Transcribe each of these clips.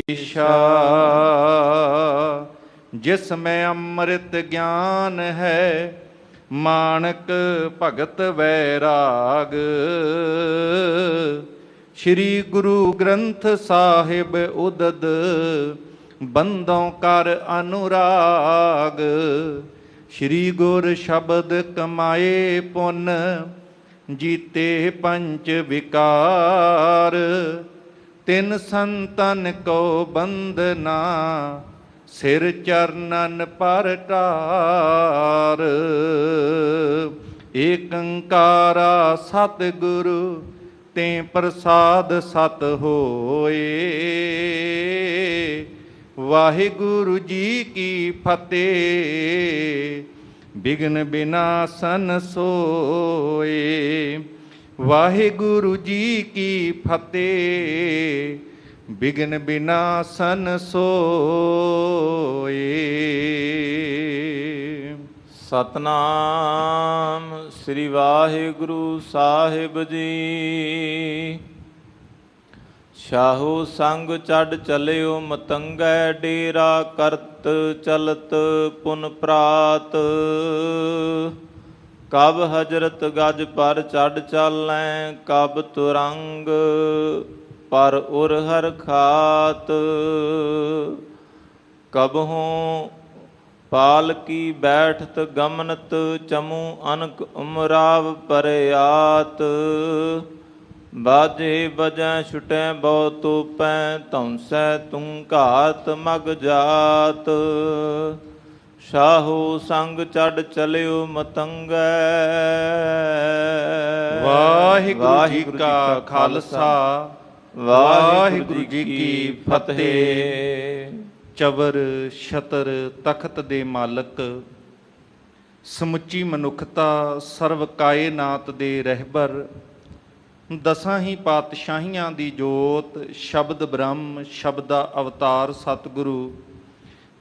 ईशा जिसमें अमृत ज्ञान है, मानक भगत वैराग। श्री गुरु ग्रंथ साहिब उदद, बंदों कर अनुराग। श्री गुर शब्द कमाए पुन, जीते पंच विकार। तिन संतन को बंदना, सिर चरणन पर टार। एकंकारा सतगुरु, ते प्रसाद सत होए। वाहिगुरु जी की फतेह, बिघ्न बिनासन सोए। वाहिगुरु जी की फतेह, बिघ्न बिनासन सोए। सतनाम श्री वाहिगुरु साहिब जी। शाहू संग चढ़ चलियो मतंगै, डेरा करत चलत पुन प्रात। कब हजरत गज पर चढ़ चालैं, कब तुरंग पर उर हर खात। कबहूँ पालकी बैठत गमनत, चमू अनक उमराव परयात। बाजे बजै छुटै बहुत तोपै, धौंसै तुम घात मग जात। शाहू संग चढ़ चलियो मतंगै। वाहिगुरु जी का खालसा, वाहिगुरु जी की फतेह। ਚਵਰ ਛਤਰ ਤਖਤ ਦੇ ਮਾਲਕ, ਸਮੁੱਚੀ ਮਨੁੱਖਤਾ ਸਰਵ ਕਾਇਨਾਤ ਦੇ ਰਹਿਬਰ, ਦਸਾਂ ਹੀ ਪਾਤਸ਼ਾਹੀਆਂ ਦੀ ਜੋਤ, ਸ਼ਬਦ ਬ੍ਰਹਮ, ਸ਼ਬਦ ਦਾ ਅਵਤਾਰ ਸਤਿਗੁਰੂ,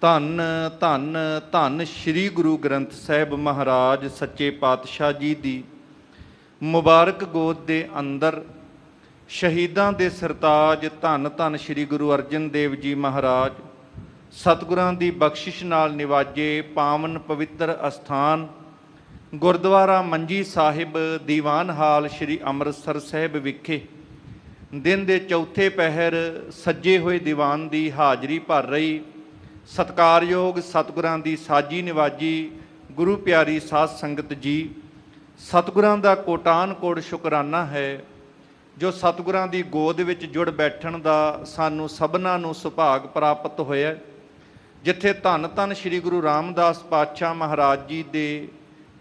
ਧੰਨ ਧੰਨ ਧੰਨ ਸ਼੍ਰੀ ਗੁਰੂ ਗ੍ਰੰਥ ਸਾਹਿਬ ਮਹਾਰਾਜ ਸੱਚੇ ਪਾਤਸ਼ਾਹ ਜੀ ਦੀ ਮੁਬਾਰਕ ਗੋਦ ਦੇ ਅੰਦਰ ਸ਼ਹੀਦਾਂ ਦੇ ਸਰਤਾਜ ਧੰਨ ਧੰਨ ਸ਼੍ਰੀ ਗੁਰੂ ਅਰਜਨ ਦੇਵ ਜੀ ਮਹਾਰਾਜ ਸਤਿਗੁਰਾਂ ਦੀ ਬਖਸ਼ਿਸ਼ ਨਾਲ ਨਿਵਾਜੇ ਪਾਵਨ ਪਵਿੱਤਰ ਅਸਥਾਨ ਗੁਰਦੁਆਰਾ ਮੰਜੀ ਸਾਹਿਬ ਦੀਵਾਨ ਹਾਲ ਸ਼੍ਰੀ ਅੰਮ੍ਰਿਤਸਰ ਸਾਹਿਬ ਵਿਖੇ ਦਿਨ ਦੇ ਚੌਥੇ ਪਹਿਰ ਸੱਜੇ ਹੋਏ ਦੀਵਾਨ ਦੀ ਹਾਜ਼ਰੀ ਭਰ ਰਹੀ ਸਤਿਕਾਰਯੋਗ ਸਤਿਗੁਰਾਂ ਦੀ ਸਾਜੀ ਨਿਵਾਜੀ ਗੁਰੂ ਪਿਆਰੀ ਸਾਧ ਸੰਗਤ ਜੀ। ਸਤਿਗੁਰਾਂ ਦਾ ਕੋਟਾਨ ਕੋਟ ਸ਼ੁਕਰਾਨਾ ਹੈ ਜੋ ਸਤਿਗੁਰਾਂ ਦੀ ਗੋਦ ਵਿੱਚ ਜੁੜ ਬੈਠਣ ਦਾ ਸਾਨੂੰ ਸਭਨਾਂ ਨੂੰ ਸੁਭਾਗ ਪ੍ਰਾਪਤ ਹੋਇਆ। ਜਿੱਥੇ ਧੰਨ ਧੰਨ ਸ਼੍ਰੀ ਗੁਰੂ ਰਾਮਦਾਸ ਪਾਤਸ਼ਾਹ ਮਹਾਰਾਜ ਜੀ ਦੇ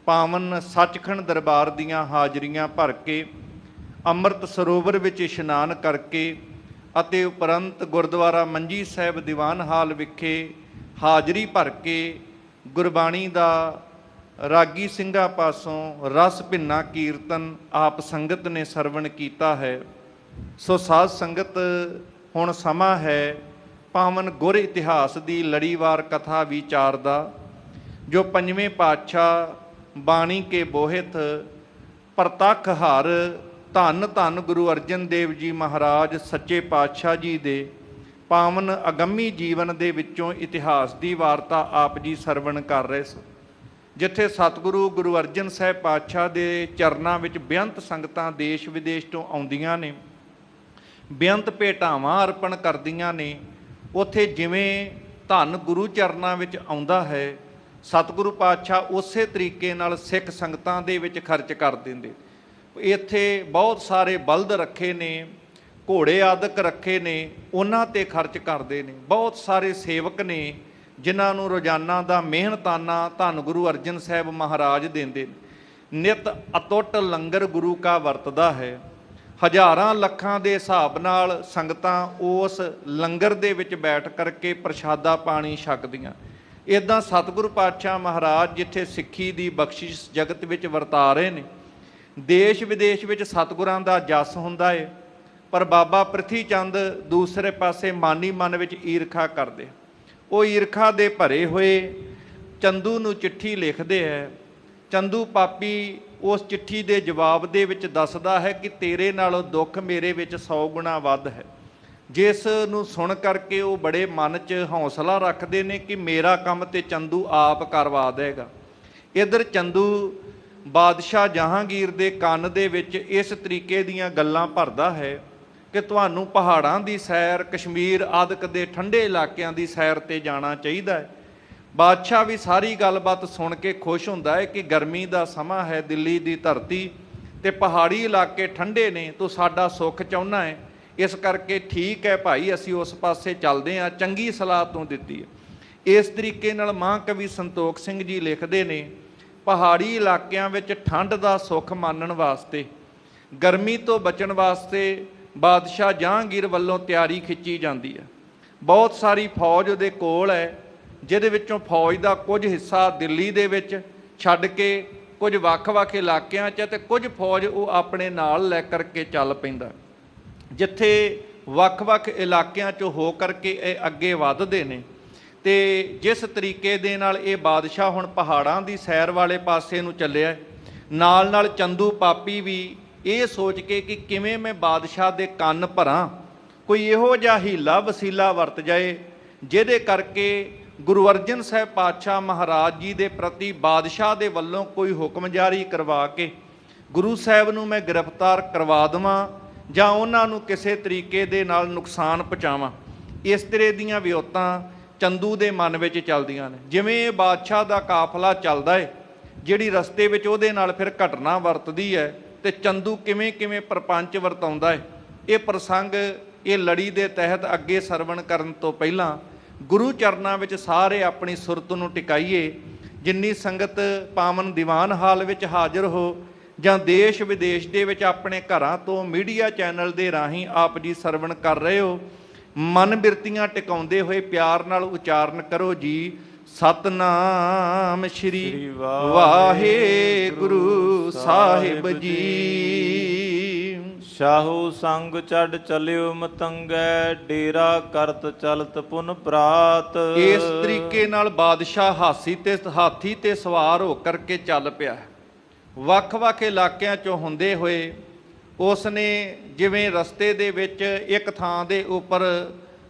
ਪਾਵਨ ਸੱਚਖੰਡ ਦਰਬਾਰ ਦੀਆਂ ਹਾਜ਼ਰੀਆਂ ਭਰ ਕੇ ਅੰਮ੍ਰਿਤ ਸਰੋਵਰ ਵਿੱਚ ਇਸ਼ਨਾਨ ਕਰਕੇ ਅਤੇ ਉਪਰੰਤ ਗੁਰਦੁਆਰਾ ਮੰਜੀ ਸਾਹਿਬ ਦੀਵਾਨ ਹਾਲ ਵਿਖੇ ਹਾਜ਼ਰੀ ਭਰ ਕੇ ਗੁਰਬਾਣੀ ਦਾ ਰਾਗੀ ਸਿੰਘਾਂ ਪਾਸੋਂ ਰਸ ਭਿੰਨਾ ਕੀਰਤਨ ਆਪ ਸੰਗਤ ਨੇ ਸਰਵਣ ਕੀਤਾ ਹੈ। ਸੋ ਸਾਧ ਸੰਗਤ, ਹੁਣ ਸਮਾਂ ਹੈ ਪਾਵਨ ਗੁਰ ਇਤਿਹਾਸ ਦੀ ਲੜੀਵਾਰ ਕਥਾ ਵਿਚਾਰ ਦਾ, ਜੋ ਪੰਜਵੇਂ ਪਾਤਸ਼ਾਹ ਬਾਣੀ ਕੇ ਬੋਹਿਤ ਪ੍ਰਤੱਖ ਹਰ ਧੰਨ ਧੰਨ ਗੁਰੂ ਅਰਜਨ ਦੇਵ ਜੀ ਮਹਾਰਾਜ ਸੱਚੇ ਪਾਤਸ਼ਾਹ ਜੀ ਦੇ ਪਾਵਨ ਅਗੰਮੀ ਜੀਵਨ ਦੇ ਵਿੱਚੋਂ ਇਤਿਹਾਸ ਦੀ ਵਾਰਤਾ ਆਪ ਜੀ ਸਰਵਣ ਕਰ ਰਹੇ ਸਨ। ਜਿੱਥੇ ਸਤਿਗੁਰੂ ਗੁਰੂ ਅਰਜਨ ਸਾਹਿਬ ਪਾਤਸ਼ਾਹ ਦੇ ਚਰਨਾਂ ਵਿੱਚ ਬੇਅੰਤ ਸੰਗਤਾਂ ਦੇਸ਼ ਵਿਦੇਸ਼ ਤੋਂ ਆਉਂਦੀਆਂ ਨੇ, ਬੇਅੰਤ ਭੇਟਾਵਾਂ ਅਰਪਣ ਕਰਦੀਆਂ ਨੇ, ਉੱਥੇ ਜਿਵੇਂ ਧੰਨ ਗੁਰੂ ਚਰਨਾਂ ਵਿੱਚ ਆਉਂਦਾ ਹੈ ਸਤਿਗੁਰੂ ਪਾਤਸ਼ਾਹ ਉਸੇ ਤਰੀਕੇ ਨਾਲ ਸਿੱਖ ਸੰਗਤਾਂ ਦੇ ਵਿੱਚ ਖਰਚ ਕਰ ਦਿੰਦੇ। ਇੱਥੇ ਬਹੁਤ ਸਾਰੇ ਬਲਦ ਰੱਖੇ ਨੇ, ਘੋੜੇ ਆਦਿਕ ਰੱਖੇ ਨੇ, ਉਹਨਾਂ 'ਤੇ ਖਰਚ ਕਰਦੇ ਨੇ। ਬਹੁਤ ਸਾਰੇ ਸੇਵਕ ਨੇ ਜਿਨ੍ਹਾਂ ਨੂੰ ਰੋਜ਼ਾਨਾ ਦਾ ਮਿਹਨਤਾਨਾ ਧੰਨ ਗੁਰੂ ਅਰਜਨ ਸਾਹਿਬ ਮਹਾਰਾਜ ਦਿੰਦੇ ਨੇ। ਨਿਤ ਅਟੁੱਟ ਲੰਗਰ ਗੁਰੂ ਕਾ ਵਰਤਦਾ ਹੈ। ਹਜ਼ਾਰਾਂ ਲੱਖਾਂ ਦੇ ਹਿਸਾਬ ਨਾਲ ਸੰਗਤਾਂ ਉਸ ਲੰਗਰ ਦੇ ਵਿੱਚ ਬੈਠ ਕਰਕੇ ਪ੍ਰਸ਼ਾਦਾ ਪਾਣੀ ਛਕਦੀਆਂ। ਇੱਦਾਂ ਸਤਿਗੁਰੂ ਪਾਤਸ਼ਾਹ ਮਹਾਰਾਜ ਜਿੱਥੇ ਸਿੱਖੀ ਦੀ ਬਖਸ਼ਿਸ਼ ਜਗਤ ਵਿੱਚ ਵਰਤਾ ਰਹੇ ਨੇ, ਦੇਸ਼ ਵਿਦੇਸ਼ ਵਿੱਚ ਸਤਿਗੁਰਾਂ ਦਾ ਜਸ ਹੁੰਦਾ ਹੈ, ਪਰ ਬਾਬਾ ਪ੍ਰਿਥੀ ਚੰਦ ਦੂਸਰੇ ਪਾਸੇ ਮਾਨੀ ਮਨ ਵਿੱਚ ਈਰਖਾ ਕਰਦੇ। ਉਹ ਈਰਖਾ ਦੇ ਭਰੇ ਹੋਏ ਚੰਦੂ ਨੂੰ ਚਿੱਠੀ ਲਿਖਦੇ ਹੈ। ਚੰਦੂ ਪਾਪੀ ਉਸ ਚਿੱਠੀ ਦੇ ਜਵਾਬ ਦੇ ਵਿੱਚ ਦੱਸਦਾ ਹੈ ਕਿ ਤੇਰੇ ਨਾਲੋਂ ਦੁੱਖ ਮੇਰੇ ਵਿੱਚ 100 ਗੁਣਾ ਵੱਧ ਹੈ। ਜਿਸ ਨੂੰ ਸੁਣ ਕਰਕੇ ਉਹ ਬੜੇ ਮਨ 'ਚ ਹੌਸਲਾ ਰੱਖਦੇ ਨੇ ਕਿ ਮੇਰਾ ਕੰਮ ਤੇ ਚੰਦੂ ਆਪ ਕਰਵਾ ਦੇਗਾ। ਇੱਧਰ ਚੰਦੂ ਬਾਦਸ਼ਾਹ ਜਹਾਂਗੀਰ ਦੇ ਕੰਨ ਦੇ ਵਿੱਚ ਇਸ ਤਰੀਕੇ ਦੀਆਂ ਗੱਲਾਂ ਭਰਦਾ ਹੈ ਕਿ ਤੁਹਾਨੂੰ ਪਹਾੜਾਂ ਦੀ ਸੈਰ, ਕਸ਼ਮੀਰ ਆਦਿਕ ਦੇ ਠੰਡੇ ਇਲਾਕਿਆਂ ਦੀ ਸੈਰ ਤੇ ਜਾਣਾ ਚਾਹੀਦਾ ਹੈ। ਬਾਦਸ਼ਾਹ ਵੀ ਸਾਰੀ ਗੱਲਬਾਤ ਸੁਣ ਕੇ ਖੁਸ਼ ਹੁੰਦਾ ਹੈ ਕਿ ਗਰਮੀ ਦਾ ਸਮਾਂ ਹੈ, ਦਿੱਲੀ ਦੀ ਧਰਤੀ ਤੇ ਪਹਾੜੀ ਇਲਾਕੇ ਠੰਡੇ ਨੇ, ਤੂੰ ਸਾਡਾ ਸੁੱਖ ਚਾਹੁੰਦਾ ਹੈ, ਇਸ ਕਰਕੇ ਠੀਕ ਹੈ ਭਾਈ, ਅਸੀਂ ਉਸ ਪਾਸੇ ਚੱਲਦੇ ਹਾਂ, ਚੰਗੀ ਸਲਾਹ ਤੂੰ ਦਿੱਤੀ ਹੈ। ਇਸ ਤਰੀਕੇ ਨਾਲ ਮਹਾਂਕਵੀ ਸੰਤੋਖ ਸਿੰਘ ਜੀ ਲਿਖਦੇ ਨੇ, ਪਹਾੜੀ ਇਲਾਕਿਆਂ ਵਿੱਚ ਠੰਡ ਦਾ ਸੁੱਖ ਮਾਣਨ ਵਾਸਤੇ, ਗਰਮੀ ਤੋਂ ਬਚਣ ਵਾਸਤੇ ਬਾਦਸ਼ਾਹ ਜਹਾਂਗੀਰ ਵੱਲੋਂ ਤਿਆਰੀ ਖਿੱਚੀ ਜਾਂਦੀ ਹੈ। ਬਹੁਤ ਸਾਰੀ ਫੌਜ ਉਹਦੇ ਕੋਲ ਹੈ, ਜਿਹਦੇ ਵਿੱਚੋਂ ਫੌਜ ਦਾ ਕੁਝ ਹਿੱਸਾ ਦਿੱਲੀ ਦੇ ਵਿੱਚ ਛੱਡ ਕੇ ਕੁਝ ਵੱਖ-ਵੱਖ ਇਲਾਕਿਆਂ 'ਚ, ਤੇ ਕੁਝ ਫੌਜ ਉਹ ਆਪਣੇ ਨਾਲ ਲੈ ਕਰਕੇ ਚੱਲ ਪੈਂਦਾ। ਜਿੱਥੇ ਵੱਖ-ਵੱਖ ਇਲਾਕਿਆਂ 'ਚੋਂ ਹੋ ਕਰਕੇ ਇਹ ਅੱਗੇ ਵੱਧਦੇ ਨੇ। ਤੇ ਜਿਸ ਤਰੀਕੇ ਦੇ ਨਾਲ ਇਹ ਬਾਦਸ਼ਾਹ ਹੁਣ ਪਹਾੜਾਂ ਦੀ ਸੈਰ ਵਾਲੇ ਪਾਸੇ ਨੂੰ ਚੱਲਿਆ, ਨਾਲ ਨਾਲ ਚੰਦੂ ਪਾਪੀ ਵੀ ਇਹ ਸੋਚ ਕੇ ਕਿ ਕਿਵੇਂ ਮੈਂ ਬਾਦਸ਼ਾਹ ਦੇ ਕੰਨ ਭਰਾਂ, ਕੋਈ ਇਹੋ ਜਿਹਾ ਹੀਲਾ ਵਸੀਲਾ ਵਰਤ ਜਾਏ ਜਿਹਦੇ ਕਰਕੇ ਗੁਰੂ ਅਰਜਨ ਸਾਹਿਬ ਪਾਤਸ਼ਾਹ ਮਹਾਰਾਜ ਜੀ ਦੇ ਪ੍ਰਤੀ ਬਾਦਸ਼ਾਹ ਦੇ ਵੱਲੋਂ ਕੋਈ ਹੁਕਮ ਜਾਰੀ ਕਰਵਾ ਕੇ ਗੁਰੂ ਸਾਹਿਬ ਨੂੰ ਮੈਂ ਗ੍ਰਿਫਤਾਰ ਕਰਵਾ ਦੇਵਾਂ ਜਾਂ ਉਹਨਾਂ ਨੂੰ ਕਿਸੇ ਤਰੀਕੇ ਦੇ ਨਾਲ ਨੁਕਸਾਨ ਪਹੁੰਚਾਵਾਂ। ਇਸ ਤਰ੍ਹਾਂ ਦੀਆਂ ਵਿਉਂਤਾਂ ਚੰਦੂ ਦੇ ਮਨ ਵਿੱਚ ਚੱਲਦੀਆਂ ਨੇ। ਜਿਵੇਂ ਇਹ ਬਾਦਸ਼ਾਹ ਦਾ ਕਾਫਲਾ ਚੱਲਦਾ ਹੈ, ਜਿਹੜੀ ਰਸਤੇ ਵਿੱਚ ਉਹਦੇ ਨਾਲ ਫਿਰ ਘਟਨਾ ਵਰਤਦੀ ਹੈ, ਤੇ ਚੰਦੂ ਕਿਵੇਂ ਕਿਵੇਂ ਪ੍ਰਪੰਚ ਵਰਤਾਉਂਦਾ ਹੈ, ਇਹ ਪ੍ਰਸੰਗ ਇਹ ਲੜੀ ਦੇ ਤਹਿਤ ਅੱਗੇ ਸਰਵਣ ਕਰਨ ਤੋਂ ਪਹਿਲਾਂ ਗੁਰੂ ਚਰਨਾਂ ਵਿੱਚ ਸਾਰੇ ਆਪਣੀ ਸੁਰਤ ਨੂੰ ਟਿਕਾਈਏ। ਜਿੰਨੀ ਸੰਗਤ ਪਾਵਨ ਦੀਵਾਨ ਹਾਲ ਵਿੱਚ ਹਾਜ਼ਰ ਹੋ ਜਾਂ ਦੇਸ਼ ਵਿਦੇਸ਼ ਦੇ ਵਿੱਚ ਆਪਣੇ ਘਰਾਂ ਤੋਂ ਮੀਡੀਆ ਚੈਨਲ ਦੇ ਰਾਹੀਂ ਆਪ ਜੀ ਸਰਵਣ ਕਰ ਰਹੇ ਹੋ, ਮਨ ਬਿਰਤੀਆਂ ਟਿਕਾਉਂਦੇ ਹੋਏ ਪਿਆਰ ਨਾਲ ਉਚਾਰਨ ਕਰੋ ਜੀ, ਸਤਨਾਮ ਸ਼੍ਰੀ ਵਾਹਿਗੁਰੂ ਸਾਹਿਬ ਜੀ। ਸ਼ਾਹੂ ਸੰਗ ਚੜ ਚਲਿਓ ਮਤੰਗੈ, ਡੇਰਾ ਕਰਤ ਚਲਤ ਪੁਨ ਪ੍ਰਾਤ। ਇਸ ਤਰੀਕੇ ਨਾਲ ਬਾਦਸ਼ਾਹ ਹਾਥੀ ਤੇ ਸਵਾਰ ਹੋ ਕਰਕੇ ਚੱਲ ਪਿਆ। ਵੱਖ-ਵੱਖ ਇਲਾਕਿਆਂ 'ਚੋਂ ਹੁੰਦੇ ਹੋਏ ਉਸ ਨੇ ਜਿਵੇਂ ਰਸਤੇ ਦੇ ਵਿੱਚ ਇੱਕ ਥਾਂ ਦੇ ਉੱਪਰ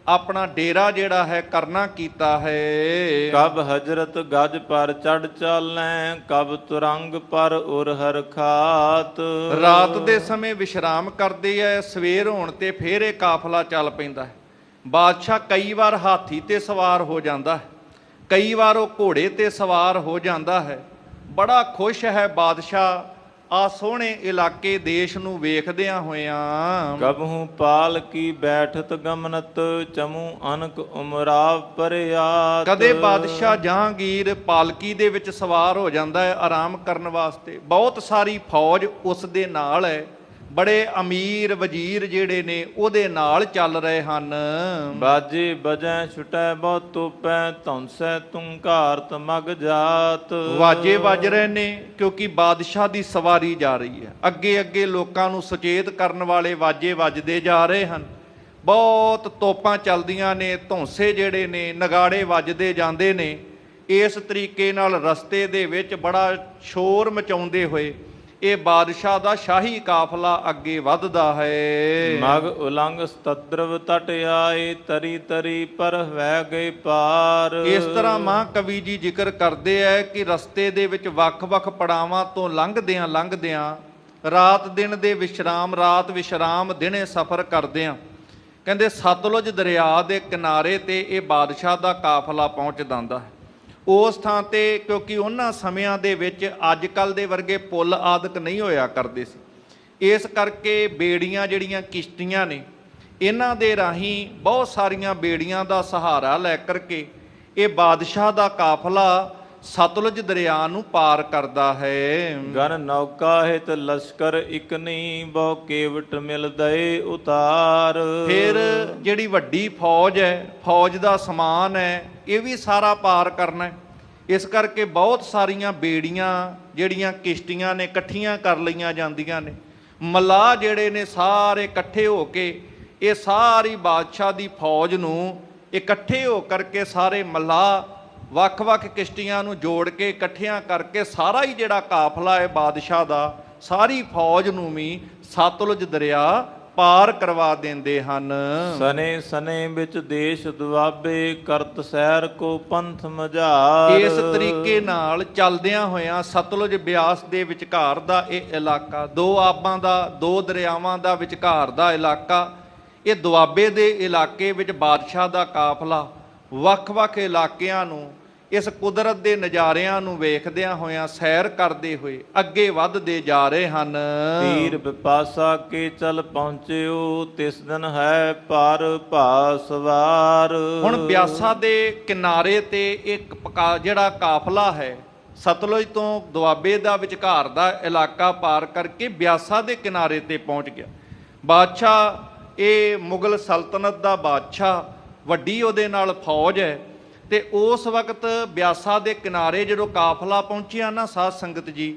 ਆਪਣਾ ਡੇਰਾ ਜਿਹੜਾ ਹੈ ਕਰਨਾ ਕੀਤਾ ਹੈ। ਕਬ ਹਜਰਤ ਗਜ ਪਰ ਚੜ ਚਾਲੈ, ਕਬ ਤੁਰੰਗ ਪਰ ਉਰ ਹਰ ਖਾਤ। ਰਾਤ ਦੇ ਸਮੇਂ ਵਿਸ਼ਰਾਮ ਕਰਦੇ ਐ, ਸਵੇਰ ਹੋਣ ਤੇ ਫੇਰ ਇਹ ਕਾਫਲਾ ਚੱਲ ਪੈਂਦਾ ਹੈ। ਬਾਦਸ਼ਾਹ ਕਈ ਵਾਰ ਹਾਥੀ ਤੇ ਸਵਾਰ ਹੋ ਜਾਂਦਾ ਹੈ, ਕਈ ਵਾਰ ਉਹ ਘੋੜੇ ਤੇ ਸਵਾਰ ਹੋ ਜਾਂਦਾ ਹੈ। ਬੜਾ ਖੁਸ਼ ਹੈ ਬਾਦਸ਼ਾਹ ਆ ਸੋਹਣੇ ਇਲਾਕੇ ਦੇਸ਼ ਨੂੰ ਵੇਖਦਿਆਂ ਹੋਇਆਂ। ਕਬਹੂ ਪਾਲ ਕੀ ਬੈਠਤ ਗਮਨਤ, ਚਮੂ ਅਨਕ ਉਮਰਾ ਪਰਿਆਤ। ਕਦੇ ਬਾਦਸ਼ਾਹ ਜਹਾਂਗੀਰ ਪਾਲਕੀ ਦੇ ਵਿੱਚ ਸਵਾਰ ਹੋ ਜਾਂਦਾ ਹੈ ਆਰਾਮ ਕਰਨ ਵਾਸਤੇ। ਬਹੁਤ ਸਾਰੀ ਫੌਜ ਉਸ ਦੇ ਨਾਲ ਹੈ, ਬੜੇ ਅਮੀਰ ਵਜ਼ੀਰ ਜਿਹੜੇ ਨੇ ਉਹਦੇ ਨਾਲ ਚੱਲ ਰਹੇ ਹਨ। ਬਾਜੇ ਬਜੈ ਛੁਟੈ ਬਹੁ ਤੋਪੈ, ਧੌਂਸੈ ਤੁੰਘਾਰਤ ਮਗ ਜਾਤ। ਵਾਜੇ ਵੱਜ ਰਹੇ ਨੇ ਕਿਉਂਕਿ ਬਾਦਸ਼ਾਹ ਦੀ ਸਵਾਰੀ ਜਾ ਰਹੀ ਹੈ। ਅੱਗੇ ਅੱਗੇ ਲੋਕਾਂ ਨੂੰ ਸੁਚੇਤ ਕਰਨ ਵਾਲੇ ਵਾਜੇ ਵੱਜਦੇ ਜਾ ਰਹੇ ਹਨ। ਬਹੁਤ ਤੋਪਾਂ ਚੱਲਦੀਆਂ ਨੇ, ਧੌਂਸੇ ਜਿਹੜੇ ਨੇ, ਨਗਾੜੇ ਵੱਜਦੇ ਜਾਂਦੇ ਨੇ। ਇਸ ਤਰੀਕੇ ਨਾਲ ਰਸਤੇ ਦੇ ਵਿੱਚ ਬੜਾ ਸ਼ੋਰ ਮਚਾਉਂਦੇ ਹੋਏ ਇਹ ਬਾਦਸ਼ਾਹ ਦਾ ਸ਼ਾਹੀ ਕਾਫਲਾ ਅੱਗੇ ਵੱਧਦਾ ਹੈ। ਮਗ ਉਲੰਘ ਸਤਦਰਵ ਤਟ ਆਏ, ਤਰੀ ਤਰੀ ਪਰ ਵਹਿ ਗਏ ਪਾਰ। ਇਸ ਤਰ੍ਹਾਂ ਮਹਾਂਕਵੀ ਜੀ ਜ਼ਿਕਰ ਕਰਦੇ ਹੈ ਕਿ ਰਸਤੇ ਦੇ ਵਿੱਚ ਵੱਖ-ਵੱਖ ਪੜਾਵਾਂ ਤੋਂ ਲੰਘਦਿਆਂ ਰਾਤ ਦਿਨ ਦੇ ਵਿਸ਼ਰਾਮ, ਰਾਤ ਵਿਸ਼ਰਾਮ, ਦਿਨੇ ਸਫ਼ਰ ਕਰਦਿਆਂ ਕਹਿੰਦੇ ਸਤਲੁਜ ਦਰਿਆ ਦੇ ਕਿਨਾਰੇ ਤੇ ਇਹ ਬਾਦਸ਼ਾਹ ਦਾ ਕਾਫਲਾ ਪਹੁੰਚ ਜਾਂਦਾ ਹੈ। ਉਸ ਥਾਂ ਤੇ ਕਿਉਂਕਿ ਉਹਨਾਂ ਸਮਿਆਂ ਦੇ ਵਿੱਚ ਅੱਜ ਕੱਲ੍ਹ ਦੇ ਵਰਗੇ ਪੁੱਲ ਆਦਿਕ ਨਹੀਂ ਹੋਇਆ ਕਰਦੇ ਸੀ, ਇਸ ਕਰਕੇ ਬੇੜੀਆਂ ਜਿਹੜੀਆਂ ਕਿਸ਼ਤੀਆਂ ਨੇ ਇਹਨਾਂ ਦੇ ਰਾਹੀਂ ਬਹੁਤ ਸਾਰੀਆਂ ਬੇੜੀਆਂ ਦਾ ਸਹਾਰਾ ਲੈ ਕਰਕੇ ਇਹ ਬਾਦਸ਼ਾਹ ਦਾ ਕਾਫਲਾ ਸਤਲੁਜ ਦਰਿਆ ਨੂੰ ਪਾਰ ਕਰਦਾ ਹੈ। ਗਨ ਨੌਕਾ ਹਿਤ ਲਸ਼ਕਰ ਇਕਨੀ, ਬਹੁ ਕੇਵਟ ਮਿਲ ਦਏ ਉਤਾਰ। ਫਿਰ ਜਿਹੜੀ ਵੱਡੀ ਫੌਜ ਹੈ, ਫੌਜ ਦਾ ਸਮਾਨ ਹੈ, ਇਹ ਵੀ ਸਾਰਾ ਪਾਰ ਕਰਨਾ ਹੈ। ਇਸ ਕਰਕੇ ਬਹੁਤ ਸਾਰੀਆਂ ਬੇੜੀਆਂ ਜਿਹੜੀਆਂ ਕਿਸ਼ਤੀਆਂ ਨੇ ਇਕੱਠੀਆਂ ਕਰ ਲਈਆਂ ਜਾਂਦੀਆਂ ਨੇ। ਮਲਾਹ ਜਿਹੜੇ ਨੇ ਸਾਰੇ ਇਕੱਠੇ ਹੋ ਕੇ ਇਹ ਸਾਰੀ ਬਾਦਸ਼ਾਹ ਦੀ ਫੌਜ ਨੂੰ ਇਕੱਠੇ ਹੋ ਕਰਕੇ ਸਾਰੇ ਮਲਾਹ ਵੱਖ-ਵੱਖ ਕਿਸ਼ਤੀਆਂ ਨੂੰ ਜੋੜ ਕੇ ਇਕੱਠਿਆਂ ਕਰਕੇ ਸਾਰਾ ਹੀ ਜਿਹੜਾ ਕਾਫਲਾ ਹੈ ਬਾਦਸ਼ਾਹ ਦਾ, ਸਾਰੀ ਫੌਜ ਨੂੰ ਵੀ ਸਤਲੁਜ ਦਰਿਆ ਪਾਰ ਕਰਵਾ ਦਿੰਦੇ ਹਨ। ਸਨੇ ਸਨੇ ਵਿੱਚ ਦੇਸ਼ ਦੁਆਬੇ, ਕਰਤ ਸੈਰ ਕੋ ਪੰਥ ਮਝਾਰ। ਇਸ ਤਰੀਕੇ ਨਾਲ ਚੱਲਦਿਆਂ ਹੋਇਆਂ ਸਤਲੁਜ ਬਿਆਸ ਦੇ ਵਿਚਕਾਰ ਦਾ ਇਹ ਇਲਾਕਾ, ਦੋ ਆਬਾਂ ਦਾ, ਦੋ ਦਰਿਆਵਾਂ ਦਾ ਵਿਚਕਾਰ ਦਾ ਇਲਾਕਾ, ਇਹ ਦੁਆਬੇ ਦੇ ਇਲਾਕੇ ਵਿੱਚ ਬਾਦਸ਼ਾਹ ਦਾ ਕਾਫਲਾ ਵੱਖ-ਵੱਖ ਇਲਾਕਿਆਂ ਨੂੰ ਇਸ ਕੁਦਰਤ ਦੇ ਨਜ਼ਾਰਿਆਂ ਨੂੰ ਵੇਖਦਿਆਂ ਹੋਇਆਂ ਸੈਰ ਕਰਦੇ ਹੋਏ ਅੱਗੇ ਵੱਧਦੇ ਜਾ ਰਹੇ ਹਨ। ਤੀਰ ਬਿਪਾਸਾ ਕੇ ਚਲ ਪਹੁੰਚਿਓ, ਤਿਸ ਦਿਨ ਹੈ ਪਰ ਭਾਸਵਾਰ। ਹੁਣ ਬਿਆਸਾ ਦੇ ਕਿਨਾਰੇ ਤੇ ਇੱਕ ਜਿਹੜਾ ਕਾਫਲਾ ਹੈ ਸਤਲੁਜ ਤੋਂ ਦੁਆਬੇ ਦਾ ਵਿਚਕਾਰ ਦਾ ਇਲਾਕਾ ਪਾਰ ਕਰਕੇ ਬਿਆਸਾ ਦੇ ਕਿਨਾਰੇ ਤੇ ਪਹੁੰਚ ਗਿਆ। ਬਾਦਸ਼ਾਹ ਇਹ ਮੁਗਲ ਸਲਤਨਤ ਦਾ ਬਾਦਸ਼ਾਹ, ਵੱਡੀ ਉਹਦੇ ਨਾਲ ਫੌਜ ਹੈ, ਤੇ ਉਸ ਵਕਤ ਬਿਆਸਾ ਦੇ ਕਿਨਾਰੇ ਜਦੋਂ ਕਾਫਲਾ ਪਹੁੰਚਿਆ ਨਾ ਸਾਧ ਸੰਗਤ ਜੀ,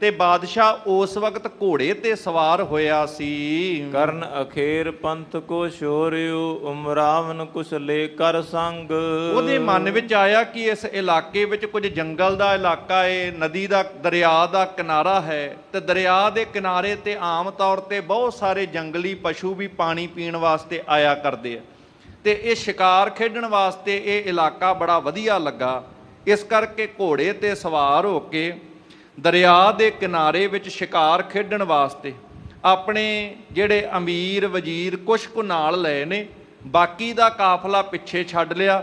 ਤੇ ਬਾਦਸ਼ਾਹ ਉਸ ਵਕਤ ਘੋੜੇ ਤੇ ਸਵਾਰ ਹੋਇਆ ਸੀ। ਕਰਨ ਅਖੇਰ ਪੰਥ ਕੋ ਸ਼ੋਰਿਓ, ਉਮਰਾਵਨ ਕੁਛ ਲੈ ਕਰ ਸੰਗ। ਉਹਦੇ ਮਨ ਵਿੱਚ ਆਇਆ ਕਿ ਇਸ ਇਲਾਕੇ ਵਿੱਚ ਕੁਝ ਜੰਗਲ ਦਾ ਇਲਾਕਾ ਏ, ਨਦੀ ਦਾ, ਦਰਿਆ ਦਾ ਕਿਨਾਰਾ ਹੈ, ਤੇ ਦਰਿਆ ਦੇ ਕਿਨਾਰੇ ਤੇ ਆਮ ਤੌਰ ਤੇ ਬਹੁਤ ਸਾਰੇ ਜੰਗਲੀ ਪਸ਼ੂ ਵੀ ਪਾਣੀ ਪੀਣ ਵਾਸਤੇ ਆਇਆ ਕਰਦੇ ਆ, ਤੇ ਇਹ ਸ਼ਿਕਾਰ ਖੇਡਣ ਵਾਸਤੇ ਇਹ ਇਲਾਕਾ ਬੜਾ ਵਧੀਆ ਲੱਗਾ। ਇਸ ਕਰਕੇ ਘੋੜੇ ਤੇ ਸਵਾਰ ਹੋ ਕੇ ਦਰਿਆ ਦੇ ਕਿਨਾਰੇ ਵਿੱਚ ਸ਼ਿਕਾਰ ਖੇਡਣ ਵਾਸਤੇ ਆਪਣੇ ਜਿਹੜੇ ਅਮੀਰ ਵਜ਼ੀਰ ਕੁਛ ਕੁ ਨਾਲ ਲਏ ਨੇ, ਬਾਕੀ ਦਾ ਕਾਫਲਾ ਪਿੱਛੇ ਛੱਡ ਲਿਆ,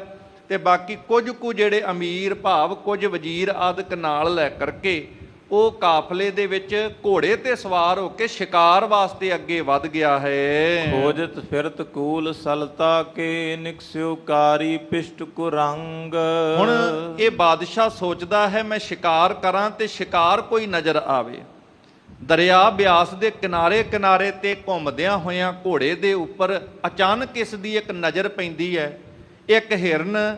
ਤੇ ਬਾਕੀ ਕੁਝ ਕੁ ਜਿਹੜੇ ਅਮੀਰ ਭਾਵ ਕੁਝ ਵਜ਼ੀਰ ਆਦਿਕ ਨਾਲ ਲੈ ਕਰਕੇ ਉਹ ਕਾਫਲੇ ਦੇ ਵਿੱਚ ਘੋੜੇ ਤੇ ਸਵਾਰ ਹੋ ਕੇ ਸ਼ਿਕਾਰ ਵਾਸਤੇ ਅੱਗੇ ਵੱਧ ਗਿਆ ਹੈ। ਖੋਜਤ ਫਿਰਤ ਕੂਲ ਸਲਤਾ ਕੇ, ਨਿਕਸਿਓ ਕਾਰੀ ਪਿਸ਼ਟ ਕੋ ਰੰਗ। ਹੁਣ ਇਹ ਬਾਦਸ਼ਾਹ ਸੋਚਦਾ ਹੈ ਮੈਂ ਸ਼ਿਕਾਰ ਕਰਾਂ ਤੇ ਸ਼ਿਕਾਰ ਕੋਈ ਨਜ਼ਰ ਆਵੇ। ਦਰਿਆ ਬਿਆਸ ਦੇ ਕਿਨਾਰੇ ਕਿਨਾਰੇ ਤੇ ਘੁੰਮਦਿਆਂ ਹੋਇਆਂ ਘੋੜੇ ਦੇ ਉੱਪਰ ਅਚਾਨਕ ਇਸ ਦੀ ਇੱਕ ਨਜ਼ਰ ਪੈਂਦੀ ਹੈ। ਇੱਕ ਹਿਰਨ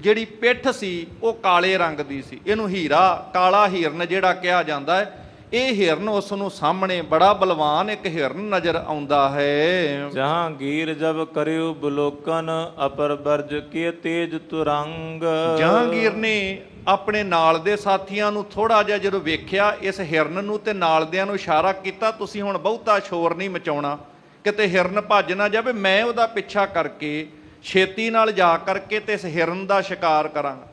ਜਿਹੜੀ ਪਿੱਠ ਸੀ ਉਹ ਕਾਲੇ ਰੰਗ ਦੀ ਸੀ, ਇਹਨੂੰ ਹੀਰਾ ਕਾਲਾ ਹਿਰਨ ਜਿਹੜਾ ਕਿਹਾ ਜਾਂਦਾ ਹੈ। ਇਹ ਹਿਰਨ ਉਸ ਨੂੰ ਸਾਹਮਣੇ ਬੜਾ ਬਲਵਾਨ ਇੱਕ ਹਿਰਨ ਨਜ਼ਰ ਆਉਂਦਾ ਹੈ। ਜਹਾਂਗੀਰ ਜਬ ਕਰਿਓ ਬਲੋਕਨ, ਅਪਰ ਬਰਜ ਕੇ ਤੇਜ ਤੁਰੰਗ। ਜਹਾਂਗੀਰ ਨੇ ਆਪਣੇ ਨਾਲ ਦੇ ਸਾਥੀਆਂ ਨੂੰ ਥੋੜਾ ਜਿਹਾ ਜਦੋਂ ਵੇਖਿਆ ਇਸ ਹਿਰਨ ਨੂੰ, ਤੇ ਨਾਲਦਿਆਂ ਨੂੰ ਇਸ਼ਾਰਾ ਕੀਤਾ ਤੁਸੀਂ ਹੁਣ ਬਹੁਤਾ ਸ਼ੋਰ ਨਹੀਂ ਮਚਾਉਣਾ, ਕਿਤੇ ਹਿਰਨ ਭੱਜ ਨਾ ਜਾਵੇ, ਮੈਂ ਉਹਦਾ ਪਿੱਛਾ ਕਰਕੇ ਛੇਤੀ ਨਾਲ ਜਾ ਕਰਕੇ ਤੇ ਇਸ ਹਿਰਨ ਦਾ ਸ਼ਿਕਾਰ ਕਰਾਂਗਾ।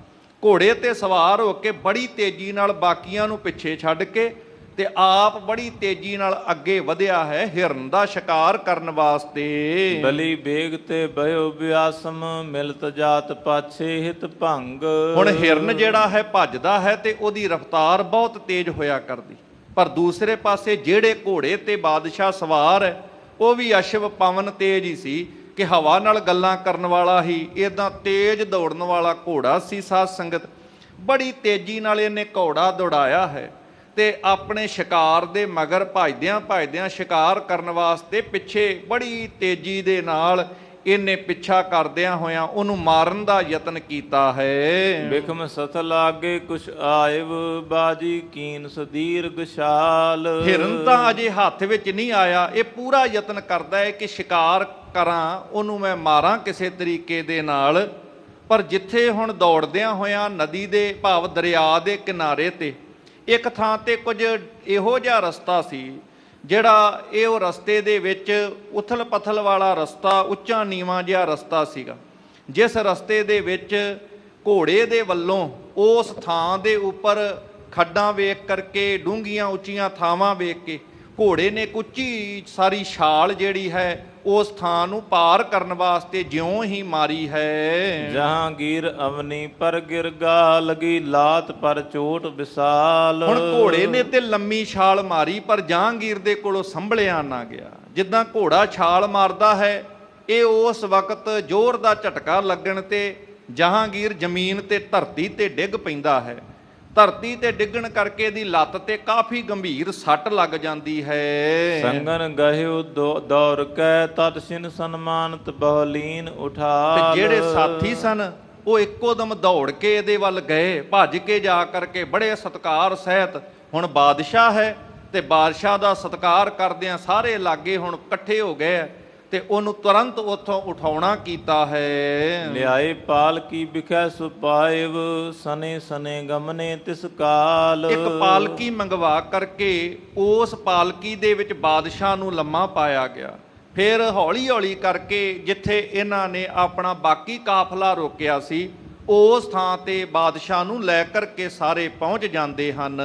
ਘੋੜੇ ਤੇ ਸਵਾਰ ਹੋ ਕੇ ਬੜੀ ਤੇਜ਼ੀ ਨਾਲ ਬਾਕੀਆਂ ਨੂੰ ਪਿੱਛੇ ਛੱਡ ਕੇ ਤੇ ਆਪ ਬੜੀ ਤੇਜ਼ੀ ਨਾਲ ਅੱਗੇ ਵਧਿਆ ਹੈ ਹਿਰਨ ਦਾ ਸ਼ਿਕਾਰ ਕਰਨ ਵਾਸਤੇ। ਬਲੀ ਬੇਗ ਤੇ ਬਯੋ ਬਿਆਸਮ, ਮਿਲਤ ਜਾਤ ਪਾਛੇ ਹਿਤ ਭੰਗ। ਹੁਣ ਹਿਰਨ ਜਿਹੜਾ ਹੈ ਭੱਜਦਾ ਹੈ ਤੇ ਉਹਦੀ ਰਫ਼ਤਾਰ ਬਹੁਤ ਤੇਜ਼ ਹੋਇਆ ਕਰਦੀ, ਪਰ ਦੂਸਰੇ ਪਾਸੇ ਜਿਹੜੇ ਘੋੜੇ ਤੇ ਬਾਦਸ਼ਾਹ ਸਵਾਰ ਹੈ ਉਹ ਵੀ ਅਸ਼ਵ ਪਵਨ ਤੇਜ਼ ਹੀ ਸੀ ਕਿ ਹਵਾ ਨਾਲ ਗੱਲਾਂ ਕਰਨ ਵਾਲਾ ਹੀ ਇਦਾਂ ਤੇਜ਼ ਦੌੜਨ ਵਾਲਾ ਘੋੜਾ ਸੀ। ਸਾਧ ਸੰਗਤ ਬੜੀ ਤੇਜ਼ੀ ਨਾਲ ਇਹਨੇ ਘੋੜਾ ਦੌੜਾਇਆ ਹੈ ਤੇ ਆਪਣੇ ਸ਼ਿਕਾਰ ਦੇ ਮਗਰ ਭੱਜਦਿਆਂ ਭੱਜਦਿਆਂ ਸ਼ਿਕਾਰ ਕਰਨ ਵਾਸਤੇ ਪਿੱਛੇ ਬੜੀ ਤੇਜ਼ੀ ਦੇ ਨਾਲ ਇਹਨੇ ਪਿੱਛਾ ਕਰਦਿਆਂ ਹੋਇਆਂ ਉਹਨੂੰ ਮਾਰਨ ਦਾ ਯਤਨ ਕੀਤਾ ਹੈ। ਬਿਖਮ ਸਥਲ ਆਗੇ ਕੁਛ ਆਇਵ, ਬਾਜੀ ਕੀਨ ਸਦੀਰਘ ਛਾਲ। ਹਿਰਨ ਤਾਂ ਅਜੇ ਹੱਥ ਵਿੱਚ ਨਹੀਂ ਆਇਆ, ਇਹ ਪੂਰਾ ਯਤਨ ਕਰਦਾ ਹੈ ਕਿ ਸ਼ਿਕਾਰ ਕਰਾਂ, ਉਹਨੂੰ ਮੈਂ ਮਾਰਾਂ ਕਿਸੇ ਤਰੀਕੇ ਦੇ ਨਾਲ। ਪਰ ਜਿੱਥੇ ਹੁਣ ਦੌੜਦਿਆਂ ਹੋਇਆਂ ਨਦੀ ਦੇ ਭਾਵ ਦਰਿਆ ਦੇ ਕਿਨਾਰੇ ਤੇ ਇੱਕ ਥਾਂ ਤੇ ਕੁਝ ਇਹੋ ਜਿਹਾ ਰਸਤਾ ਸੀ ਜਿਹੜਾ ਉਹ ਰਸਤੇ ਦੇ ਵਿੱਚ ਉਥਲ ਪਥਲ ਵਾਲਾ ਰਸਤਾ, ਉੱਚਾ ਨੀਵਾਂ ਜਿਹਾ ਰਸਤਾ ਸੀਗਾ, ਜਿਸ ਰਸਤੇ ਦੇ ਵਿੱਚ ਘੋੜੇ ਦੇ ਵੱਲੋਂ ਉਸ ਥਾਂ ਦੇ ਉੱਪਰ ਖੱਡਾਂ ਵੇਖ ਕਰਕੇ, ਡੂੰਘੀਆਂ ਉੱਚੀਆਂ ਥਾਵਾਂ ਵੇਖ ਕੇ ਘੋੜੇ ਨੇ ਉੱਚੀ ਸਾਰੀ ਛਾਲ ਜਿਹੜੀ ਹੈ ਉਸ ਥਾਂ ਨੂੰ ਪਾਰ ਕਰਨ ਵਾਸਤੇ ਜਿਉਂ ਹੀ ਮਾਰੀ ਹੈ। ਜਹਾਂਗੀਰ ਅਵਨੀ ਪਰ ਗਿਰਗਾ, ਲਗੀ ਲਾਤ ਪਰ ਚੋਟ ਵਿਸਾਲ। ਹੁਣ ਘੋੜੇ ਨੇ ਤੇ ਲੰਮੀ ਛਾਲ ਮਾਰੀ ਪਰ ਜਹਾਂਗੀਰ ਦੇ ਕੋਲੋਂ ਸੰਭਲਿਆ ਨਾ ਗਿਆ। ਜਿੱਦਾਂ ਘੋੜਾ ਛਾਲ ਮਾਰਦਾ ਹੈ, ਇਹ ਉਸ ਵਕਤ ਜ਼ੋਰ ਦਾ ਝਟਕਾ ਲੱਗਣ ਤੇ ਜਹਾਂਗੀਰ ਜ਼ਮੀਨ ਤੇ ਧਰਤੀ ਤੇ ਡਿੱਗ ਪੈਂਦਾ ਹੈ। ਧਰਤੀ ਤੇ ਡਿੱਗਣ ਕਰਕੇ ਇਹਦੀ ਲੱਤ ਤੇ ਕਾਫੀ ਗੰਭੀਰ ਸੱਟ ਲੱਗ ਜਾਂਦੀ ਹੈ। ਸੰਗਨ ਗਹਿਓ ਦੌਰ ਕੈ, ਤਤ ਸਿਨ ਸਨਮਾਨਤ ਬਹੁਲੀਨ ਉਠਾ। ਤੇ ਜਿਹੜੇ ਸਾਥੀ ਸਨ ਉਹ ਇੱਕੋ ਦਮ ਦੌੜ ਕੇ ਇਹਦੇ ਵੱਲ ਗਏ, ਭੱਜ ਕੇ ਜਾ ਕਰਕੇ ਬੜੇ ਸਤਿਕਾਰ ਸਹਿਤ। ਹੁਣ ਬਾਦਸ਼ਾਹ ਹੈ ਤੇ ਬਾਦਸ਼ਾਹ ਦਾ ਸਤਿਕਾਰ ਕਰਦਿਆਂ ਸਾਰੇ ਲਾਗੇ ਹੁਣ ਇਕੱਠੇ ਹੋ ਗਏ ਤੇ ਉਹਨੂੰ ਤੁਰੰਤ ਉੱਥੋਂ ਉਠਾਉਣਾ ਕੀਤਾ ਹੈ। ਲਿਆਏ ਪਾਲਕੀ ਬਿਖੈ ਸੁਪਾਇਵ ਸਨੇ ਸਨੇ ਗਮਨੇ ਤਿਸ ਕਾਲ। ਇੱਕ ਪਾਲਕੀ ਮੰਗਵਾ ਕਰਕੇ ਉਸ ਪਾਲਕੀ ਦੇ ਵਿੱਚ ਬਾਦਸ਼ਾਹ ਨੂੰ ਲੰਮਾ ਪਾਇਆ ਗਿਆ। ਫਿਰ ਹੌਲੀ ਹੌਲੀ ਕਰਕੇ ਜਿੱਥੇ ਇਹਨਾਂ ਨੇ ਆਪਣਾ ਬਾਕੀ ਕਾਫਲਾ ਰੋਕਿਆ ਸੀ ਉਸ ਥਾਂ ਤੇ ਬਾਦਸ਼ਾਹ ਨੂੰ ਲੈ ਕਰਕੇ ਸਾਰੇ ਪਹੁੰਚ ਜਾਂਦੇ ਹਨ।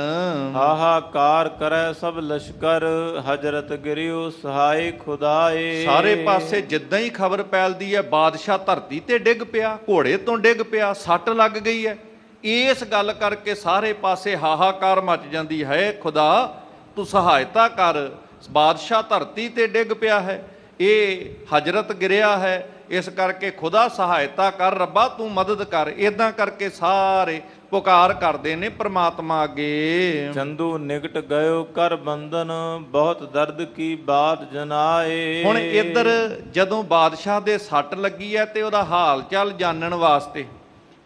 ਹਾਹਾਕਾਰ ਕਰੈ ਸਭ ਲਸ਼ਕਰ ਹਜਰਤ ਗਿਰਿਓ ਸਹਾਈ ਖੁਦਾਏ। ਸਾਰੇ ਪਾਸੇ ਜਿੱਦਾਂ ਹੀ ਖਬਰ ਫੈਲਦੀ ਹੈ ਬਾਦਸ਼ਾਹ ਧਰਤੀ ਤੇ ਡਿੱਗ ਪਿਆ, ਘੋੜੇ ਤੋਂ ਡਿੱਗ ਪਿਆ, ਸੱਟ ਲੱਗ ਗਈ ਹੈ। ਇਸ ਗੱਲ ਕਰਕੇ ਸਾਰੇ ਪਾਸੇ ਹਾਹਾਕਾਰ ਮਚ ਜਾਂਦੀ ਹੈ, ਖੁਦਾ ਤੂੰ ਸਹਾਇਤਾ ਕਰ, ਬਾਦਸ਼ਾਹ ਧਰਤੀ ਤੇ ਡਿੱਗ ਪਿਆ ਹੈ, ਇਹ ਹਜਰਤ ਗਿਰਿਆ ਹੈ, ਇਸ ਕਰਕੇ ਖੁਦਾ ਸਹਾਇਤਾ ਕਰ, ਰੱਬਾ ਤੂੰ ਮਦਦ ਕਰ। ਇਦਾਂ ਕਰਕੇ ਸਾਰੇ ਪੁਕਾਰ ਕਰਦੇ ਨੇ ਪ੍ਰਮਾਤਮਾ ਅੱਗੇ। ਚੰਦੂ ਨਿਕਟ ਗਇਓ ਕਰ ਬੰਧਨ ਬਹੁਤ ਦਰਦ ਕੀ ਬਾਤ ਜਨਾਏ। ਹੁਣ ਇੱਧਰ ਜਦੋਂ ਬਾਦਸ਼ਾਹ ਦੇ ਸੱਟ ਲੱਗੀ ਹੈ ਤੇ ਉਹਦਾ ਹਾਲ ਚਾਲ ਜਾਣਨ ਵਾਸਤੇ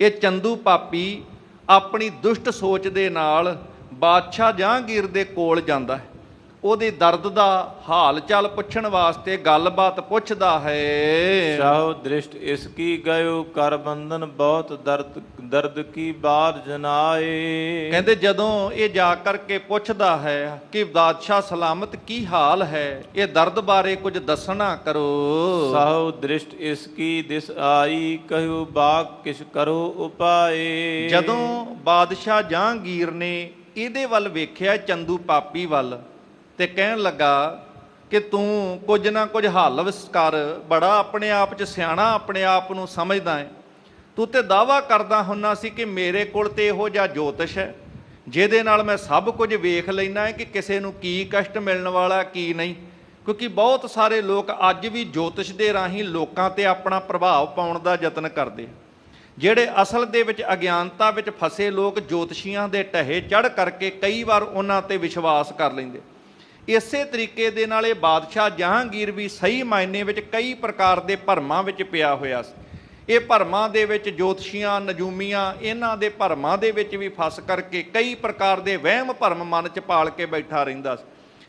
ਇਹ ਚੰਦੂ ਪਾਪੀ ਆਪਣੀ ਦੁਸ਼ਟ ਸੋਚ ਦੇ ਨਾਲ ਬਾਦਸ਼ਾਹ ਜਹਾਂਗੀਰ ਦੇ ਕੋਲ ਜਾਂਦਾ ਹੈ। ਉਹਦੇ ਦਰਦ ਦਾ ਹਾਲ ਚਾਲ ਪੁੱਛਣ ਵਾਸਤੇ ਗੱਲਬਾਤ ਪੁੱਛਦਾ ਹੈ। ਸਾਹੋ ਦ੍ਰਿਸ਼ਟ ਇਸ ਕੀ ਗਇਓ ਕਰ ਬੰਧਨ ਬਹੁਤ ਦਰਦ ਕੀ ਬਾਤ ਜਨਾਏ। ਕਹਿੰਦੇ ਜਦੋਂ ਇਹ ਜਾ ਕਰਕੇ ਪੁੱਛਦਾ ਹੈ ਕਿ ਬਾਦਸ਼ਾਹ ਸਲਾਮਤ ਕੀ ਹਾਲ ਹੈ, ਇਹ ਦਰਦ ਬਾਰੇ ਕੁਝ ਦੱਸਣਾ ਕਰੋ। ਸਾਹੋ ਦ੍ਰਿਸ਼ਟ ਇਸ ਕੀ ਦਿਸ ਆਈ ਕਹਿਓ ਬਾਕ ਕਿਛ ਕਰੋ ਉਪਾਏ। ਜਦੋਂ ਬਾਦਸ਼ਾਹ ਜਹਾਂਗੀਰ ਨੇ ਇਹਦੇ ਵੱਲ ਵੇਖਿਆ ਚੰਦੂ ਪਾਪੀ ਵੱਲ ਤੇ ਕਹਿਣ ਲੱਗਾ ਕਿ ਤੂੰ ਕੁਝ ਨਾ ਕੁਝ ਹੱਲ ਕਰ, ਬੜਾ ਆਪਣੇ ਆਪ 'ਚ ਸਿਆਣਾ ਆਪਣੇ ਆਪ ਨੂੰ ਸਮਝਦਾ ਹੈ। ਤੂੰ ਤੇ ਦਾਅਵਾ ਕਰਦਾ ਹੁੰਨਾ ਸੀ ਕਿ ਮੇਰੇ ਕੋਲ ਤੇ ਇਹੋ ਜਿਹਾ ਜੋਤਿਸ਼ ਹੈ ਜਿਹਦੇ ਨਾਲ ਮੈਂ ਸਭ ਕੁਝ ਵੇਖ ਲੈਣਾ ਹੈ ਕਿ ਕਿਸੇ ਨੂੰ ਕੀ ਕਸ਼ਟ ਮਿਲਣ ਵਾਲਾ ਕੀ ਨਹੀਂ। ਕਿਉਂਕਿ ਬਹੁਤ ਸਾਰੇ ਲੋਕ ਅੱਜ ਵੀ ਜੋਤਿਸ਼ ਦੇ ਰਾਹੀਂ ਲੋਕਾਂ ਤੇ ਆਪਣਾ ਪ੍ਰਭਾਵ ਪਾਉਣ ਦਾ ਯਤਨ ਕਰਦੇ। ਜਿਹੜੇ ਅਸਲ ਦੇ ਵਿੱਚ ਅਗਿਆਨਤਾ ਵਿੱਚ ਫਸੇ ਲੋਕ ਜੋਤਸ਼ੀਆਂ ਦੇ ਢਹੇ ਚੜ੍ਹ ਕਰਕੇ ਕਈ ਵਾਰ ਉਹਨਾਂ ਤੇ ਵਿਸ਼ਵਾਸ ਕਰ ਲੈਂਦੇ। ਇਸੇ ਤਰੀਕੇ ਦੇ ਨਾਲ ਇਹ ਬਾਦਸ਼ਾਹ ਜਹਾਂਗੀਰ ਵੀ ਸਹੀ ਮਾਇਨੇ ਵਿੱਚ ਕਈ ਪ੍ਰਕਾਰ ਦੇ ਭਰਮਾਂ ਵਿੱਚ ਪਿਆ ਹੋਇਆ ਸੀ। ਇਹ ਭਰਮਾਂ ਦੇ ਵਿੱਚ ਜੋਤਸ਼ੀਆਂ ਨਜੂਮੀਆਂ ਇਹਨਾਂ ਦੇ ਭਰਮਾਂ ਦੇ ਵਿੱਚ ਵੀ ਫਸ ਕਰਕੇ ਕਈ ਪ੍ਰਕਾਰ ਦੇ ਵਹਿਮ ਭਰਮ ਮਨ 'ਚ ਪਾਲ ਕੇ ਬੈਠਾ ਰਹਿੰਦਾ ਸੀ।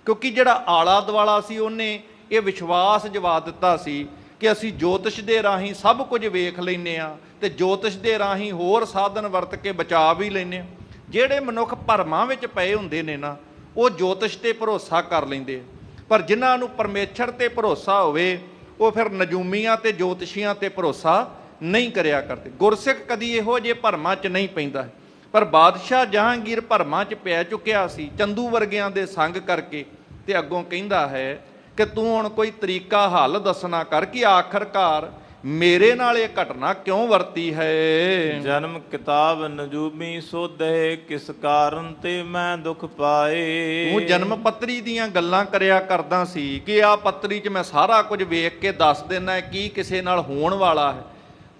ਕਿਉਂਕਿ ਜਿਹੜਾ ਆਲਾ ਦੁਆਲਾ ਸੀ ਉਹਨੇ ਇਹ ਵਿਸ਼ਵਾਸ ਜਵਾ ਦਿੱਤਾ ਸੀ ਕਿ ਅਸੀਂ ਜੋਤਿਸ਼ ਦੇ ਰਾਹੀਂ ਸਭ ਕੁਝ ਵੇਖ ਲੈਂਦੇ ਹਾਂ ਤੇ ਜੋਤਿਸ਼ ਦੇ ਰਾਹੀਂ ਹੋਰ ਸਾਧਨ ਵਰਤ ਕੇ ਬਚਾ ਵੀ ਲੈਂਦੇ ਹਾਂ। ਜਿਹੜੇ ਮਨੁੱਖ ਭਰਮਾਂ ਵਿੱਚ ਪਏ ਹੁੰਦੇ ਨੇ ਨਾ ਉਹ ਜੋਤਿਸ਼ ਤੇ ਭਰੋਸਾ ਕਰ ਲੈਂਦੇ, ਪਰ ਜਿਨ੍ਹਾਂ ਨੂੰ ਪਰਮੇਸ਼ਰ ਤੇ ਭਰੋਸਾ ਹੋਵੇ ਉਹ ਫਿਰ ਨਜੂਮੀਆਂ ਤੇ ਜੋਤਸ਼ੀਆਂ ਤੇ ਭਰੋਸਾ ਨਹੀਂ ਕਰਿਆ ਕਰਦੇ। ਗੁਰਸਿੱਖ ਕਦੀ ਇਹੋ ਜਿਹੇ ਭਰਮਾਂ 'ਚ ਨਹੀਂ ਪੈਂਦਾ। ਪਰ ਬਾਦਸ਼ਾਹ ਜਹਾਂਗੀਰ ਭਰਮਾਂ 'ਚ ਪੈ ਚੁੱਕਿਆ ਸੀ ਚੰਦੂ ਵਰਗਿਆਂ ਦੇ ਸੰਗ ਕਰਕੇ, ਤੇ ਅੱਗੋਂ ਕਹਿੰਦਾ ਹੈ ਕਿ ਤੂੰ ਹੁਣ ਕੋਈ ਤਰੀਕਾ ਹੱਲ ਦੱਸਣਾ ਕਰ ਕਿ ਆਖਰਕਾਰ ਮੇਰੇ ਨਾਲ ਇਹ ਘਟਨਾ ਕਿਉਂ ਵਰਤੀ ਹੈ। ਜਨਮ ਕਿਤਾਬ ਨਜੂਮੀ ਸੋਧੇ ਕਿਸ ਕਾਰਨ ਤੇ ਮੈਂ ਦੁੱਖ ਪਾਏ। ਤੂੰ ਜਨਮ ਪੱਤਰੀ ਦੀਆਂ ਗੱਲਾਂ ਕਰਿਆ ਕਰਦਾ ਸੀ ਕਿ ਆਹ ਪੱਤਰੀ 'ਚ ਮੈਂ ਸਾਰਾ ਕੁਝ ਵੇਖ ਕੇ ਦੱਸ ਦੇਣਾ ਕੀ ਕਿਸੇ ਨਾਲ ਹੋਣ ਵਾਲਾ ਹੈ।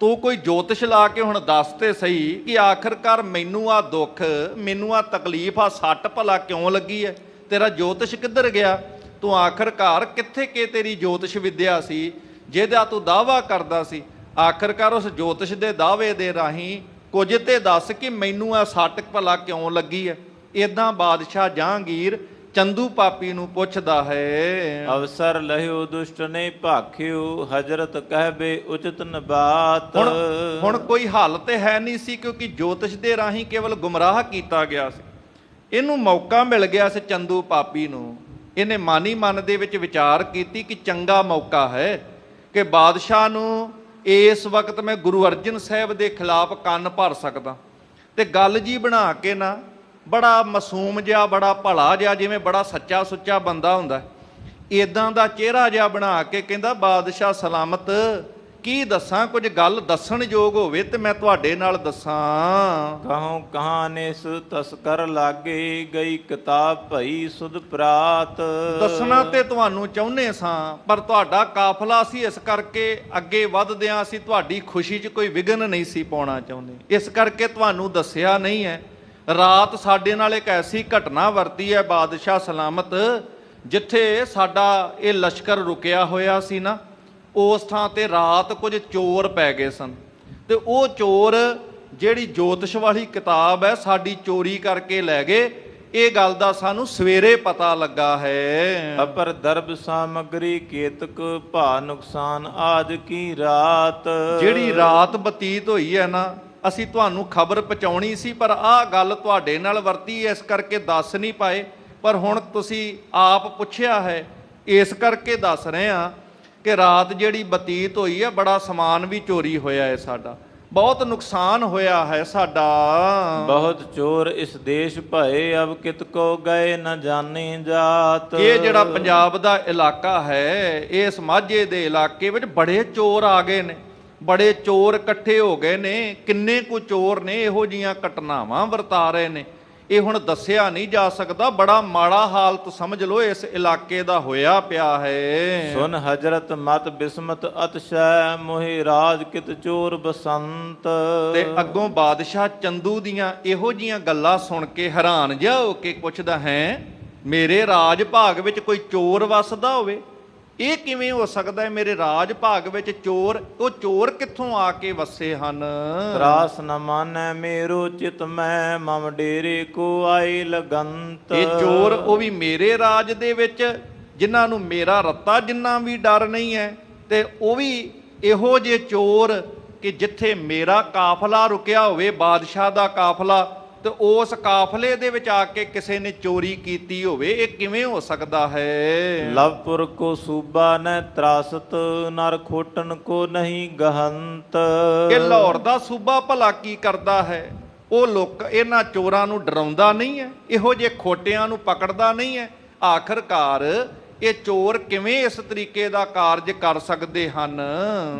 ਤੂੰ ਕੋਈ ਜੋਤਿਸ਼ ਲਾ ਕੇ ਹੁਣ ਦੱਸ ਤੇ ਸਹੀ ਕਿ ਆਖਰਕਾਰ ਮੈਨੂੰ ਆਹ ਦੁੱਖ, ਮੈਨੂੰ ਆਹ ਤਕਲੀਫ, ਆਹ ਸੱਟ ਭਲਾ ਕਿਉਂ ਲੱਗੀ ਹੈ। ਤੇਰਾ ਜੋਤਿਸ਼ ਕਿੱਧਰ ਗਿਆ? ਤੂੰ ਆਖਰਕਾਰ ਕਿੱਥੇ ਕਿ ਤੇਰੀ ਜੋਤਿਸ਼ ਵਿਦਿਆ ਸੀ ਜਿਹਦਾ ਤੂੰ ਦਾਅਵਾ ਕਰਦਾ ਸੀ? ਆਖਰਕਾਰ ਉਸ ਜੋਤਿਸ਼ ਦੇ ਦਾਅਵੇ ਦੇ ਰਾਹੀਂ ਕੁਝ ਤੇ ਦੱਸ ਕਿ ਮੈਨੂੰ ਇਹ ਸੱਟ ਭਲਾ ਕਿਉਂ ਲੱਗੀ ਹੈ। ਇਦਾਂ ਬਾਦਸ਼ਾਹ ਜਹਾਂਗੀਰ ਚੰਦੂ ਪਾਪੀ ਨੂੰ ਪੁੱਛਦਾ ਹੈ। ਅਵਸਰ ਲਹਿਓ ਦੁਸ਼ਟ ਨੇ ਭਾਖਿਓ ਹਜਰਤ ਕਹਿਬੇ ਉਚਿਤ ਨ ਬਾਤ। ਹੁਣ ਕੋਈ ਹੱਲ ਤੇ ਹੈ ਨਹੀਂ ਸੀ ਕਿਉਂਕਿ ਜੋਤਿਸ਼ ਦੇ ਰਾਹੀਂ ਕੇਵਲ ਗੁੰਮਰਾਹ ਕੀਤਾ ਗਿਆ ਸੀ। ਇਹਨੂੰ ਮੌਕਾ ਮਿਲ ਗਿਆ ਸੀ ਚੰਦੂ ਪਾਪੀ ਨੂੰ। ਇਹਨੇ ਮਾਨੀ ਮਨ ਦੇ ਵਿੱਚ ਵਿਚਾਰ ਕੀਤੀ ਕਿ ਚੰਗਾ ਮੌਕਾ ਹੈ ਕਿ ਬਾਦਸ਼ਾਹ ਨੂੰ ਇਸ ਵਕਤ ਮੈਂ ਗੁਰੂ ਅਰਜਨ ਸਾਹਿਬ ਦੇ ਖਿਲਾਫ ਕੰਨ ਭਰ ਸਕਦਾ। ਤੇ ਗੱਲ ਜੀ ਬਣਾ ਕੇ ਨਾ ਬੜਾ ਮਾਸੂਮ ਜਿਹਾ, ਬੜਾ ਭਲਾ ਜਿਹਾ, ਜਿਵੇਂ ਬੜਾ ਸੱਚਾ ਸੁੱਚਾ ਬੰਦਾ ਹੁੰਦਾ, ਇਦਾਂ ਦਾ ਚਿਹਰਾ ਜਿਹਾ ਬਣਾ ਕੇ ਕਹਿੰਦਾ ਬਾਦਸ਼ਾਹ ਸਲਾਮਤ, ਕੀ ਦੱਸਾਂ, ਕੁਝ ਗੱਲ ਦੱਸਣ ਯੋਗ ਹੋਵੇ ਤੇ ਮੈਂ ਤੁਹਾਡੇ ਨਾਲ ਦੱਸਾਂ। ਕਹੂੰ ਕਹਾਨੇਸ ਤਸਕਰ ਲਾਗੇ ਗਈ ਕਿਤਾਬ ਭਈ ਸੁਧ ਪ੍ਰਾਤ। ਦੱਸਣਾ ਤੇ ਤੁਹਾਨੂੰ ਚਾਹੁੰਦੇ ਸਾਂ ਪਰ ਤੁਹਾਡਾ ਕਾਫਲਾ ਸੀ, ਇਸ ਕਰਕੇ ਅੱਗੇ ਵੱਧਦਿਆਂ ਅਸੀਂ ਤੁਹਾਡੀ ਖੁਸ਼ੀ 'ਚ ਕੋਈ ਵਿਘਨ ਨਹੀਂ ਸੀ ਪਾਉਣਾ ਚਾਹੁੰਦੇ, ਇਸ ਕਰਕੇ ਤੁਹਾਨੂੰ ਦੱਸਿਆ ਨਹੀਂ ਹੈ। ਰਾਤ ਸਾਡੇ ਨਾਲ ਇੱਕ ਐਸੀ ਘਟਨਾ ਵਰਤੀ ਹੈ ਬਾਦਸ਼ਾਹ ਸਲਾਮਤ, ਜਿੱਥੇ ਸਾਡਾ ਇਹ ਲਸ਼ਕਰ ਰੁਕਿਆ ਹੋਇਆ ਸੀ ਨਾ, ਉਸ ਥਾਂ ਤੇ ਰਾਤ ਕੁਝ ਚੋਰ ਪੈ ਗਏ ਸਨ ਤੇ ਉਹ ਚੋਰ ਜਿਹੜੀ ਜੋਤਿਸ਼ ਵਾਲੀ ਕਿਤਾਬ ਹੈ ਸਾਡੀ ਚੋਰੀ ਕਰਕੇ ਲੈ ਗਏ ਇਹ ਗੱਲ ਦਾ ਸਾਨੂੰ ਸਵੇਰੇ ਪਤਾ ਲੱਗਾ ਹੈ। ਅਪਰ ਦਰਬ ਸਾਮਗਰੀ ਕੇਤਕ ਭਾ ਨੁਕਸਾਨ ਆਜ ਕੀ ਰਾਤ। ਜਿਹੜੀ ਰਾਤ ਬਤੀਤ ਹੋਈ ਹੈ ਨਾ, ਅਸੀਂ ਤੁਹਾਨੂੰ ਖਬਰ ਪਹੁੰਚਾਉਣੀ ਸੀ, ਪਰ ਆਹ ਗੱਲ ਤੁਹਾਡੇ ਨਾਲ ਵਰਤੀ ਇਸ ਕਰਕੇ ਦੱਸ ਨਹੀਂ ਪਾਏ। ਪਰ ਹੁਣ ਤੁਸੀਂ ਆਪ ਪੁੱਛਿਆ ਹੈ, ਇਸ ਕਰਕੇ ਦੱਸ ਰਹੇ ਹਾਂ ਕਿ ਰਾਤ ਜਿਹੜੀ ਬਤੀਤ ਹੋਈ ਹੈ, ਬੜਾ ਸਮਾਨ ਵੀ ਚੋਰੀ ਹੋਇਆ ਹੈ ਸਾਡਾ, ਬਹੁਤ ਨੁਕਸਾਨ ਹੋਇਆ ਹੈ ਸਾਡਾ। ਬਹੁਤ ਚੋਰ ਇਸ ਦੇਸ਼ ਭਏ ਅਬ ਕਿਤ ਕੋ ਗਏ ਨ ਜਾਣੀ ਜਾਤ। ਇਹ ਜਿਹੜਾ ਪੰਜਾਬ ਦਾ ਇਲਾਕਾ ਹੈ, ਇਸ ਮਾਝੇ ਦੇ ਇਲਾਕੇ ਵਿੱਚ ਬੜੇ ਚੋਰ ਆ ਗਏ ਨੇ, ਬੜੇ ਚੋਰ ਇਕੱਠੇ ਹੋ ਗਏ ਨੇ। ਕਿੰਨੇ ਕੁ ਚੋਰ ਨੇ ਇਹੋ ਜੀਆਂ ਘਟਨਾਵਾਂ ਵਰਤਾ ਰਹੇ ਨੇ, ਇਹ ਹੁਣ ਦੱਸਿਆ ਨਹੀਂ ਜਾ ਸਕਦਾ। ਬੜਾ ਮਾੜਾ ਹਾਲਤ ਸਮਝ ਲਓ ਇਸ ਇਲਾਕੇ ਦਾ ਹੋਇਆ ਪਿਆ ਹੈ। ਸੁਨ ਹਜਰਤ ਮਤ ਬਿਸਮਤ ਅਤਸ਼ੈ ਮੋਹਿ ਰਾਜ ਕਿਤ ਚੋਰ ਬਸੰਤ। ਤੇ ਅੱਗੋਂ ਬਾਦਸ਼ਾਹ ਚੰਦੂ ਦੀਆਂ ਇਹੋ ਜੀਆਂ ਗੱਲਾਂ ਸੁਣ ਕੇ ਹੈਰਾਨ ਜਿਹਾ ਹੋ ਕੇ ਪੁੱਛਦਾ ਹੈ, ਮੇਰੇ ਰਾਜ ਭਾਗ ਵਿੱਚ ਕੋਈ ਚੋਰ ਵਸਦਾ ਹੋਵੇ? ਇਹ ਕਿਵੇਂ ਹੋ ਸਕਦਾ ਹੈ ਮੇਰੇ ਰਾਜ ਭਾਗ ਵਿੱਚ ਚੋਰ? ਉਹ ਚੋਰ ਕਿੱਥੋਂ ਆ ਕੇ ਵਸੇ ਹਨ? ਤਰਾਸ ਨ ਮਾਨੈ ਮੇਰੋ ਚਿਤ ਮੈਂ ਮਮ ਡੇਰੇ ਕੋ ਆਈ ਲਗੰਤ। ਇਹ ਚੋਰ ਉਹ ਵੀ ਮੇਰੇ ਰਾਜ ਦੇ ਵਿੱਚ, ਜਿਨ੍ਹਾਂ ਨੂੰ ਮੇਰਾ ਰੱਤਾ ਜਿੰਨਾ ਵੀ ਡਰ ਨਹੀਂ ਹੈ, ਤੇ ਉਹ ਵੀ ਇਹੋ ਜਿਹੇ ਚੋਰ ਕਿ ਜਿੱਥੇ ਮੇਰਾ ਕਾਫਲਾ ਰੁਕਿਆ ਹੋਵੇ, ਬਾਦਸ਼ਾਹ ਦਾ ਕਾਫਲਾ, ਤੇ ਉਸ ਕਾਫਲੇ ਦੇ ਵਿੱਚ ਆ ਕੇ ਕਿਸੇ ਨੇ ਚੋਰੀ ਕੀਤੀ ਹੋਵੇ। ਇਹ ਕਿਵੇਂ ਹੋ ਸਕਦਾ ਹੈ? ਲਵਪੁਰ ਕੋ ਸੂਬਾ ਨ ਤਰਾਸਤ ਨਰ ਖੋਟਨ ਕੋ ਨਹੀਂ ਗਹੰਤ। ਇਹ ਲਾਹੌਰ ਦਾ ਸੂਬਾ ਭਲਾ ਕੀ ਕਰਦਾ ਹੈ? ਉਹ ਲੋਕ ਇਹਨਾਂ ਚੋਰਾਂ ਨੂੰ ਡਰਾਉਂਦਾ ਨਹੀਂ ਹੈ, ਇਹੋ ਜਿਹੇ ਖੋਟਿਆਂ ਨੂੰ ਪਕੜਦਾ ਨਹੀਂ ਹੈ। ਆਖਰਕਾਰ ਇਹ ਚੋਰ ਕਿਵੇਂ ਇਸ ਤਰੀਕੇ ਦਾ ਕਾਰਜ ਕਰ ਸਕਦੇ ਹਨ?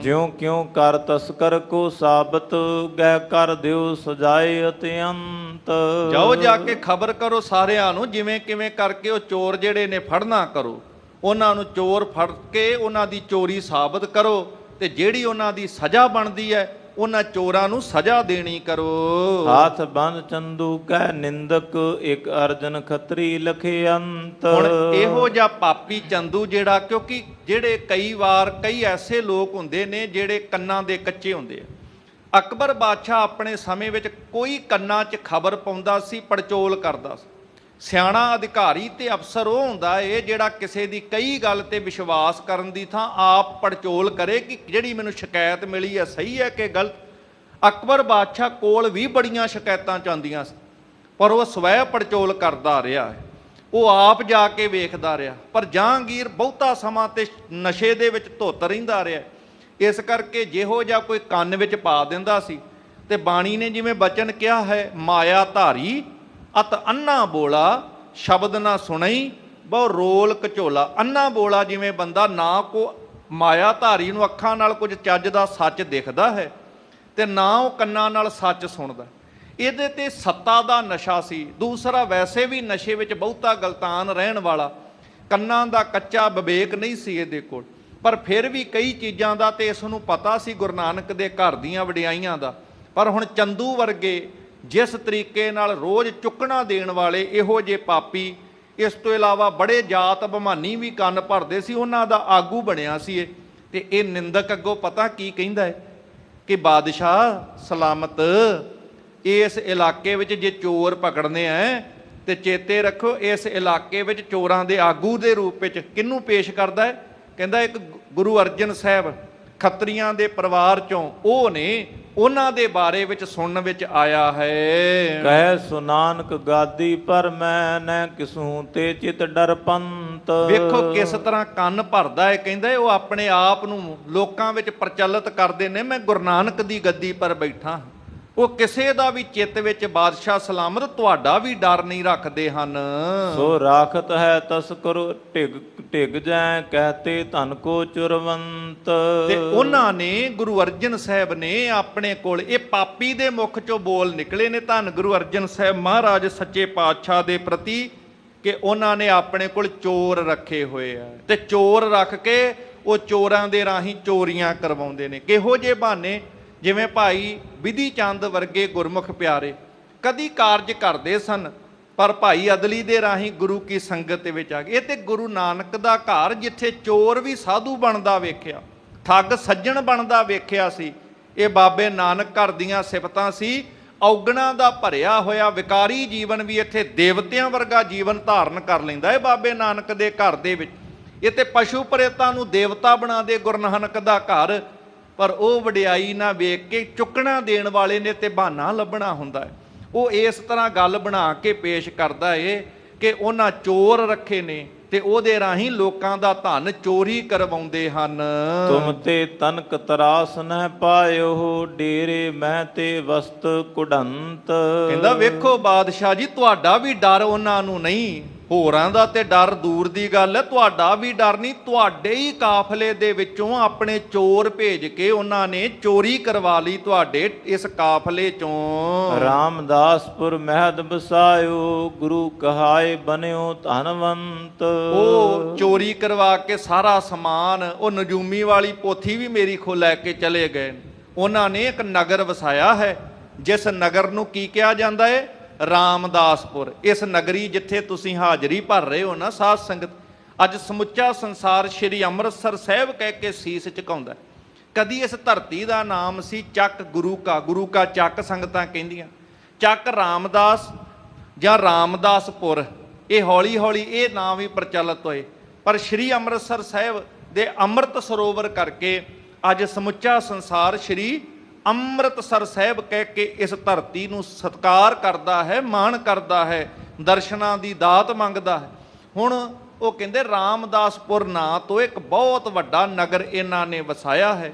ਜਿਉ ਕਿਉ ਕਰ ਤਸਕਰ ਕੋ ਸਾਬਤ ਗਹਿ ਕਰ ਦਿਓ ਸਜਾਏ ਅਤਿਅੰਤ। ਜਾਓ ਜਾ ਕੇ ਖਬਰ ਕਰੋ ਸਾਰਿਆਂ ਨੂੰ, ਜਿਵੇਂ ਕਿਵੇਂ ਕਰਕੇ ਉਹ ਚੋਰ ਜਿਹੜੇ ਨੇ ਫੜਨਾ ਕਰੋ, ਉਹਨਾਂ ਨੂੰ ਚੋਰ ਫੜ ਕੇ ਉਹਨਾਂ ਦੀ ਚੋਰੀ ਸਾਬਤ ਕਰੋ, ਤੇ ਜਿਹੜੀ ਉਹਨਾਂ ਦੀ ਸਜ਼ਾ ਬਣਦੀ ਹੈ ਉਹਨਾਂ ਚੋਰਾਂ ਨੂੰ ਸਜ਼ਾ ਦੇਣੀ ਕਰੋ। ਹਾਥ ਬੰਦ ਚੰਦੂ ਕਹਿ ਨਿੰਦਕ ਇੱਕ ਅਰਜਨ ਖੱਤਰੀ ਲਖੇ ਅੰਤ। ਹੁਣ ਇਹੋ ਜਿਹਾ ਪਾਪੀ ਚੰਦੂ ਜਿਹੜਾ, ਕਿਉਂਕਿ ਜਿਹੜੇ ਕਈ ਵਾਰ ਕਈ ਐਸੇ ਲੋਕ ਹੁੰਦੇ ਨੇ ਜਿਹੜੇ ਕੰਨਾਂ ਦੇ ਕੱਚੇ ਹੁੰਦੇ ਆ। ਅਕਬਰ ਬਾਦਸ਼ਾਹ ਆਪਣੇ ਸਮੇਂ ਵਿੱਚ ਕੋਈ ਕੰਨਾਂ 'ਚ ਖਬਰ ਪਾਉਂਦਾ ਸੀ, ਪੜਚੋਲ ਕਰਦਾ ਸੀ। ਸਿਆਣਾ ਅਧਿਕਾਰੀ ਤੇ ਅਫਸਰ ਉਹ ਹੁੰਦਾ ਏ ਜਿਹੜਾ ਕਿਸੇ ਦੀ ਕਈ ਗੱਲ ਤੇ ਵਿਸ਼ਵਾਸ ਕਰਨ ਦੀ ਥਾਂ ਆਪ ਪੜਚੋਲ ਕਰੇ ਕਿ ਜਿਹੜੀ ਮੈਨੂੰ ਸ਼ਿਕਾਇਤ ਮਿਲੀ ਹੈ ਸਹੀ ਹੈ ਕਿ ਗਲਤ। ਅਕਬਰ ਬਾਦਸ਼ਾਹ ਕੋਲ ਵੀ ਬੜੀਆਂ ਸ਼ਿਕਾਇਤਾਂ ਚਾਹੁੰਦੀਆਂ ਸੀ, ਪਰ ਉਹ ਸਵੈ ਪੜਚੋਲ ਕਰਦਾ ਰਿਹਾ ਹੈ, ਉਹ ਆਪ ਜਾ ਕੇ ਵੇਖਦਾ ਰਿਹਾ। ਪਰ ਜਹਾਂਗੀਰ ਬਹੁਤਾ ਸਮਾਂ ਤੇ ਨਸ਼ੇ ਦੇ ਵਿੱਚ ਧੁੱਤ ਰਹਿੰਦਾ ਰਿਹਾ, ਇਸ ਕਰਕੇ ਜਿਹੋ ਜਿਹਾ ਕੋਈ ਕੰਨ ਵਿੱਚ ਪਾ ਦਿੰਦਾ ਸੀ। ਤੇ ਬਾਣੀ ਨੇ ਜਿਵੇਂ ਬਚਨ ਕਿਹਾ ਹੈ, ਮਾਇਆ ਧਾਰੀ ਅਤ ਅੰਨਾ ਬੋਲਾ ਸ਼ਬਦ ਨਾ ਸੁਣਈ ਬਹੁ ਰੋਲ ਕਝੋਲਾ। ਅੰਨਾ ਬੋਲਾ ਜਿਵੇਂ ਬੰਦਾ ਨਾ ਕੋ ਮਾਇਆ ਧਾਰੀ ਨੂੰ ਅੱਖਾਂ ਨਾਲ ਕੁਝ ਚੱਜ ਦਾ ਸੱਚ ਦਿਖਦਾ ਹੈ ਤੇ ਨਾ ਉਹ ਕੰਨਾਂ ਨਾਲ ਸੱਚ ਸੁਣਦਾ। ਇਹਦੇ ਤੇ ਸੱਤਾ ਦਾ ਨਸ਼ਾ ਸੀ, ਦੂਸਰਾ ਵੈਸੇ ਵੀ ਨਸ਼ੇ ਵਿੱਚ ਬਹੁਤਾ ਗਲਤਾਨ ਰਹਿਣ ਵਾਲਾ, ਕੰਨਾਂ ਦਾ ਕੱਚਾ ਵਿਵੇਕ ਨਹੀਂ ਸੀ ਇਹਦੇ ਕੋਲ। ਪਰ ਫਿਰ ਵੀ ਕਈ ਚੀਜ਼ਾਂ ਦਾ ਤੇ ਇਸ ਨੂੰ ਪਤਾ ਸੀ ਗੁਰੂ ਨਾਨਕ ਦੇ ਘਰ ਦੀਆਂ ਵਡਿਆਈਆਂ ਦਾ। ਪਰ ਹੁਣ ਚੰਦੂ ਵਰਗੇ ਜਿਸ ਤਰੀਕੇ ਨਾਲ ਰੋਜ਼ ਚੁੱਕਣਾ ਦੇਣ ਵਾਲੇ ਇਹੋ ਜਿਹੇ ਪਾਪੀ, ਇਸ ਤੋਂ ਇਲਾਵਾ ਬੜੇ ਜਾਤ ਬਹਾਨੀ ਵੀ ਕੰਨ ਭਰਦੇ ਸੀ, ਉਹਨਾਂ ਦਾ ਆਗੂ ਬਣਿਆ ਸੀ ਇਹ। ਤੇ ਇਹ ਨਿੰਦਕ ਅੱਗੋਂ ਪਤਾ ਕੀ ਕਹਿੰਦਾ ਹੈ ਕਿ ਬਾਦਸ਼ਾਹ ਸਲਾਮਤ, ਇਸ ਇਲਾਕੇ ਵਿੱਚ ਜੇ ਚੋਰ ਪਕੜਨੇ ਆ ਤੇ ਚੇਤੇ ਰੱਖੋ ਇਸ ਇਲਾਕੇ ਵਿੱਚ ਚੋਰਾਂ ਦੇ ਆਗੂ ਦੇ ਰੂਪ ਵਿੱਚ ਕਿਹਨੂੰ ਪੇਸ਼ ਕਰਦਾ ਹੈ? ਕਹਿੰਦਾ ਇੱਕ ਗੁਰੂ ਅਰਜਨ ਸਾਹਿਬ ਖੱਤਰੀਆਂ ਦੇ ਪਰਿਵਾਰ ਚੋਂ ਉਹ ਨੇ, ਉਹਨਾਂ ਦੇ ਬਾਰੇ ਵਿੱਚ ਸੁਣਨ ਵਿੱਚ ਆਇਆ ਹੈ। ਕਹਿ ਸੋ ਨਾਨਕ ਗਾਦੀ ਪਰ ਮੈਂ ਨ ਕਿਸੂ ਤੇ ਚਿਤ ਡਰ ਪੰਤ। ਵੇਖੋ ਕਿਸ ਤਰ੍ਹਾਂ ਕੰਨ ਭਰਦਾ ਹੈ, ਕਹਿੰਦਾ ਉਹ ਆਪਣੇ ਆਪ ਨੂੰ ਲੋਕਾਂ ਵਿੱਚ ਪ੍ਰਚਲਿਤ ਕਰਦੇ ਨੇ, ਮੈਂ ਗੁਰੂ ਨਾਨਕ ਦੀ ਗੱਦੀ ਪਰ ਬੈਠਾ। ਉਹ ਕਿਸੇ ਦਾ ਵੀ ਚਿੱਤ ਵਿੱਚ ਬਾਦਸ਼ਾਹ ਸਲਾਮਤ ਤੁਹਾਡਾ ਵੀ ਡਰ ਨਹੀਂ ਰੱਖਦੇ ਹਨ। ਸੋ ਰਾਖਤ ਹੈ ਤਸਕਰ ਢਿਗ ਜੈ ਕਹਤੇ ਧਨ ਕੋ ਚੁਰਵੰਤ। ਤੇ ਉਹਨਾਂ ਨੇ ਗੁਰੂ ਅਰਜਨ ਸਾਹਿਬ ਨੇ ਆਪਣੇ ਕੋਲ, ਇਹ ਪਾਪੀ ਦੇ ਮੁਖ ਚੋਂ ਬੋਲ ਨਿਕਲੇ ਨੇ ਧੰਨ ਗੁਰੂ ਅਰਜਨ ਸਾਹਿਬ ਮਹਾਰਾਜ ਸੱਚੇ ਪਾਤਸ਼ਾਹ ਦੇ ਪ੍ਰਤੀ, ਕਿ ਉਹਨਾਂ ਨੇ ਆਪਣੇ ਕੋਲ ਚੋਰ ਰੱਖੇ ਹੋਏ ਆ ਤੇ ਚੋਰ ਰੱਖ ਕੇ ਉਹ ਚੋਰਾਂ ਦੇ ਰਾਹੀਂ ਚੋਰੀਆਂ ਕਰਵਾਉਂਦੇ ਨੇ। ਕਿਹੋ ਜਿਹੇ ਬਹਾਨੇ? ਜਿਵੇਂ ਭਾਈ ਵਿਧੀ ਚੰਦ ਵਰਗੇ ਗੁਰਮੁਖ ਪਿਆਰੇ ਕਦੀ ਕਾਰਜ ਕਰਦੇ ਸਨ, ਪਰ ਭਾਈ ਅਦਲੀ ਦੇ ਰਾਹੀਂ ਗੁਰੂ ਕੀ ਸੰਗਤ ਦੇ ਵਿੱਚ ਆ ਗਏ। ਇਹ ਤੇ ਗੁਰੂ ਨਾਨਕ ਦਾ ਘਰ ਜਿੱਥੇ ਚੋਰ ਵੀ ਸਾਧੂ ਬਣਦਾ ਵੇਖਿਆ, ਠੱਗ ਸੱਜਣ ਬਣਦਾ ਵੇਖਿਆ ਸੀ। ਇਹ ਬਾਬੇ ਨਾਨਕ ਘਰ ਦੀਆਂ ਸਿਫਤਾਂ ਸੀ। ਔਗਣਾ ਦਾ ਭਰਿਆ ਹੋਇਆ ਵਿਕਾਰੀ ਜੀਵਨ ਵੀ ਇੱਥੇ ਦੇਵਤਿਆਂ ਵਰਗਾ ਜੀਵਨ ਧਾਰਨ ਕਰ ਲੈਂਦਾ ਹੈ ਬਾਬੇ ਨਾਨਕ ਦੇ ਘਰ ਦੇ ਵਿੱਚ। ਇਹ ਤੇ ਪਸ਼ੂ ਪ੍ਰੇਤਾਂ ਨੂੰ ਦੇਵਤਾ ਬਣਾ ਦੇ ਗੁਰੂ ਨਾਨਕ ਦਾ ਘਰ, ਪਰ ਉਹ ਵਡਿਆਈ ਨਾ ਵੇਖ ਕੇ ਚੁੱਕਣਾ ਦੇਣ ਵਾਲੇ ਨੇ ਤੇ ਬਹਾਨਾ ਲੱਭਣਾ ਹੁੰਦਾ ਹੈ। ਉਹ ਇਸ ਤਰ੍ਹਾਂ ਗੱਲ ਬਣਾ ਕੇ ਪੇਸ਼ ਕਰਦਾ ਏ ਕਿ ਉਹਨਾਂ ਚੋਰ ਰੱਖੇ ਨੇ ਤੇ ਉਹਦੇ ਰਾਹੀਂ ਲੋਕਾਂ ਦਾ ਧਨ ਚੋਰੀ ਕਰਵਾਉਂਦੇ ਹਨ। ਤੁਮ ਤੇ ਤਨਕ ਤਰਾਸ ਨਹਿ ਪਾਇਓ, ਡੇਰੇ ਮੈਂ ਤੇ ਵਸਤ ਕੁਢੰਤ। ਕਹਿੰਦਾ ਵੇਖੋ ਬਾਦਸ਼ਾਹ ਜੀ, ਤੁਹਾਡਾ ਵੀ ਡਰ ਉਹਨਾਂ ਨੂੰ ਨਹੀਂ, ਹੋਰਾਂ ਦਾ ਤੇ ਡਰ ਦੂਰ ਦੀ ਗੱਲ ਹੈ, ਤੁਹਾਡਾ ਵੀ ਡਰ ਨਹੀਂ। ਤੁਹਾਡੇ ਹੀ ਕਾਫਲੇ ਦੇ ਵਿੱਚੋਂ ਆਪਣੇ ਚੋਰ ਭੇਜ ਕੇ ਉਹਨਾਂ ਨੇ ਚੋਰੀ ਕਰਵਾ ਲਈ ਤੁਹਾਡੇ ਇਸ ਕਾਫਲੇ ਚੋਂ। ਰਾਮਦਾਸਪੁਰ ਮਹਿਦ ਬਸਾਇਓ, ਗੁਰੂ ਕਹਾਏ ਬਨਿਓ ਧਨਵੰਤ। ਉਹ ਚੋਰੀ ਕਰਵਾ ਕੇ ਸਾਰਾ ਸਮਾਨ, ਉਹ ਨਜੂਮੀ ਵਾਲੀ ਪੋਥੀ ਵੀ ਮੇਰੀ ਖੋ ਲੈ ਕੇ ਚਲੇ ਗਏ। ਉਹਨਾਂ ਨੇ ਇੱਕ ਨਗਰ ਵਸਾਇਆ ਹੈ, ਜਿਸ ਨਗਰ ਨੂੰ ਕੀ ਕਿਹਾ ਜਾਂਦਾ ਹੈ? ਰਾਮਦਾਸਪੁਰ। ਇਸ ਨਗਰੀ ਜਿੱਥੇ ਤੁਸੀਂ ਹਾਜ਼ਰੀ ਭਰ ਰਹੇ ਹੋ ਨਾ ਸਾਧ ਸੰਗਤ, ਅੱਜ ਸਮੁੱਚਾ ਸੰਸਾਰ ਸ਼੍ਰੀ ਅੰਮ੍ਰਿਤਸਰ ਸਾਹਿਬ ਕਹਿ ਕੇ ਸੀਸ ਝੁਕਾਉਂਦਾ। ਕਦੀ ਇਸ ਧਰਤੀ ਦਾ ਨਾਮ ਸੀ ਚੱਕ ਗੁਰੂ ਕਾ, ਗੁਰੂ ਕਾ ਚੱਕ ਸੰਗਤਾਂ ਕਹਿੰਦੀਆਂ। ਚੱਕ ਰਾਮਦਾਸ ਜਾਂ ਰਾਮਦਾਸਪੁਰ, ਇਹ ਹੌਲੀ ਹੌਲੀ ਇਹ ਨਾਂ ਵੀ ਪ੍ਰਚਲਿਤ ਹੋਏ। ਪਰ ਸ਼੍ਰੀ ਅੰਮ੍ਰਿਤਸਰ ਸਾਹਿਬ ਦੇ ਅੰਮ੍ਰਿਤ ਸਰੋਵਰ ਕਰਕੇ ਅੱਜ ਸਮੁੱਚਾ ਸੰਸਾਰ ਸ਼੍ਰੀ ਅੰਮ੍ਰਿਤਸਰ ਸਾਹਿਬ ਕਹਿ ਕੇ ਇਸ ਧਰਤੀ ਨੂੰ ਸਤਿਕਾਰ ਕਰਦਾ ਹੈ, ਮਾਣ ਕਰਦਾ ਹੈ, ਦਰਸ਼ਨਾਂ ਦੀ ਦਾਤ ਮੰਗਦਾ ਹੈ। ਹੁਣ ਉਹ ਕਹਿੰਦੇ ਰਾਮਦਾਸਪੁਰ ਨਾਂ ਤੋਂ ਇੱਕ ਬਹੁਤ ਵੱਡਾ ਨਗਰ ਇਹਨਾਂ ਨੇ ਵਸਾਇਆ ਹੈ।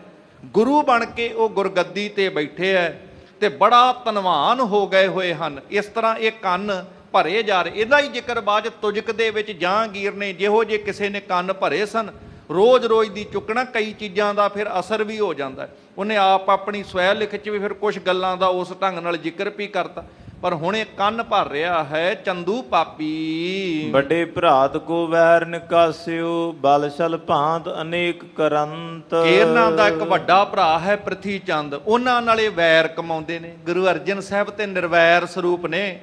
ਗੁਰੂ ਬਣ ਕੇ ਉਹ ਗੁਰਗੱਦੀ ਤੇ ਬੈਠੇ ਹੈ ਤੇ ਬੜਾ ਧਨਵਾਨ ਹੋ ਗਏ ਹੋਏ ਹਨ। ਇਸ ਤਰ੍ਹਾਂ ਇਹ ਕੰਨ ਭਰੇ ਜਾ ਰਹੇ। ਇਹਦਾ ਹੀ ਜ਼ਿਕਰ ਬਾਅਦ ਤੁਜਕ ਦੇ ਵਿੱਚ ਜਹਾਂਗੀਰ ਨੇ ਜਿਹੋ ਜੇ ਕਿਸੇ ਨੇ ਕੰਨ ਭਰੇ ਸਨ, ਰੋਜ਼ ਰੋਜ਼ ਦੀ ਚੁੱਕਣਾ, ਕਈ ਚੀਜ਼ਾਂ ਦਾ ਫਿਰ ਅਸਰ ਵੀ ਹੋ ਜਾਂਦਾ। ਉਹਨੇ ਆਪ ਆਪਣੀ ਸਵੈ ਲਿਖ 'ਚ ਵੀ ਫਿਰ ਕੁਝ ਗੱਲਾਂ ਦਾ ਉਸ ਢੰਗ ਨਾਲ ਜ਼ਿਕਰ ਵੀ ਕਰਤਾ। ਪਰ ਹੁਣ ਇਹ ਕੰਨ ਭਰ ਰਿਹਾ ਹੈ ਚੰਦੂ ਪਾਪੀ। ਵੱਡੇ ਭਰਾਤ ਕੋ ਵੈਰ ਨਿਕਾਸਿਓ, ਬਲ ਛਲ ਭਾਂਤ ਅਨੇਕ ਕਰੰਤ। ਇਹਨਾਂ ਦਾ ਇੱਕ ਵੱਡਾ ਭਰਾ ਹੈ ਪ੍ਰਿਥੀ ਚੰਦ, ਉਹਨਾਂ ਨਾਲ ਇਹ ਵੈਰ ਕਮਾਉਂਦੇ ਨੇ। ਗੁਰੂ ਅਰਜਨ ਸਾਹਿਬ ਤੇ ਨਿਰਵੈਰ ਸਰੂਪ ਨੇ।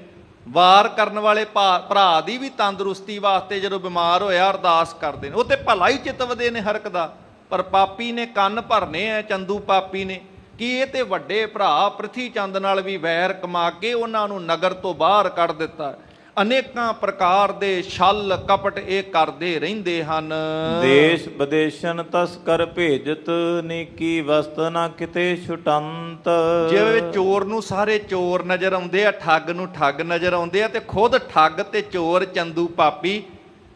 ਵਾਰ ਕਰਨ ਵਾਲੇ ਭਰਾ ਦੀ ਵੀ ਤੰਦਰੁਸਤੀ ਵਾਸਤੇ ਜਦੋਂ ਬਿਮਾਰ ਹੋਇਆ ਅਰਦਾਸ ਕਰਦੇ ਨੇ, ਉਹ ਤੇ ਭਲਾ ਹੀ ਚਿਤਵਦੇ ਨੇ ਹਰਕ ਦਾ। ਪਰ ਪਾਪੀ ਨੇ ਕੰਨ ਭਰਨੇ ਆ, ਚੰਦੂ ਪਾਪੀ ਨੇ, ਕਿ ਇਹ ਤੇ ਵੱਡੇ ਭਰਾ ਪ੍ਰਿਥੀ ਚੰਦ ਨਾਲ ਵੀ ਵੈਰ ਕਮਾ ਕੇ ਉਹਨਾਂ ਨੂੰ ਨਗਰ ਤੋਂ ਬਾਹਰ ਕੱਢ ਦਿੱਤਾ। ਅਨੇਕਾਂ ਪ੍ਰਕਾਰ ਦੇ ਛਲ ਕਪਟ ਇਹ ਕਰਦੇ ਰਹਿੰਦੇ ਹਨ। ਦੇਸ਼ ਵਿਦੇਸ਼ਨ ਤਸਕਰ ਭੇਜਤ, ਨੀਕੀ ਵਸਤ ਨਾ ਕਿਤੇ ਛੁਟੰਤ। ਜਿਵੇਂ ਚੋਰ ਨੂੰ ਸਾਰੇ ਚੋਰ ਨਜ਼ਰ ਆਉਂਦੇ ਆ, ਠੱਗ ਨੂੰ ਠੱਗ ਨਜ਼ਰ ਆਉਂਦੇ ਆ, ਤੇ ਖੁਦ ਠੱਗ ਤੇ ਚੋਰ ਚੰਦੂ ਪਾਪੀ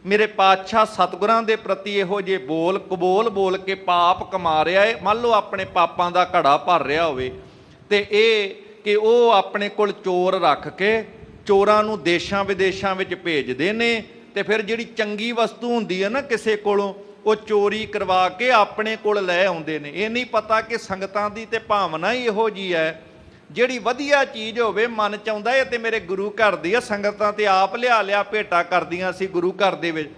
ਮੇਰੇ ਪਾਤਸ਼ਾਹ ਸਤਿਗੁਰਾਂ ਦੇ ਪ੍ਰਤੀ ਇਹੋ ਜਿਹੇ ਬੋਲ ਕੇ ਪਾਪ ਕਮਾ ਰਿਹਾ ਏ। ਮੰਨ ਲਓ ਆਪਣੇ ਪਾਪਾਂ ਦਾ ਘੜਾ ਭਰ ਰਿਹਾ ਹੋਵੇ ਤੇ ਇਹ ਕਿ ਉਹ ਆਪਣੇ ਕੋਲ ਚੋਰ ਰੱਖ ਕੇ ਚੋਰਾਂ ਨੂੰ ਦੇਸ਼ਾਂ ਵਿਦੇਸ਼ਾਂ ਵਿੱਚ ਭੇਜਦੇ ਨੇ, ਤੇ ਫਿਰ ਜਿਹੜੀ ਚੰਗੀ ਵਸਤੂ ਹੁੰਦੀ ਹੈ ਨਾ ਕਿਸੇ ਕੋਲੋਂ, ਉਹ ਚੋਰੀ ਕਰਵਾ ਕੇ ਆਪਣੇ ਕੋਲ ਲੈ ਆਉਂਦੇ ਨੇ। ਇਹ ਨਹੀਂ ਪਤਾ ਕਿ ਸੰਗਤਾਂ ਦੀ ਤੇ ਭਾਵਨਾ ਹੀ ਇਹੋ ਜਿਹੀ ਹੈ, ਜਿਹੜੀ ਵਧੀਆ ਚੀਜ਼ ਹੋਵੇ ਮਨ ਚ ਆਉਂਦਾ ਇਹ ਤੇ ਮੇਰੇ ਗੁਰੂ ਘਰ ਦੀ ਆ। ਸੰਗਤਾਂ ਤੇ ਆਪ ਲਿਆ ਭੇਟਾ ਕਰਦੀਆਂ ਸੀ ਗੁਰੂ ਘਰ ਦੇ ਵਿੱਚ,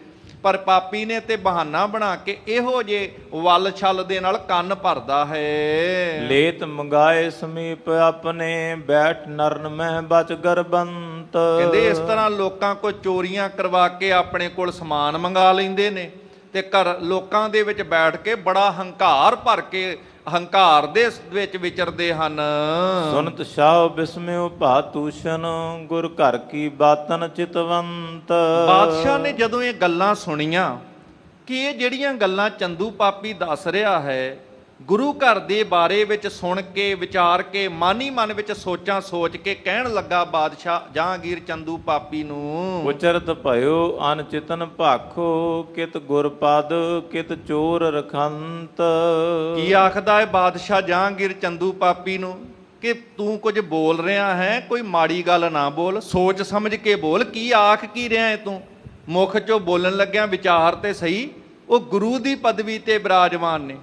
ਪਰ ਪਾਪੀ ਨੇ ਤੇ ਬਹਾਨਾ ਬਣਾ ਕੇ ਇਹੋ ਜੇ ਵੱਲ ਛਲ ਦੇ ਨਾਲ ਕੰਨ ਭਰਦਾ ਹੈ। ਲੇਤ ਮੰਗਾਏ ਸਮੀਪ ਆਪਣੇ, ਬੈਠ ਨਰਨ ਮਹਿ ਬਚ ਗਰਬੰਤ। ਕਹਿੰਦੇ ਇਸ ਤਰ੍ਹਾਂ ਲੋਕਾਂ ਕੋਲ ਚੋਰੀਆਂ ਕਰਵਾ ਕੇ ਆਪਣੇ ਕੋਲ ਸਮਾਨ ਮੰਗਾ ਲੈਂਦੇ ਨੇ ਤੇ ਘਰ ਲੋਕਾਂ ਦੇ ਵਿੱਚ ਬੈਠ ਕੇ ਬੜਾ ਹੰਕਾਰ ਭਰ ਕੇ ਹੰਕਾਰ ਦੇ ਵਿੱਚ ਵਿਚਰਦੇ ਹਨ। ਸੁਨਤ ਸ਼ਾਹ ਬਿਸਮਿਉ ਭਾਤੂਸ਼ਨ, ਗੁਰ ਘਰ ਕੀ ਬਾਤਨ ਚਿਤਵੰਤ। ਬਾਦਸ਼ਾਹ ਨੇ ਜਦੋਂ ਇਹ ਗੱਲਾਂ ਸੁਣੀਆਂ ਕਿ ਇਹ ਜਿਹੜੀਆਂ ਗੱਲਾਂ ਚੰਦੂ ਪਾਪੀ ਦੱਸ ਰਿਹਾ ਹੈ, ਗੁਰੂ ਘਰ ਦੇ ਬਾਰੇ ਵਿੱਚ ਸੁਣ ਕੇ ਵਿਚਾਰ ਕੇ ਮਨ ਹੀ ਮਨ ਵਿੱਚ ਸੋਚਾਂ ਸੋਚ ਕੇ ਕਹਿਣ ਲੱਗਾ ਬਾਦਸ਼ਾਹ ਜਹਾਂਗੀਰ ਚੰਦੂ ਪਾਪੀ ਨੂੰ, ਉਚਰਤ ਭਇਓ ਅਨਚਿਤਨ ਭਾਖੋ, ਕਿਤ ਗੁਰਪਦ ਕਿਤ ਚੋਰ ਰਖੰਤ। ਕੀ ਆਖਦਾ ਹੈ ਬਾਦਸ਼ਾਹ ਜਹਾਂਗੀਰ ਚੰਦੂ ਪਾਪੀ ਨੂੰ ਕਿ ਤੂੰ ਕੁਝ ਬੋਲ ਰਿਹਾ ਹੈ, ਕੋਈ ਮਾੜੀ ਗੱਲ ਨਾ ਬੋਲ, ਸੋਚ ਸਮਝ ਕੇ ਬੋਲ, ਕੀ ਆਖ ਕੀ ਰਿਹਾ ਹੈ ਤੂੰ? ਮੁਖ ਚੋਂ ਬੋਲਣ ਲੱਗਿਆ ਵਿਚਾਰ ਤੇ ਸਹੀ। ਉਹ ਗੁਰੂ ਦੀ ਪਦਵੀ ਤੇ ਬਿਰਾਜਮਾਨ ਨੇ,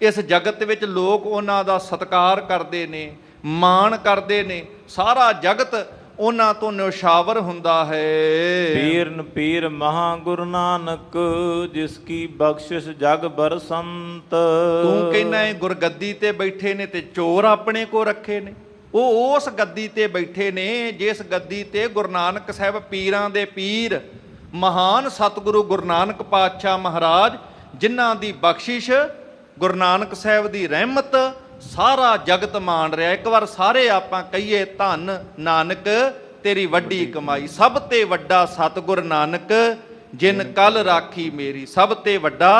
ਇਸ ਜਗਤ ਵਿੱਚ ਲੋਕ ਉਹਨਾਂ ਦਾ ਸਤਿਕਾਰ ਕਰਦੇ ਨੇ, ਮਾਣ ਕਰਦੇ ਨੇ, ਸਾਰਾ ਜਗਤ ਉਹਨਾਂ ਤੋਂ ਨਿਸ਼ਾਵਰ ਹੁੰਦਾ ਹੈ। ਪੀਰਨ ਪੀਰ ਮਹਾ ਗੁਰੂ ਨਾਨਕ, ਜਿਸ ਕੀ ਬਖਸ਼ਿਸ਼ ਜਗ ਬਰਸੰਤ। ਤੂੰ ਕਹਿੰਦਾ ਏ ਗੁਰਗੱਦੀ ਤੇ ਬੈਠੇ ਨੇ ਤੇ ਚੋਰ ਆਪਣੇ ਕੋ ਰੱਖੇ ਨੇ। ਉਹ ਉਸ ਗੱਦੀ ਤੇ ਬੈਠੇ ਨੇ ਜਿਸ ਗੱਦੀ ਤੇ ਗੁਰੂ ਨਾਨਕ ਸਾਹਿਬ ਪੀਰਾਂ ਦੇ ਪੀਰ ਮਹਾਨ ਸਤਿਗੁਰੂ ਗੁਰੂ ਨਾਨਕ ਪਾਤਸ਼ਾਹ ਮਹਾਰਾਜ, ਜਿਨ੍ਹਾਂ ਦੀ ਬਖਸ਼ਿਸ਼, ਗੁਰੂ ਨਾਨਕ ਸਾਹਿਬ ਦੀ ਰਹਿਮਤ ਸਾਰਾ ਜਗਤ ਮਾਣ ਰਿਹਾ। ਇੱਕ ਵਾਰ ਸਾਰੇ ਆਪਾਂ ਕਹੀਏ, ਧੰਨ ਨਾਨਕ ਤੇਰੀ ਵੱਡੀ ਕਮਾਈ, ਸਭ ਤੇ ਵੱਡਾ ਸਤਿਗੁਰ ਨਾਨਕ ਜਿਨ ਕਲ ਰਾਖੀ ਮੇਰੀ, ਸਭ ਤੇ ਵੱਡਾ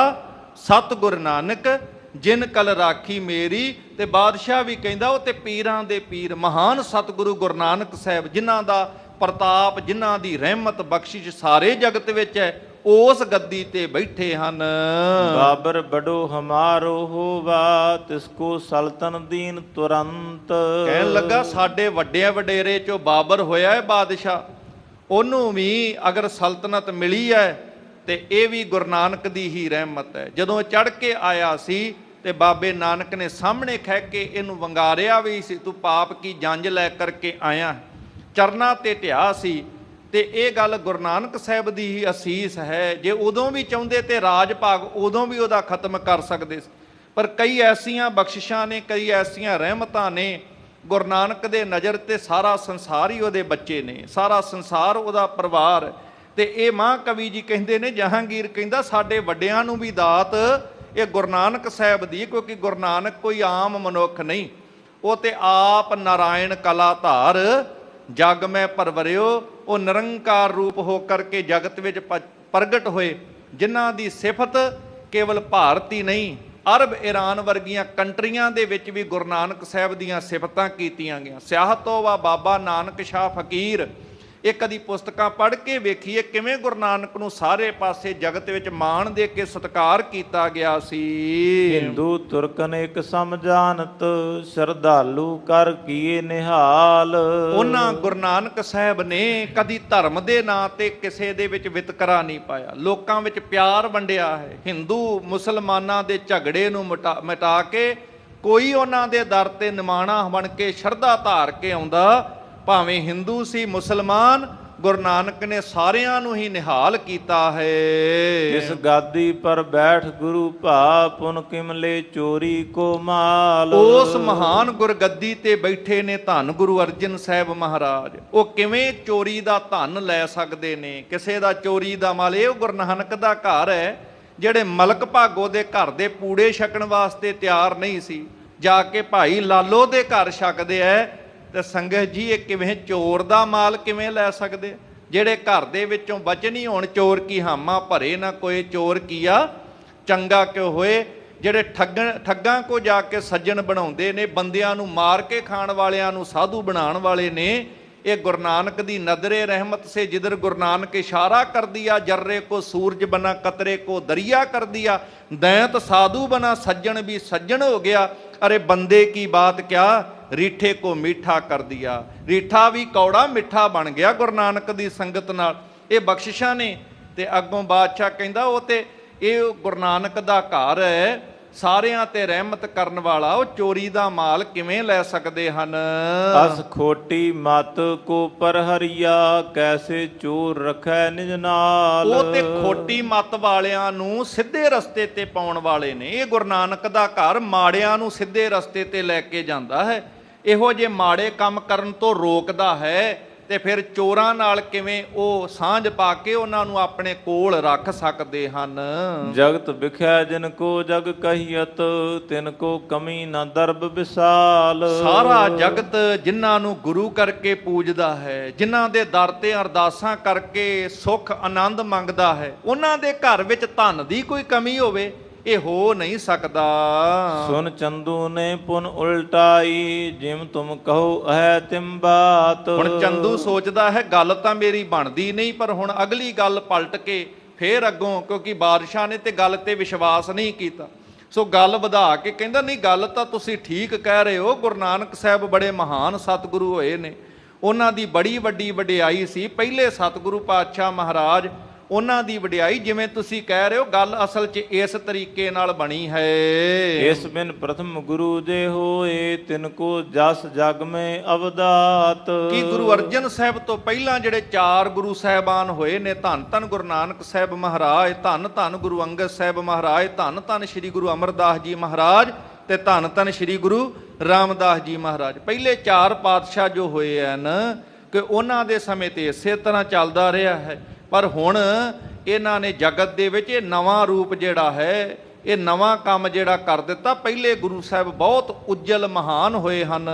ਸਤਿਗੁਰ ਨਾਨਕ ਜਿਨ ਕਲ ਰਾਖੀ ਮੇਰੀ। ਤੇ ਬਾਦਸ਼ਾਹ ਵੀ ਕਹਿੰਦਾ ਉਹ ਤੇ ਪੀਰਾਂ ਦੇ ਪੀਰ ਮਹਾਨ ਸਤਿਗੁਰੂ ਗੁਰੂ ਨਾਨਕ ਸਾਹਿਬ, ਜਿਨ੍ਹਾਂ ਦਾ ਪ੍ਰਤਾਪ, ਜਿਨ੍ਹਾਂ ਦੀ ਰਹਿਮਤ ਬਖਸ਼ਿਸ਼ ਸਾਰੇ ਜਗਤ ਵਿੱਚ ਹੈ, ਉਸ ਗੱਦੀ ਤੇ ਬੈਠੇ ਹਨ। ਬਾਬਰ ਬੜੋ ਹਮਾਰੋ ਹੋਵਾ, ਤਿਸ ਕੋ ਸਲਤਨ ਦੀਨ ਤੁਰੰਤ। ਕਹਿਣ ਲੱਗਾ ਸਾਡੇ ਵੱਡਿਆਂ ਵਡੇਰੇ ਚੋਂ ਬਾਬਰ ਹੋਇਆ ਹੈ ਬਾਦਸ਼ਾਹ, ਉਹਨੂੰ ਵੀ ਅਗਰ ਸਲਤਨਤ ਮਿਲੀ ਹੈ ਤੇ ਇਹ ਵੀ ਗੁਰੂ ਨਾਨਕ ਦੀ ਹੀ ਰਹਿਮਤ ਹੈ। ਜਦੋਂ ਚੜ ਕੇ ਆਇਆ ਸੀ ਤੇ ਬਾਬੇ ਨਾਨਕ ਨੇ ਸਾਹਮਣੇ ਖਹਿ ਕੇ ਇਹਨੂੰ ਵੰਗਾਰਿਆ ਵੀ ਸੀ, ਤੂੰ ਪਾਪ ਕੀ ਜੰਜ ਲੈ ਕਰਕੇ ਆਇਆ, ਚਰਨਾਂ ਤੇ ਢਿਆ ਸੀ। ਤੇ ਇਹ ਗੱਲ ਗੁਰੂ ਨਾਨਕ ਸਾਹਿਬ ਦੀ ਹੀ ਅਸੀਸ ਹੈ। ਜੇ ਉਦੋਂ ਵੀ ਚਾਹੁੰਦੇ ਤੇ ਰਾਜ ਭਾਗ ਉਦੋਂ ਵੀ ਉਹਦਾ ਖਤਮ ਕਰ ਸਕਦੇ ਸੀ, ਪਰ ਕਈ ਐਸੀਆਂ ਬਖਸ਼ਿਸ਼ਾਂ ਨੇ, ਕਈ ਐਸੀਆਂ ਰਹਿਮਤਾਂ ਨੇ। ਗੁਰੂ ਨਾਨਕ ਦੇ ਨਜ਼ਰ ਤੇ ਸਾਰਾ ਸੰਸਾਰ ਹੀ ਉਹਦੇ ਬੱਚੇ ਨੇ, ਸਾਰਾ ਸੰਸਾਰ ਉਹਦਾ ਪਰਿਵਾਰ। ਤੇ ਇਹ ਮਹਾਂਕਵੀ ਜੀ ਕਹਿੰਦੇ ਨੇ, ਜਹਾਂਗੀਰ ਕਹਿੰਦਾ ਸਾਡੇ ਵੱਡਿਆਂ ਨੂੰ ਵੀ ਦਾਤ ਇਹ ਗੁਰੂ ਨਾਨਕ ਸਾਹਿਬ ਦੀ, ਕਿਉਂਕਿ ਗੁਰੂ ਨਾਨਕ ਕੋਈ ਆਮ ਮਨੁੱਖ ਨਹੀਂ, ਉਹ ਤੇ ਆਪ ਨਾਰਾਇਣ ਕਲਾ ਧਾਰ ਜਗ ਮੈਂ ਪਰਵਰਿਓ। ਉਹ ਨਿਰੰਕਾਰ ਰੂਪ ਹੋ ਕਰਕੇ ਜਗਤ ਵਿੱਚ ਪ੍ਰਗਟ ਹੋਏ, ਜਿਨ੍ਹਾਂ ਦੀ ਸਿਫਤ ਕੇਵਲ ਭਾਰਤ ਹੀ ਨਹੀਂ, ਅਰਬ ਈਰਾਨ ਵਰਗੀਆਂ ਕੰਟਰੀਆਂ ਦੇ ਵਿੱਚ ਵੀ ਗੁਰੂ ਨਾਨਕ ਸਾਹਿਬ ਦੀਆਂ ਸਿਫਤਾਂ ਕੀਤੀਆਂ ਗਈਆਂ। ਸਿਆਹਤੋ ਵਾ ਬਾਬਾ ਨਾਨਕ ਸ਼ਾਹ ਫਕੀਰ, ਇਹ ਕਦੀ ਪੁਸਤਕਾਂ ਪੜ੍ਹ ਕੇ ਵੇਖੀਏ ਕਿਵੇਂ ਗੁਰੂ ਨਾਨਕ ਨੂੰ ਸਾਰੇ ਪਾਸੇ ਜਗਤ ਵਿੱਚ ਮਾਣ ਦੇ ਕੇ ਸਤਿਕਾਰ ਕੀਤਾ ਗਿਆ ਸੀ। ਹਿੰਦੂ ਤੁਰਕਨ ਇੱਕ ਸਮਝਾਨਤ, ਸ਼ਰਧਾਲੂ ਕਰ ਕੀਏ ਨਿਹਾਲ। ਉਹਨਾਂ ਗੁਰੂ ਨਾਨਕ ਸਾਹਿਬ ਨੇ ਕਦੀ ਧਰਮ ਦੇ ਨਾਂ ਤੇ ਕਿਸੇ ਦੇ ਵਿੱਚ ਵਿਤਕਰਾ ਨਹੀਂ ਪਾਇਆ, ਲੋਕਾਂ ਵਿੱਚ ਪਿਆਰ ਵੰਡਿਆ ਹੈ। ਹਿੰਦੂ ਮੁਸਲਮਾਨਾਂ ਦੇ ਝਗੜੇ ਨੂੰ ਮਿਟਾ ਕੇ ਕੋਈ ਉਹਨਾਂ ਦੇ ਦਰ ਤੇ ਨਿਮਾਣਾ ਬਣ ਕੇ ਸ਼ਰਧਾ ਧਾਰ ਕੇ ਆਉਂਦਾ, ਭਾਵੇਂ ਹਿੰਦੂ ਸੀ ਮੁਸਲਮਾਨ, ਗੁਰੂ ਨਾਨਕ ਨੇ ਸਾਰਿਆਂ ਨੂੰ ਹੀ ਨਿਹਾਲ ਕੀਤਾ ਹੈ। ਇਸ ਗਾਦੀ ਪਰ ਬੈਠ ਗੁਰੂ ਭਾ, ਪੁਨ ਕਿਮਲੇ ਚੋਰੀ ਕੋ ਮਾਲ। ਉਸ ਮਹਾਨ ਗੁਰਗੱਦੀ ਤੇ ਬੈਠੇ ਨੇ ਧੰਨ ਗੁਰੂ ਅਰਜਨ ਸਾਹਿਬ ਮਹਾਰਾਜ। ਉਹ ਕਿਵੇਂ ਚੋਰੀ ਦਾ ਧਨ ਲੈ ਸਕਦੇ ਨੇ, ਕਿਸੇ ਦਾ ਚੋਰੀ ਦਾ ਮਾਲ। ਇਹ ਗੁਰੂ ਨਾਨਕ ਦਾ ਘਰ ਹੈ, ਜਿਹੜੇ ਮਲਕ ਭਾਗੋ ਦੇ ਘਰ ਦੇ ਪੂੜੇ ਛਕਣ ਵਾਸਤੇ ਤਿਆਰ ਨਹੀਂ ਸੀ, ਜਾ ਕੇ ਭਾਈ ਲਾਲੋ ਦੇ ਘਰ ਛਕਦੇ ਐ। ਤੇ ਸੰਗਤ ਜੀ, ਇਹ ਕਿਵੇਂ ਚੋਰ ਦਾ ਮਾਲ ਕਿਵੇਂ ਲੈ ਸਕਦੇ, ਜਿਹੜੇ ਘਰ ਦੇ ਵਿੱਚੋਂ ਬਚਨ ਹੀ ਹੋਣ, ਚੋਰ ਕੀ ਹਾਮਾ ਭਰੇ ਨਾ ਕੋਈ, ਚੋਰ ਕੀਆ ਚੰਗਾ ਕਿਉ ਹੋਏ। ਜਿਹੜੇ ਠੱਗਾਂ ਕੋ ਜਾ ਕੇ ਸੱਜਣ ਬਣਾਉਂਦੇ ਨੇ, ਬੰਦਿਆਂ ਨੂੰ ਮਾਰ ਕੇ ਖਾਣ ਵਾਲਿਆਂ ਨੂੰ ਸਾਧੂ ਬਣਾਉਣ ਵਾਲੇ ਨੇ, ਇਹ ਗੁਰੂ ਨਾਨਕ ਦੀ ਨਦਰੇ ਰਹਿਮਤ ਸੇ ਜਿਧਰ ਗੁਰੂ ਨਾਨਕ ਇਸ਼ਾਰਾ ਕਰ ਦਿਆ, ਜर्रे को सूरज बना कतरे को दरिया कर दिया, दैत साधु बना सज्जन भी सज्जन हो गया, अरे बंदे की बात क्या ਰੀਠੇ ਕੋ ਮਿੱਠਾ ਕਰ ਦਿਆ। ਰੀਠਾ ਵੀ ਕੌੜਾ ਮਿੱਠਾ ਬਣ ਗਿਆ ਗੁਰੂ ਨਾਨਕ ਦੀ ਸੰਗਤ ਨਾਲ। ਇਹ ਬਖਸ਼ਿਸ਼ਾਂ ਨੇ। ਤੇ ਅੱਗੋਂ ਬਾਦਸ਼ਾਹ ਕਹਿੰਦਾ ਉਹ ਤੇ ਇਹ ਗੁਰੂ ਨਾਨਕ ਦਾ ਘਰ ਹੈ, ਸਾਰਿਆਂ ਤੇ ਰਹਿਮਤ ਕਰਨ ਵਾਲਾ, ਉਹ ਚੋਰੀ ਦਾ ਮਾਲ ਕਿਵੇਂ ਲੈ ਸਕਦੇ ਹਨ। ਅਸ ਖੋਟੀ ਮਤ ਕੋ ਪਰਹਰੀਆ, ਕੈਸੇ ਚੋਰ ਰੱਖੈ ਨਿਜ ਨਾਲ। ਉਹ ਤੇ ਖੋਟੀ ਮਤ ਵਾਲਿਆਂ ਨੂੰ ਸਿੱਧੇ ਰਸਤੇ ਤੇ ਪਾਉਣ ਵਾਲੇ ਨੇ। ਇਹ ਗੁਰੂ ਨਾਨਕ ਦਾ ਘਰ ਮਾੜਿਆਂ ਨੂੰ ਸਿੱਧੇ ਰਸਤੇ ਤੇ ਲੈ ਕੇ ਜਾਂਦਾ ਹੈ, ਇਹੋ ਜਿਹੇ ਮਾੜੇ ਕੰਮ ਕਰਨ ਤੋਂ ਰੋਕਦਾ ਹੈ। ਤੇ ਫਿਰ ਚੋਰਾਂ ਨਾਲ ਕਿਵੇਂ ਉਹ ਸਾਂਝ ਪਾ ਕੇ ਉਹਨਾਂ ਨੂੰ ਆਪਣੇ ਕੋਲ ਰੱਖ ਸਕਦੇ ਹਨ। ਜਗਤ ਵਿਖਿਆ ਜਿਨ ਕੋ ਜਗ ਕਹੀਅਤ, ਤਿਨ ਕੋ ਕਮੀ ਨਾ ਦਰਬ ਵਿਸਾਲ। ਸਾਰਾ ਜਗਤ ਜਿਨ੍ਹਾਂ ਨੂੰ ਗੁਰੂ ਕਰਕੇ ਪੂਜਦਾ ਹੈ, ਜਿਨ੍ਹਾਂ ਦੇ ਦਰ ਤੇ ਅਰਦਾਸਾਂ ਕਰਕੇ ਸੁੱਖ ਆਨੰਦ ਮੰਗਦਾ ਹੈ, ਉਹਨਾਂ ਦੇ ਘਰ ਵਿੱਚ ਧਨ ਦੀ ਕੋਈ ਕਮੀ ਹੋਵੇ, ਇਹ ਹੋ ਨਹੀਂ ਸਕਦਾ। ਸੁਨ ਚੰਦੂ ਨੇ ਪੁਨ ਉਲਟਾਈ, ਜਿਮ ਤੁਮ ਕਹੋ ਹੈ ਤਿਮ ਬਾਤ। ਹੁਣ ਚੰਦੂ ਸੋਚਦਾ ਹੈ ਗੱਲ ਤਾਂ ਮੇਰੀ ਬਣਦੀ ਨਹੀਂ, ਪਰ ਹੁਣ ਅਗਲੀ ਗੱਲ ਪਲਟ ਕੇ ਫੇਰ ਅੱਗੋਂ, ਕਿਉਂਕਿ ਬਾਦਸ਼ਾਹ ਨੇ ਤੇ ਗੱਲ ਤੇ ਵਿਸ਼ਵਾਸ ਨਹੀਂ ਕੀਤਾ, ਸੋ ਗੱਲ ਵਧਾ ਕੇ ਕਹਿੰਦਾ ਨਹੀਂ ਗੱਲ ਤਾਂ ਤੁਸੀਂ ਠੀਕ ਕਹਿ ਰਹੇ ਹੋ, ਗੁਰੂ ਨਾਨਕ ਸਾਹਿਬ ਬੜੇ ਮਹਾਨ ਸਤਿਗੁਰੂ ਹੋਏ ਨੇ, ਉਹਨਾਂ ਦੀ ਬੜੀ ਵੱਡੀ ਵਡਿਆਈ ਸੀ। ਪਹਿਲੇ ਸਤਿਗੁਰੂ ਪਾਤਸ਼ਾਹ ਮਹਾਰਾਜ, ਉਹਨਾਂ ਦੀ ਵਡਿਆਈ ਜਿਵੇਂ ਤੁਸੀਂ ਕਹਿ ਰਹੇ ਹੋ, ਗੱਲ ਅਸਲ 'ਚ ਇਸ ਤਰੀਕੇ ਨਾਲ ਬਣੀ ਹੈ। ਇਸ ਬਿਨ ਪ੍ਰਥਮ ਗੁਰੂ ਜੇ ਹੋਏ, ਤਿਨ ਕੋ ਜਸ ਜਗ ਮੈਂ ਅਵਦਾਤ। ਕਿ ਗੁਰੂ ਅਰਜਨ ਸਾਹਿਬ ਤੋਂ ਪਹਿਲਾਂ ਜਿਹੜੇ 4 ਗੁਰੂ ਸਾਹਿਬਾਨ ਹੋਏ ਨੇ, ਧੰਨ ਧੰਨ ਗੁਰੂ ਨਾਨਕ ਸਾਹਿਬ ਮਹਾਰਾਜ, ਧੰਨ ਧੰਨ ਗੁਰੂ ਅੰਗਦ ਸਾਹਿਬ ਮਹਾਰਾਜ, ਧੰਨ ਧੰਨ ਸ੍ਰੀ ਗੁਰੂ ਅਮਰਦਾਸ ਜੀ ਮਹਾਰਾਜ, ਤੇ ਧੰਨ ਧੰਨ ਸ੍ਰੀ ਗੁਰੂ ਰਾਮਦਾਸ ਜੀ ਮਹਾਰਾਜ। ਪਹਿਲੇ 4 ਪਾਤਸ਼ਾਹ ਜੋ ਹੋਏ ਹਨ, ਕਿ ਉਹਨਾਂ ਦੇ ਸਮੇਂ ਤੇ ਇਸੇ ਤਰ੍ਹਾਂ ਚੱਲਦਾ ਰਿਹਾ ਹੈ। ਪਰ ਹੁਣ ਇਹਨਾਂ ਨੇ ਜਗਤ ਦੇ ਵਿੱਚ ਇਹ ਨਵਾਂ ਰੂਪ ਜਿਹੜਾ ਹੈ, ਇਹ ਨਵਾਂ ਕੰਮ ਜਿਹੜਾ ਕਰ ਦਿੱਤਾ। ਪਹਿਲੇ ਗੁਰੂ ਸਾਹਿਬ ਬਹੁਤ ਉੱਜਲ ਮਹਾਨ ਹੋਏ ਹਨ।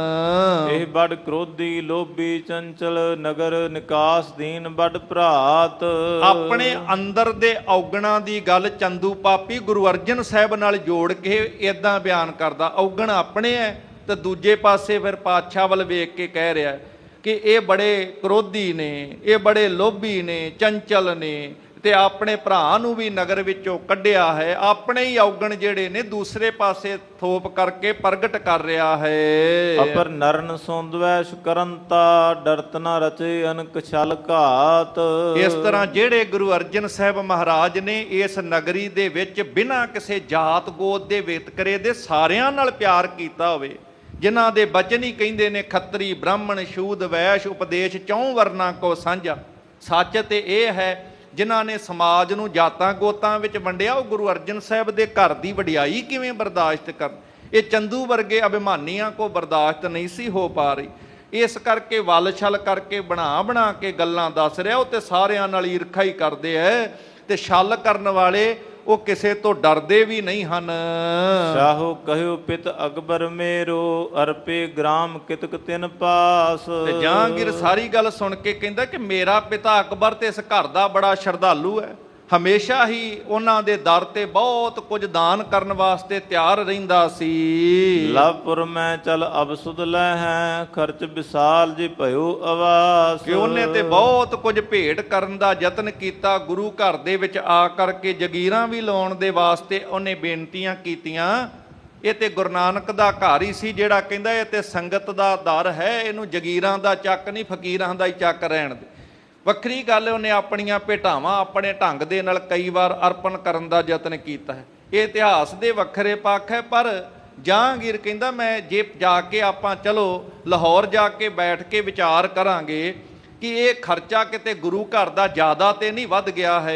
ਇਹ ਬੜ ਕ੍ਰੋਧੀ ਲੋਭੀ ਚੰਚਲ ਨਗਰ ਨਿਕਾਸ ਦੀਨ ਬੜ ਭਰਾਤ। ਆਪਣੇ ਅੰਦਰ ਦੇ ਔਗਣਾਂ ਦੀ ਗੱਲ ਚੰਦੂ ਪਾਪੀ ਗੁਰੂ ਅਰਜਨ ਸਾਹਿਬ ਨਾਲ ਜੋੜ ਕੇ ਇਦਾਂ ਬਿਆਨ ਕਰਦਾ। ਔਗਣ ਆਪਣੇ ਹੈ ਤੇ ਦੂਜੇ ਪਾਸੇ ਫਿਰ ਪਾਤਸ਼ਾਹ ਵੱਲ ਵੇਖ ਕੇ ਕਹਿ ਰਿਹਾ ਕਿ ਇਹ ਬੜੇ ਕ੍ਰੋਧੀ ਨੇ, ਇਹ ਬੜੇ ਲੋਭੀ ਨੇ, ਚੰਚਲ ਨੇ, ਤੇ ਆਪਣੇ ਭਰਾ ਨੂੰ ਵੀ ਨਗਰ ਵਿੱਚੋਂ ਕੱਢਿਆ ਹੈ। ਆਪਣੇ ਹੀ ਔਗਣ ਜਿਹੜੇ ਨੇ ਦੂਸਰੇ ਪਾਸੇ ਥੋਪ ਕਰਕੇ ਪ੍ਰਗਟ ਕਰ ਰਿਹਾ ਹੈ। ਅਪਰ ਨਰਨ ਸੋਂਦਵੈਸ਼ ਕਰੰਤਾ ਡਰਤ ਨ ਰਚੇ ਅਨਕ ਛਲ ਘਾਤ। ਇਸ ਤਰ੍ਹਾਂ ਜਿਹੜੇ ਗੁਰੂ ਅਰਜਨ ਸਾਹਿਬ ਮਹਾਰਾਜ ਨੇ ਇਸ ਨਗਰੀ ਦੇ ਵਿੱਚ ਬਿਨਾਂ ਕਿਸੇ ਜਾਤ ਗੋਤ ਦੇ ਵਿਤਕਰੇ ਦੇ ਸਾਰਿਆਂ ਨਾਲ ਪਿਆਰ ਕੀਤਾ ਹੋਵੇ, ਜਿਨ੍ਹਾਂ ਦੇ ਬਚਨ ਹੀ ਕਹਿੰਦੇ ਨੇ ਖੱਤਰੀ ਬ੍ਰਾਹਮਣ ਸ਼ੂਦ ਵੈਸ਼ ਉਪਦੇਸ਼ ਚੌਂ ਵਰਨਾ ਕੋ ਸਾਂਝਾ। ਸੱਚ ਤੇ ਇਹ ਹੈ ਜਿਨ੍ਹਾਂ ਨੇ ਸਮਾਜ ਨੂੰ ਜਾਤਾਂ ਗੋਤਾਂ ਵਿੱਚ ਵੰਡਿਆ, ਉਹ ਗੁਰੂ ਅਰਜਨ ਸਾਹਿਬ ਦੇ ਘਰ ਦੀ ਵਡਿਆਈ ਕਿਵੇਂ ਬਰਦਾਸ਼ਤ ਕਰਨ। ਇਹ ਚੰਦੂ ਵਰਗੇ ਅਭਿਮਾਨੀਆਂ ਕੋ ਬਰਦਾਸ਼ਤ ਨਹੀਂ ਸੀ ਹੋ ਪਾ ਰਹੀ। ਇਸ ਕਰਕੇ ਵੱਲ ਛਲ ਕਰਕੇ ਬਣਾ ਕੇ ਗੱਲਾਂ ਦੱਸ ਰਿਹਾ। ਉਹ ਤੇ ਸਾਰਿਆਂ ਨਾਲ ਈਰਖਾ ਹੀ ਕਰਦੇ ਐ, ਤੇ ਛਲ ਕਰਨ ਵਾਲੇ ਉਹ ਕਿਸੇ ਤੋਂ ਡਰਦੇ ਵੀ ਨਹੀਂ ਹਨ। ਸਾਹੋ ਕਹਿਓ ਪਿਤ ਅਕਬਰ ਮੇਰੋ ਅਰਪੇ ਗ੍ਰਾਮ ਕਿਤਕ ਤਿਨ ਪਾਸ। ਤੇ ਜਹਾਂਗੀਰ ਸਾਰੀ ਗੱਲ ਸੁਣ ਕੇ ਕਹਿੰਦਾ ਕਿ ਮੇਰਾ ਪਿਤਾ ਅਕਬਰ ਤੇ ਇਸ ਘਰ ਦਾ ਬੜਾ ਸ਼ਰਧਾਲੂ ਹੈ, ਹਮੇਸ਼ਾ ਹੀ ਉਹਨਾਂ ਦੇ ਦਰ ਤੇ ਬਹੁਤ ਕੁਝ ਦਾਨ ਕਰਨ ਵਾਸਤੇ ਤਿਆਰ ਰਹਿੰਦਾ ਸੀ। ਲਵਪੁਰ ਮੈਂ ਚਲ ਅਬ ਸੁਧ ਲੈ ਹੈ ਖਰਚ ਵਿਸਾਲ ਜੀ ਭਇਓ ਆਵਾਸ। ਕਿ ਉਹਨੇ ਤੇ ਬਹੁਤ ਕੁਝ ਭੇਟ ਕਰਨ ਦਾ ਯਤਨ ਕੀਤਾ। ਗੁਰੂ ਘਰ ਦੇ ਵਿੱਚ ਆ ਕਰਕੇ ਜਗੀਰਾਂ ਵੀ ਲਾਉਣ ਦੇ ਵਾਸਤੇ ਉਹਨੇ ਬੇਨਤੀਆਂ ਕੀਤੀਆਂ। ਇਹ ਤੇ ਗੁਰੂ ਨਾਨਕ ਦਾ ਘਰ ਹੀ ਸੀ ਜਿਹੜਾ ਕਹਿੰਦਾ ਇਹ ਤੇ ਸੰਗਤ ਦਾ ਦਰ ਹੈ, ਇਹਨੂੰ ਜਗੀਰਾਂ ਦਾ ਚੱਕ ਨਹੀਂ ਫਕੀਰਾਂ ਦਾ ਹੀ ਚੱਕ ਰਹਿਣ ਦੇ। ਵੱਖਰੀ ਗੱਲ ਉਹਨੇ ਆਪਣੀਆਂ ਭੇਟਾਵਾਂ ਆਪਣੇ ਢੰਗ ਦੇ ਨਾਲ ਕਈ ਵਾਰ ਅਰਪਣ ਕਰਨ ਦਾ ਯਤਨ ਕੀਤਾ ਹੈ। ਇਹ ਇਤਿਹਾਸ ਦੇ ਵੱਖਰੇ ਪੱਖ ਹੈ। ਪਰ ਜਹਾਂਗੀਰ ਕਹਿੰਦਾ ਮੈਂ ਜੇ ਜਾ ਕੇ ਆਪਾਂ ਚਲੋ ਲਾਹੌਰ ਜਾ ਕੇ ਬੈਠ ਕੇ ਵਿਚਾਰ ਕਰਾਂਗੇ ਕਿ ਇਹ ਖਰਚਾ ਕਿਤੇ ਗੁਰੂ ਘਰ ਦਾ ਜ਼ਿਆਦਾ ਤੇ ਨਹੀਂ ਵੱਧ ਗਿਆ ਹੈ।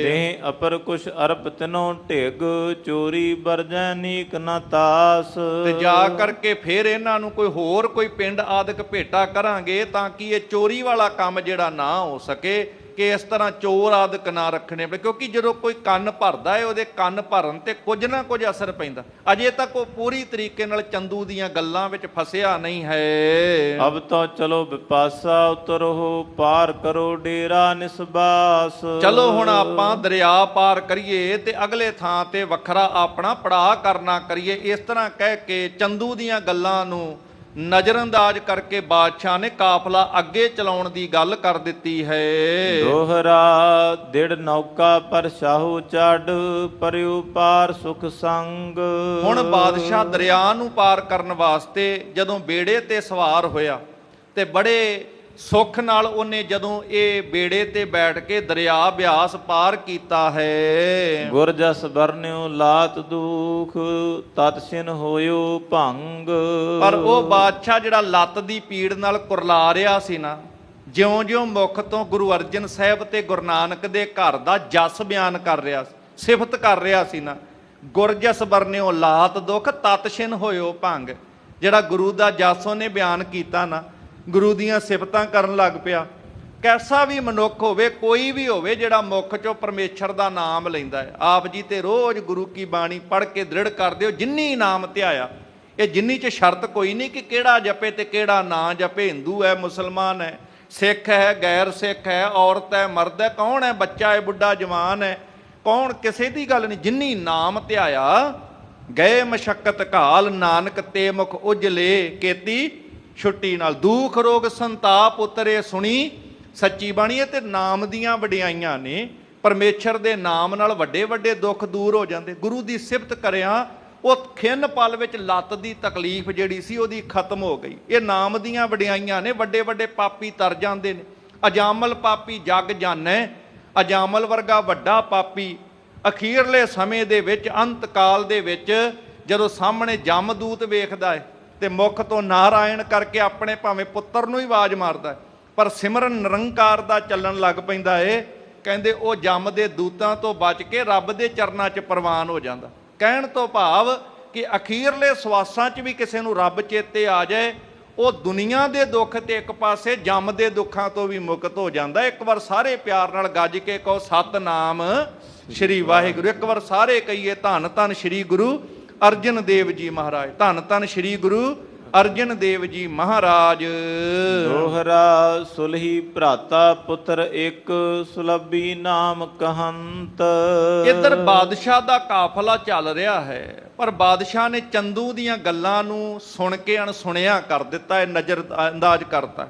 ਦੇਹ ਅਪਰ ਕੁਛ ਅਰਪ ਤਿਨੋ ਢਿਗ ਚੋਰੀ ਬਰਜੈ ਨੀਕ ਨਾ ਤਾਸ। ਤੇ ਜਾ ਕਰਕੇ ਫਿਰ ਇਹਨਾਂ ਨੂੰ ਕੋਈ ਪਿੰਡ ਆਦਿਕ ਭੇਟਾ ਕਰਾਂਗੇ ਤਾਂ ਕਿ ਇਹ ਚੋਰੀ ਵਾਲਾ ਕੰਮ ਜਿਹੜਾ ਨਾ ਹੋ ਸਕੇ, ਕਿ ਇਸ ਤਰ੍ਹਾਂ ਚੋਰ ਆਦਿਕ ਨਾ ਰੱਖਣੇ ਪਏ। ਕਿਉਂਕਿ ਜਦੋਂ ਕੋਈ ਕੰਨ ਭਰਦਾ ਹੈ ਉਹਦੇ ਕੰਨ ਭਰਨ ਤੇ ਕੁਝ ਨਾ ਕੁਝ ਅਸਰ ਪੈਂਦਾ। ਅਜੇ ਤੱਕ ਉਹ ਪੂਰੀ ਤਰੀਕੇ ਨਾਲ ਚੰਦੂ ਦੀਆਂ ਗੱਲਾਂ ਵਿੱਚ ਫਸਿਆ ਨਹੀਂ ਹੈ। ਅਬ ਤਾਂ ਚਲੋ ਵਿਪਾਸਾ ਉਤਰੋ ਪਾਰ ਕਰੋ ਡੇਰਾ ਨਿਸਬਾਸ। ਚਲੋ ਹੁਣ ਆਪਾਂ ਦਰਿਆ ਪਾਰ ਕਰੀਏ ਤੇ ਅਗਲੇ ਥਾਂ ਤੇ ਵੱਖਰਾ ਆਪਣਾ ਪੜਾਅ ਕਰਨਾ ਕਰੀਏ। ਇਸ ਤਰ੍ਹਾਂ ਕਹਿ ਕੇ ਚੰਦੂ ਦੀਆਂ ਗੱਲਾਂ ਨੂੰ ਨਜ਼ਰਅੰਦਾਜ਼ ਕਰਕੇ ਬਾਦਸ਼ਾਹ ਨੇ ਕਾਫਲਾ ਅੱਗੇ ਚਲਾਉਣ ਦੀ ਗੱਲ ਕਰ ਦਿੱਤੀ ਹੈ। ਦੋਹਰਾ ਦਿੜ ਨੌਕਾ ਪਰ ਸ਼ਾਹੂ ਚੜ ਪਰਿਉ ਪਾਰ ਸੁਖ ਸੰਗ। ਹੁਣ ਬਾਦਸ਼ਾਹ ਦਰਿਆ ਨੂੰ ਪਾਰ ਕਰਨ ਵਾਸਤੇ ਜਦੋਂ ਬੇੜੇ ਤੇ ਸਵਾਰ ਹੋਇਆ ਤੇ ਬੜੇ ਸੁੱਖ ਨਾਲ ਉਹਨੇ ਜਦੋਂ ਇਹ ਬੇੜੇ ਤੇ ਬੈਠ ਕੇ ਦਰਿਆ ਬਿਆਸ ਪਾਰ ਕੀਤਾ ਹੈ। ਗੁਰ ਜਸ ਬਰਨਿਓ ਲਾਤ ਦੁਖ ਤਤ ਸਿਨ ਹੋਇਓ ਭੰਗ। ਪਰ ਉਹ ਬਾਦਸ਼ਾਹ ਜਿਹੜਾ ਲੱਤ ਦੀ ਪੀੜ ਨਾਲ ਕੁਰਲਾ ਰਿਹਾ ਸੀ ਨਾ, ਜਿਉਂ-ਜਿਉਂ ਮੁਖ ਤੋਂ ਗੁਰੂ ਅਰਜਨ ਸਾਹਿਬ ਤੇ ਗੁਰੂ ਨਾਨਕ ਦੇ ਘਰ ਦਾ ਜਸ ਬਿਆਨ ਕਰ ਰਿਹਾ ਸੀ, ਸਿਫਤ ਕਰ ਰਿਹਾ ਸੀ ਨਾ, ਗੁਰ ਜਸ ਬਰਨਿਓ ਲਾਤ ਦੁਖ ਤਤ ਸਿਨ ਹੋਇਓ ਭੰਗ। ਜਿਹੜਾ ਗੁਰੂ ਦਾ ਜਸ ਉਹਨੇ ਬਿਆਨ ਕੀਤਾ ਨਾ, ਗੁਰੂ ਦੀਆਂ ਸਿਫਤਾਂ ਕਰਨ ਲੱਗ ਪਿਆ। ਕੈਸਾ ਵੀ ਮਨੁੱਖ ਹੋਵੇ, ਕੋਈ ਵੀ ਹੋਵੇ ਜਿਹੜਾ ਮੁੱਖ ਚੋਂ ਪਰਮੇਸ਼ਰ ਦਾ ਨਾਮ ਲੈਂਦਾ ਹੈ। ਆਪ ਜੀ ਤੇ ਰੋਜ਼ ਗੁਰੂ ਕੀ ਬਾਣੀ ਪੜ੍ਹ ਕੇ ਦ੍ਰਿੜ ਕਰ ਦਿਓ ਜਿੰਨੀ ਨਾਮ ਧਿਆਇਆ। ਇਹ ਜਿੰਨੀ 'ਚ ਸ਼ਰਤ ਕੋਈ ਨਹੀਂ ਕਿ ਕਿਹੜਾ ਜਪੇ ਤੇ ਕਿਹੜਾ ਨਾ ਜਪੇ, ਹਿੰਦੂ ਹੈ, ਮੁਸਲਮਾਨ ਹੈ, ਸਿੱਖ ਹੈ, ਗੈਰ ਸਿੱਖ ਹੈ, ਔਰਤ ਹੈ, ਮਰਦ ਹੈ, ਕੌਣ ਹੈ, ਬੱਚਾ ਹੈ, ਬੁੱਢਾ ਜਵਾਨ ਹੈ, ਕੌਣ, ਕਿਸੇ ਦੀ ਗੱਲ ਨਹੀਂ। ਜਿੰਨੀ ਨਾਮ ਧਿਆਇਆ ਗਏ ਮਸ਼ੱਕਤ ਘਾਲ ਨਾਨਕ ਤੇ ਮੁਖ ਉਜਲੇ ਕੀਤੀ ਛੁੱਟੀ ਨਾਲ। ਦੁੱਖ ਰੋਗ ਸੰਤਾਪ ਉਤਰੇ ਸੁਣੀ ਸੱਚੀ ਬਾਣੀ। ਤੇ ਨਾਮ ਦੀਆਂ ਵਡਿਆਈਆਂ ਨੇ। ਪਰਮੇਸ਼ਰ ਦੇ ਨਾਮ ਨਾਲ ਵੱਡੇ ਵੱਡੇ ਦੁੱਖ ਦੂਰ ਹੋ ਜਾਂਦੇ। ਗੁਰੂ ਦੀ ਸਿਫਤ ਕਰਿਆ ਉਹ ਖਿੰਨ ਪਲ ਵਿੱਚ ਲੱਤ ਦੀ ਤਕਲੀਫ ਜਿਹੜੀ ਸੀ ਉਹਦੀ ਖਤਮ ਹੋ ਗਈ। ਇਹ ਨਾਮ ਦੀਆਂ ਵਡਿਆਈਆਂ ਨੇ। ਵੱਡੇ ਵੱਡੇ ਪਾਪੀ ਤਰ ਜਾਂਦੇ ਨੇ। ਅਜਾਮਲ ਪਾਪੀ ਜਗ ਜਾਣੈ, ਅਜਾਮਲ ਵਰਗਾ ਵੱਡਾ ਪਾਪੀ ਅਖੀਰਲੇ ਸਮੇਂ ਦੇ ਵਿੱਚ, ਅੰਤ ਕਾਲ ਦੇ ਵਿੱਚ, ਜਦੋਂ ਸਾਹਮਣੇ ਜਮਦੂਤ ਵੇਖਦਾ ਹੈ ਤੇ ਮੁਖ ਤੋਂ ਨਾਰਾਇਣ ਕਰਕੇ ਆਪਣੇ ਭਾਵੇਂ ਪੁੱਤਰ ਨੂੰ ਹੀ ਆਵਾਜ਼ ਮਾਰਦਾ, ਪਰ ਸਿਮਰਨ ਨਿਰੰਕਾਰ ਦਾ ਚੱਲਣ ਲੱਗ ਪੈਂਦਾ ਏ। ਕਹਿੰਦੇ ਉਹ ਜਮ ਦੇ ਦੂਤਾਂ ਤੋਂ ਬਚ ਕੇ ਰੱਬ ਦੇ ਚਰਨਾਂ 'ਚ ਪ੍ਰਵਾਨ ਹੋ ਜਾਂਦਾ। ਕਹਿਣ ਤੋਂ ਭਾਵ ਕਿ ਅਖੀਰਲੇ ਸਵਾਸਾਂ 'ਚ ਵੀ ਕਿਸੇ ਨੂੰ ਰੱਬ ਚੇਤੇ ਆ ਜਾਏ, ਉਹ ਦੁਨੀਆ ਦੇ ਦੁੱਖ ਤੇ ਇੱਕ ਪਾਸੇ ਜੰਮ ਦੇ ਦੁੱਖਾਂ ਤੋਂ ਵੀ ਮੁਕਤ ਹੋ ਜਾਂਦਾ। ਇੱਕ ਵਾਰ ਸਾਰੇ ਪਿਆਰ ਨਾਲ ਗੱਜ ਕੇ ਕਹੋ ਸਤਨਾਮ ਸ਼੍ਰੀ ਵਾਹਿਗੁਰੂ। ਇੱਕ ਵਾਰ ਸਾਰੇ ਕਹੀਏ ਧੰਨ ਧੰਨ ਸ਼੍ਰੀ ਗੁਰੂ ਅਰਜਨ ਦੇਵ ਜੀ ਮਹਾਰਾਜ, ਧੰਨ ਧੰਨ ਸ਼੍ਰੀ ਗੁਰੂ ਅਰਜਨ ਦੇਵ ਜੀ ਮਹਾਰਾਜ। ਦੋਹਰਾ ਸੁਲਹੀ ਭਰਾਤਾ ਪੁੱਤਰ ਇੱਕ, ਸੁਲਭੀ ਨਾਮ ਕਹੰਤ। ਇੱਧਰ ਬਾਦਸ਼ਾਹ ਦਾ ਕਾਫਲਾ ਚੱਲ ਰਿਹਾ ਹੈ, ਪਰ ਬਾਦਸ਼ਾਹ ਨੇ ਚੰਦੂ ਦੀਆਂ ਗੱਲਾਂ ਨੂੰ ਸੁਣ ਕੇ ਅਣਸੁਣਿਆ ਕਰ ਦਿੱਤਾ ਹੈ, ਨਜ਼ਰ ਅੰਦਾਜ਼ ਕਰਤਾ।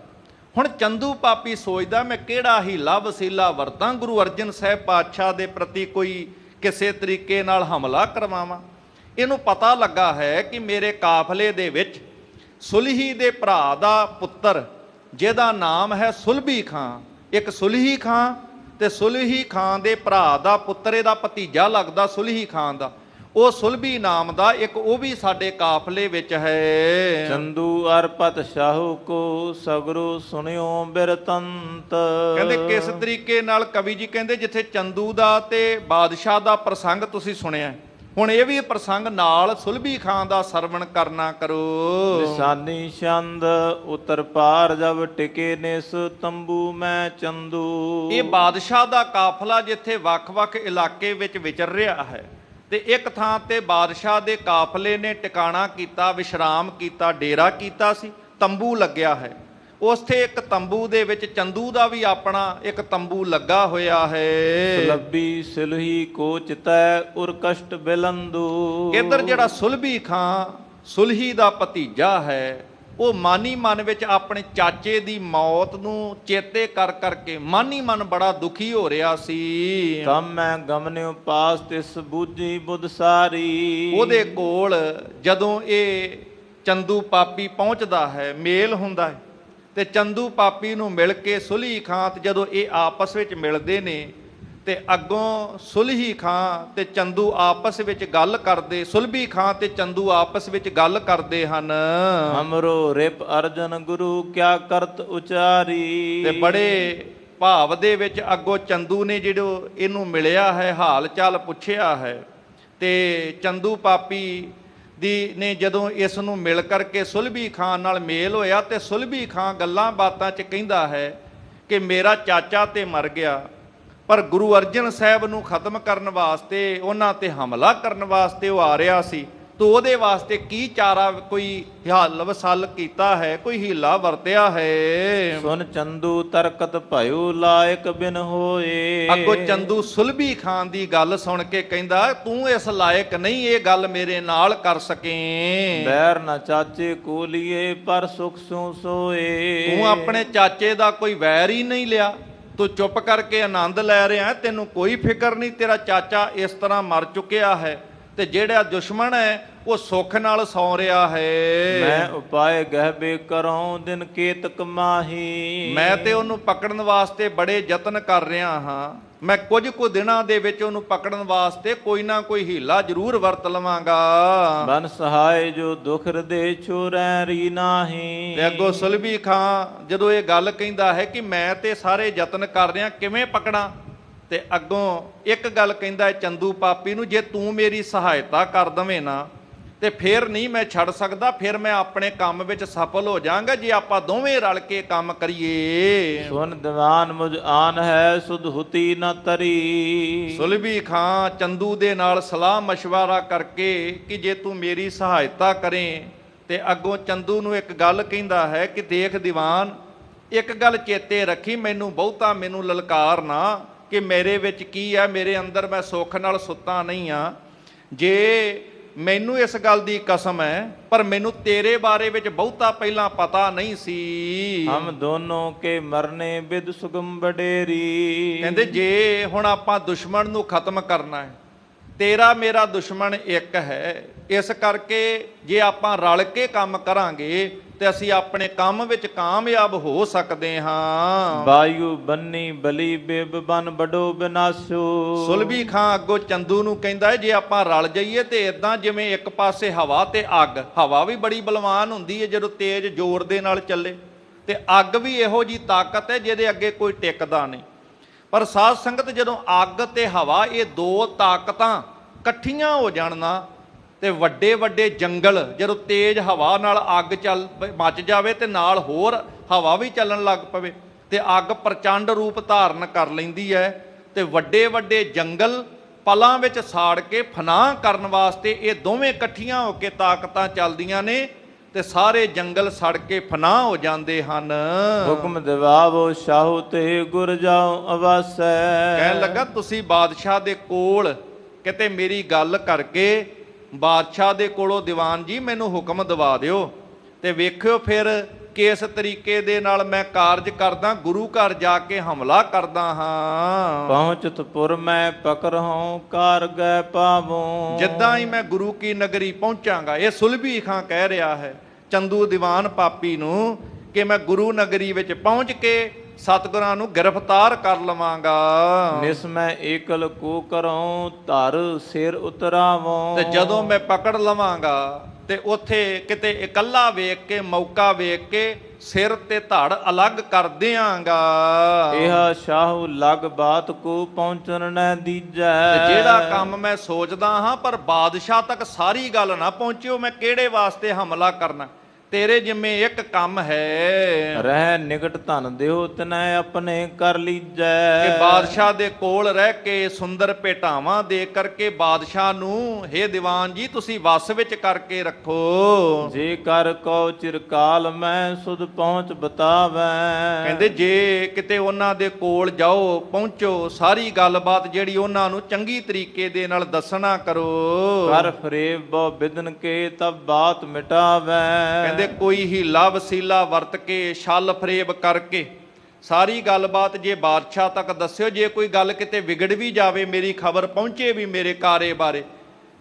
ਹੁਣ ਚੰਦੂ ਪਾਪੀ ਸੋਚਦਾ ਮੈਂ ਕਿਹੜਾ ਹੀਲਾ ਵਸੀਲਾ ਵਰਤਾਂ ਗੁਰੂ ਅਰਜਨ ਸਾਹਿਬ ਪਾਤਸ਼ਾਹ ਦੇ ਪ੍ਰਤੀ ਕੋਈ ਕਿਸੇ ਤਰੀਕੇ ਨਾਲ ਹਮਲਾ ਕਰਵਾਵਾਂ। ਇਹਨੂੰ ਪਤਾ ਲੱਗਾ ਹੈ ਕਿ ਮੇਰੇ ਕਾਫਲੇ ਦੇ ਵਿੱਚ ਸੁਲਹੀ ਦੇ ਭਰਾ ਦਾ ਪੁੱਤਰ ਜਿਹਦਾ ਨਾਮ ਹੈ ਸੁਲਭੀ ਖਾਂ, ਇੱਕ ਸੁਲਹੀ ਖਾਂ ਤੇ ਸੁਲਹੀ ਖਾਂ ਦੇ ਭਰਾ ਦਾ ਪੁੱਤਰ ਇਹਦਾ ਭਤੀਜਾ ਲੱਗਦਾ ਸੁਲਹੀ ਖਾਂ ਦਾ, ਉਹ ਸੁਲਭੀ ਨਾਮ ਦਾ ਇੱਕ ਉਹ ਵੀ ਸਾਡੇ ਕਾਫਲੇ ਵਿੱਚ ਹੈ। ਚੰਦੂ ਅਰਪਤ ਸ਼ਾਹੂ ਕੋ ਸਗਰੂ ਸੁਣਿਓ ਬਿਰਤੰਤ। ਕਹਿੰਦੇ ਕਿਸ ਤਰੀਕੇ ਨਾਲ ਕਵੀ ਜੀ ਕਹਿੰਦੇ ਜਿੱਥੇ ਚੰਦੂ ਦਾ ਤੇ ਬਾਦਸ਼ਾਹ ਦਾ ਪ੍ਰਸੰਗ ਤੁਸੀਂ ਸੁਣਿਆ, ਹੁਣ ਇਹ ਵੀ ਪ੍ਰਸੰਗ ਨਾਲ ਸੁਲਭੀ ਖਾਂ ਦਾ ਸਰਵਣ ਕਰਨਾ ਕਰੋ। ਨਿਸ਼ਾਨੀ ਛੰਦ ਉਤਰ ਪਾਰ ਜਬ ਟਿਕੇ ਨਿਸ ਤੰਬੂ ਮੈਂ ਚੰਦੂ। ਇਹ ਬਾਦਸ਼ਾਹ ਦਾ ਕਾਫਲਾ ਜਿੱਥੇ ਵੱਖ-ਵੱਖ ਇਲਾਕੇ ਵਿੱਚ ਵਿਚਰ ਰਿਹਾ ਹੈ ਤੇ ਇੱਕ ਥਾਂ ਤੇ ਬਾਦਸ਼ਾਹ ਦੇ ਕਾਫਲੇ ਨੇ ਟਿਕਾਣਾ ਕੀਤਾ, ਵਿਸ਼ਰਾਮ ਕੀਤਾ, ਡੇਰਾ ਕੀਤਾ ਸੀ, ਤੰਬੂ ਲੱਗਿਆ ਹੈ। ਉਸਥੇ ਇੱਕ ਤੰਬੂ ਦੇ ਵਿੱਚ ਚੰਦੂ ਦਾ ਵੀ ਆਪਣਾ ਇੱਕ ਤੰਬੂ ਲੱਗਾ ਹੋਇਆ ਹੈ। ਸੁਲਭੀ ਸੁਲਹੀ ਕੋ ਚਿਤੈ ਉਰ ਕਸ਼ਟ ਬਿਲੰਦੂ। ਇੱਧਰ ਜਿਹੜਾ ਸੁਲਭੀ ਖਾਂ ਸੁਲਹੀ ਦਾ ਭਤੀਜਾ ਹੈ, ਉਹ ਮਾਨੀ ਮਨ ਵਿੱਚ ਆਪਣੇ ਚਾਚੇ ਦੀ ਮੌਤ ਨੂੰ ਚੇਤੇ ਕਰ ਕਰਕੇ ਮਾਨੀ ਮਨ ਬੜਾ ਦੁਖੀ ਹੋ ਰਿਹਾ ਸੀ। ਤਮ ਮੈਂ ਗਮਨਿਉ ਪਾਸ ਤਿਸ ਬੂਝੀ ਬੁੱਧ ਸਾਰੀ। ਉਹਦੇ ਕੋਲ ਜਦੋਂ ਇਹ ਚੰਦੂ ਪਾਪੀ ਪਹੁੰਚਦਾ ਹੈ, ਮੇਲ ਹੁੰਦਾ ਹੈ, ਤੇ ਚੰਦੂ ਪਾਪੀ ਨੂੰ ਮਿਲ ਕੇ ਸੁਲਹੀ ਖਾਂ ਤੇ ਜਦੋਂ ਇਹ ਆਪਸ ਵਿੱਚ ਮਿਲਦੇ ਨੇ ਤੇ ਅੱਗੋਂ ਸੁਲਹੀ ਖਾਂ ਤੇ ਚੰਦੂ ਆਪਸ ਵਿੱਚ ਗੱਲ ਕਰਦੇ, ਸੁਲਭੀ ਖਾਂ ਤੇ ਚੰਦੂ ਆਪਸ ਵਿੱਚ ਗੱਲ ਕਰਦੇ ਹਨ। ਹਮਰੋ ਰਿਪ ਅਰਜਨ ਗੁਰੂ ਕਿਆ ਕਰਤ ਉਚਾਰੀ। ਤੇ ਬੜੇ ਭਾਵ ਦੇ ਵਿੱਚ ਅੱਗੋਂ ਚੰਦੂ ਨੇ ਜਿਹੜੋ ਇਹਨੂੰ ਮਿਲਿਆ ਹੈ, ਹਾਲ ਚਾਲ ਪੁੱਛਿਆ ਹੈ, ਤੇ ਚੰਦੂ ਪਾਪੀ ਦੀ ਨੇ ਜਦੋਂ ਇਸ ਨੂੰ ਮਿਲ ਕਰਕੇ ਸੁਲਭੀ ਖਾਂ ਨਾਲ ਮੇਲ ਹੋਇਆ ਤੇ ਸੁਲਭੀ ਖਾਂ ਗੱਲਾਂ ਬਾਤਾਂ 'ਚ ਕਹਿੰਦਾ ਹੈ ਕਿ ਮੇਰਾ ਚਾਚਾ ਤੇ ਮਰ ਗਿਆ, ਪਰ ਗੁਰੂ ਅਰਜਨ ਸਾਹਿਬ ਨੂੰ ਖਤਮ ਕਰਨ ਵਾਸਤੇ, ਉਹਨਾਂ ਤੇ ਹਮਲਾ ਕਰਨ ਵਾਸਤੇ ਉਹ ਆ ਰਿਹਾ ਸੀ, ਤੋ ਉਹਦੇ ਵਾਸਤੇ ਕੀ ਚਾਰਾ ਕੋਈ ਹੱਲ ਵਸਲ ਕੀਤਾ ਹੈ, ਕੋਈ ਹੀਲਾ ਵਰਤਿਆ ਹੈ। ਸੁਨ ਚੰਦੂ ਤਰਕਤ ਭਇਓ ਲਾਇਕ ਬਿਨ ਹੋਏ। ਅੱਗੋਂ ਚੰਦੂ ਸੁਲਭੀ ਖਾਂ ਦੀ ਗੱਲ ਸੁਣ ਕੇ ਕਹਿੰਦਾ ਤੂੰ ਇਸ ਲਾਇਕ ਨਹੀਂ ਇਹ ਗੱਲ ਮੇਰੇ ਨਾਲ ਕਰ ਸਕੇ। ਬੈਰ ਨਾ ਚਾਚੇ ਕੋ ਲੀਏ ਪਰ ਸੁਖ ਸੋ ਸੋਏ। ਤੂੰ ਆਪਣੇ ਚਾਚੇ ਦਾ ਕੋਈ ਵੈਰ ਹੀ ਨਹੀਂ ਲਿਆ, ਤੂੰ ਚੁੱਪ ਕਰਕੇ ਆਨੰਦ ਲੈ ਰਿਹਾ, ਤੈਨੂੰ ਕੋਈ ਫਿਕਰ ਨਹੀਂ, ਤੇਰਾ ਚਾਚਾ ਇਸ ਤਰ੍ਹਾਂ ਮਰ ਚੁੱਕਿਆ ਹੈ ਤੇ ਜਿਹੜਾ ਦੁਸ਼ਮਣ ਹੈ ਉਹ ਸੁੱਖ ਨਾਲ ਸੌ ਰਿਹਾ ਹੈ। ਮੈਂ ਉਪਾਏ ਗਹਿਬੇ ਕਰਉ ਦਿਨ ਕੇਤਕ ਮਾਹੀ। ਮੈਂ ਤੇ ਉਹਨੂੰ ਪਕੜਨ ਵਾਸਤੇ ਬੜੇ ਯਤਨ ਕਰ ਰਿਹਾ ਹਾਂ, ਮੈਂ ਕੁਝ ਕੁ ਦਿਨਾਂ ਦੇ ਵਿੱਚ ਉਹਨੂੰ ਪਕੜਨ ਵਾਸਤੇ ਕੋਈ ਨਾ ਕੋਈ ਹੀਲਾ ਜ਼ਰੂਰ ਵਰਤ ਲਵਾਂਗਾ। ਬਨ ਸਹਾਇ ਜੋ ਦੁਖ ਹਿਰਦੇ ਛੁਰੈ ਰੀ ਨਾਹੀ। ਤੇ ਅੱਗੋਂ ਸੁਲਭੀ ਖਾਂ ਜਦੋਂ ਇਹ ਗੱਲ ਕਹਿੰਦਾ ਹੈ ਕਿ ਮੈਂ ਤੇ ਸਾਰੇ ਯਤਨ ਕਰ ਰਿਹਾ, ਕਿਵੇਂ ਪਕੜਾਂ, ਤੇ ਅੱਗੋਂ ਇੱਕ ਗੱਲ ਕਹਿੰਦਾ ਚੰਦੂ ਪਾਪੀ ਨੂੰ, ਜੇ ਤੂੰ ਮੇਰੀ ਸਹਾਇਤਾ ਕਰ ਦਵੇਂ ਨਾ ਤੇ ਫਿਰ ਨਹੀਂ ਮੈਂ ਛੱਡ ਸਕਦਾ, ਫਿਰ ਮੈਂ ਆਪਣੇ ਕੰਮ ਵਿੱਚ ਸਫਲ ਹੋ ਜਾਵਾਂਗਾ ਜੇ ਆਪਾਂ ਦੋਵੇਂ ਰਲ ਕੇ ਕੰਮ ਕਰੀਏ। ਸੁਨ ਦੀਵਾਨ ਮੁਝ ਆਨ ਹੈ ਸੁਧ ਹੁਤੀ ਨ ਤਰੀ। ਸੁਲਭੀ ਖਾਂ ਚੰਦੂ ਦੇ ਨਾਲ ਸਲਾਹ ਮਸ਼ਵਰਾ ਕਰਕੇ ਕਿ ਜੇ ਤੂੰ ਮੇਰੀ ਸਹਾਇਤਾ ਕਰੇ, ਤੇ ਅੱਗੋਂ ਚੰਦੂ ਨੂੰ ਇੱਕ ਗੱਲ ਕਹਿੰਦਾ ਹੈ ਕਿ ਦੇਖ ਦੀਵਾਨ, ਇੱਕ ਗੱਲ ਚੇਤੇ ਰੱਖੀ, ਮੈਨੂੰ ਲਲਕਾਰ ਨਾ ਕਿ ਮੇਰੇ ਵਿੱਚ ਕੀ ਹੈ, ਮੇਰੇ ਅੰਦਰ ਮੈਂ ਸੁੱਖ ਨਾਲ ਸੁੱਤਾ ਨਹੀਂ ਆ। ਜੇ ਮੈਨੂੰ ਇਸ ਗੱਲ ਦੀ ਕਸਮ ਹੈ, ਪਰ ਮੈਨੂੰ ਤੇਰੇ ਬਾਰੇ ਵਿੱਚ ਬਹੁਤਾ ਪਹਿਲਾਂ ਪਤਾ ਨਹੀਂ ਸੀ। ਹਮ ਦੋਨੋਂ ਕੇ ਮਰਨੇ ਬਿਦ ਸੁਗਮ ਬਡੇਰੀ। ਕਹਿੰਦੇ ਜੇ ਹੁਣ ਆਪਾਂ ਦੁਸ਼ਮਣ ਨੂੰ ਖਤਮ ਕਰਨਾ ਹੈ, ਤੇਰਾ ਮੇਰਾ ਦੁਸ਼ਮਣ ਇੱਕ ਹੈ, ਇਸ ਕਰਕੇ ਜੇ ਆਪਾਂ ਰਲ ਕੇ ਕੰਮ ਕਰਾਂਗੇ ਤੇ ਅਸੀਂ ਆਪਣੇ ਕੰਮ ਵਿੱਚ ਕਾਮਯਾਬ ਹੋ ਸਕਦੇ ਹਾਂ। ਵਾਯੂ ਬੰਨੀ ਬਲੀ ਬਿਬ ਬਨ ਬਡੋ ਬਿਨਾਸੋ। ਸੁਲਭੀ ਖਾਂ ਅੱਗੋਂ ਚੰਦੂ ਨੂੰ ਕਹਿੰਦਾ ਜੇ ਆਪਾਂ ਰਲ ਜਾਈਏ ਤੇ ਇਦਾਂ ਜਿਵੇਂ ਇੱਕ ਪਾਸੇ ਹਵਾ ਤੇ ਅੱਗ, ਹਵਾ ਵੀ ਬੜੀ ਬਲਵਾਨ ਹੁੰਦੀ ਹੈ ਜਦੋਂ ਤੇਜ਼ ਜ਼ੋਰ ਦੇ ਨਾਲ ਚੱਲੇ, ਤੇ ਅੱਗ ਵੀ ਇਹੋ ਜੀ ਤਾਕਤ ਹੈ ਜਿਹਦੇ ਅੱਗੇ ਕੋਈ ਟਿਕਦਾ ਨਹੀਂ। ਪਰ ਸਾਧ ਸੰਗਤ ਜਦੋਂ ਅੱਗ ਤੇ ਹਵਾ ਇਹ ਦੋ ਤਾਕਤਾਂ ਇਕੱਠੀਆਂ ਹੋ ਜਾਣ ਨਾ ਤੇ ਵੱਡੇ ਵੱਡੇ ਜੰਗਲ ਜਦੋਂ ਤੇਜ਼ ਹਵਾ ਨਾਲ ਅੱਗ ਚੱਲ ਮੱਚ ਜਾਵੇ ਤੇ ਨਾਲ ਹੋਰ ਹਵਾ ਵੀ ਚੱਲਣ ਲੱਗ ਪਵੇ ਤੇ ਅੱਗ ਪ੍ਰਚੰਡ ਰੂਪ ਧਾਰਨ ਕਰ ਲੈਂਦੀ ਹੈ ਤੇ ਵੱਡੇ ਵੱਡੇ ਜੰਗਲ ਪਲਾਂ ਵਿੱਚ ਸਾੜ ਕੇ ਫਨਾਹ ਕਰਨ ਵਾਸਤੇ ਇਹ ਦੋਵੇਂ ਇਕੱਠੀਆਂ ਹੋ ਕੇ ਤਾਕਤਾਂ ਚੱਲਦੀਆਂ ਨੇ ਤੇ ਸਾਰੇ ਜੰਗਲ ਸੜ ਕੇ ਫਨਾਹ ਹੋ ਜਾਂਦੇ ਹਨ। ਹੁਕਮ ਦਿਵਾਵੋ ਸ਼ਾਹੂ ਤੇ ਗੁਰ ਜਾਓ ਅਵਾਸੈ। ਕਹਿਣ ਲੱਗਾ ਤੁਸੀਂ ਬਾਦਸ਼ਾਹ ਦੇ ਕੋਲ ਕਿਤੇ ਮੇਰੀ ਗੱਲ ਕਰਕੇ ਬਾਦਸ਼ਾਹ ਦੇ ਕੋਲੋਂ ਦੀਵਾਨ ਜੀ ਮੈਨੂੰ ਹੁਕਮ ਦਿਵਾ ਦਿਓ ਤੇ ਵੇਖਿਓ ਫਿਰ ਕਿਸ ਤਰੀਕੇ ਦੇ ਨਾਲ ਮੈਂ ਕਾਰਜ ਕਰਦਾ, ਗੁਰੂ ਘਰ ਜਾ ਕੇ ਹਮਲਾ ਕਰਦਾ ਹਾਂ। ਪਹੁੰਚਤ ਪੁਰ ਮੈਂ ਪਕਰਹੁ ਕਾਰ ਗੈ ਪਾਵੋ। ਜਿੱਦਾਂ ਹੀ ਮੈਂ ਗੁਰੂ ਕੀ ਨਗਰੀ ਪਹੁੰਚਾਂਗਾ, ਇਹ ਸੁਲਭੀ ਖਾਂ ਕਹਿ ਰਿਹਾ ਹੈ ਚੰਦੂ ਦੀਵਾਨ ਪਾਪੀ ਨੂੰ ਕਿ ਮੈਂ ਗੁਰੂ ਨਗਰੀ ਵਿੱਚ ਪਹੁੰਚ ਕੇ ਸਤਿਗੁਰਾਂ ਨੂੰ ਗ੍ਰਿਫਤਾਰ ਕਰ ਲਵਾਂਗਾ। ਨਿਸ ਮੈਂ ਏਕਲ ਕੋ ਕਰਉ ਧਰ ਸਿਰ ਉਤਰਾਵੋ। ਤੇ ਜਦੋਂ ਮੈਂ ਪਕੜ ਲਵਾਂਗਾ ਤੇ ਉੱਥੇ ਕਿਤੇ ਇਕੱਲਾ ਵੇਖ ਕੇ ਮੌਕਾ ਵੇਖ ਕੇ ਸਿਰ ਤੇ ਧੜ ਅਲੱਗ ਕਰ ਦਿਆਂਗਾ। ਇਹ ਸ਼ਾਹੂ ਲਗ ਬਾਤ ਕੋ ਪਹੁੰਚਣ ਨਾ ਦੀਜੈ। ਤੇ ਜਿਹੜਾ ਕੰਮ ਮੈਂ ਸੋਚਦਾ ਹਾਂ ਪਰ ਬਾਦਸ਼ਾਹ ਤੱਕ ਸਾਰੀ ਗੱਲ ਨਾ ਪਹੁੰਚਿਓ, ਮੈਂ ਕਿਹੜੇ ਵਾਸਤੇ ਹਮਲਾ ਕਰਨਾ, ਤੇਰੇ ਜਿੰਮੇ ਇੱਕ ਕੰਮ ਹੈ। ਰਹਿ ਨਿਕਟ ਧਨ ਦਿਓ ਤਨੈ ਆਪਣੇ ਕਰ ਲੀਜੈ। ਕਿ ਬਾਦਸ਼ਾਹ ਦੇ ਕੋਲ ਰਹਿ ਕੇ ਸੁੰਦਰ ਭੇਟਾਵਾਂ ਦੇ ਕਰਕੇ ਬਾਦਸ਼ਾਹ ਨੂੰ ਹੇ ਦੀਵਾਨ ਜੀ ਤੁਸੀਂ ਵਸ ਵਿੱਚ ਕਰਕੇ ਰੱਖੋ। ਜੇ ਕਰ ਕਉ ਚਿਰਕਾਲ ਮੈਂ ਸੁਧ ਪਹੁੰਚ ਬਤਾਵੈ। ਕਹਿੰਦੇ ਜੇ ਕਿਤੇ ਉਹਨਾਂ ਦੇ ਕੋਲ ਜਾਓ, ਪਹੁੰਚੋ, ਸਾਰੀ ਗੱਲਬਾਤ ਜਿਹੜੀ ਉਹਨਾਂ ਨੂੰ ਚੰਗੀ ਤਰੀਕੇ ਦੇ ਨਾਲ ਦੱਸਣਾ ਕਰੋ। ਕਰ ਫਰੇਬ ਬਹੁ ਬਿਦਨ ਕੇ ਤਬ ਬਾਤ ਮਿਟਾਵੈ। ਕੋਈ ਹੀਲਾ ਵਸੀਲਾ ਵਰਤ ਕੇ ਛਲ ਫਰੇਬ ਕਰਕੇ ਸਾਰੀ ਗੱਲਬਾਤ ਜੇ ਬਾਦਸ਼ਾਹ ਤੱਕ ਦੱਸਿਓ। ਜੇ ਕੋਈ ਗੱਲ ਕਿਤੇ ਵਿਗੜ ਵੀ ਜਾਵੇ, ਮੇਰੀ ਖਬਰ ਪਹੁੰਚੇ ਵੀ ਮੇਰੇ ਕਾਰੇ ਬਾਰੇ,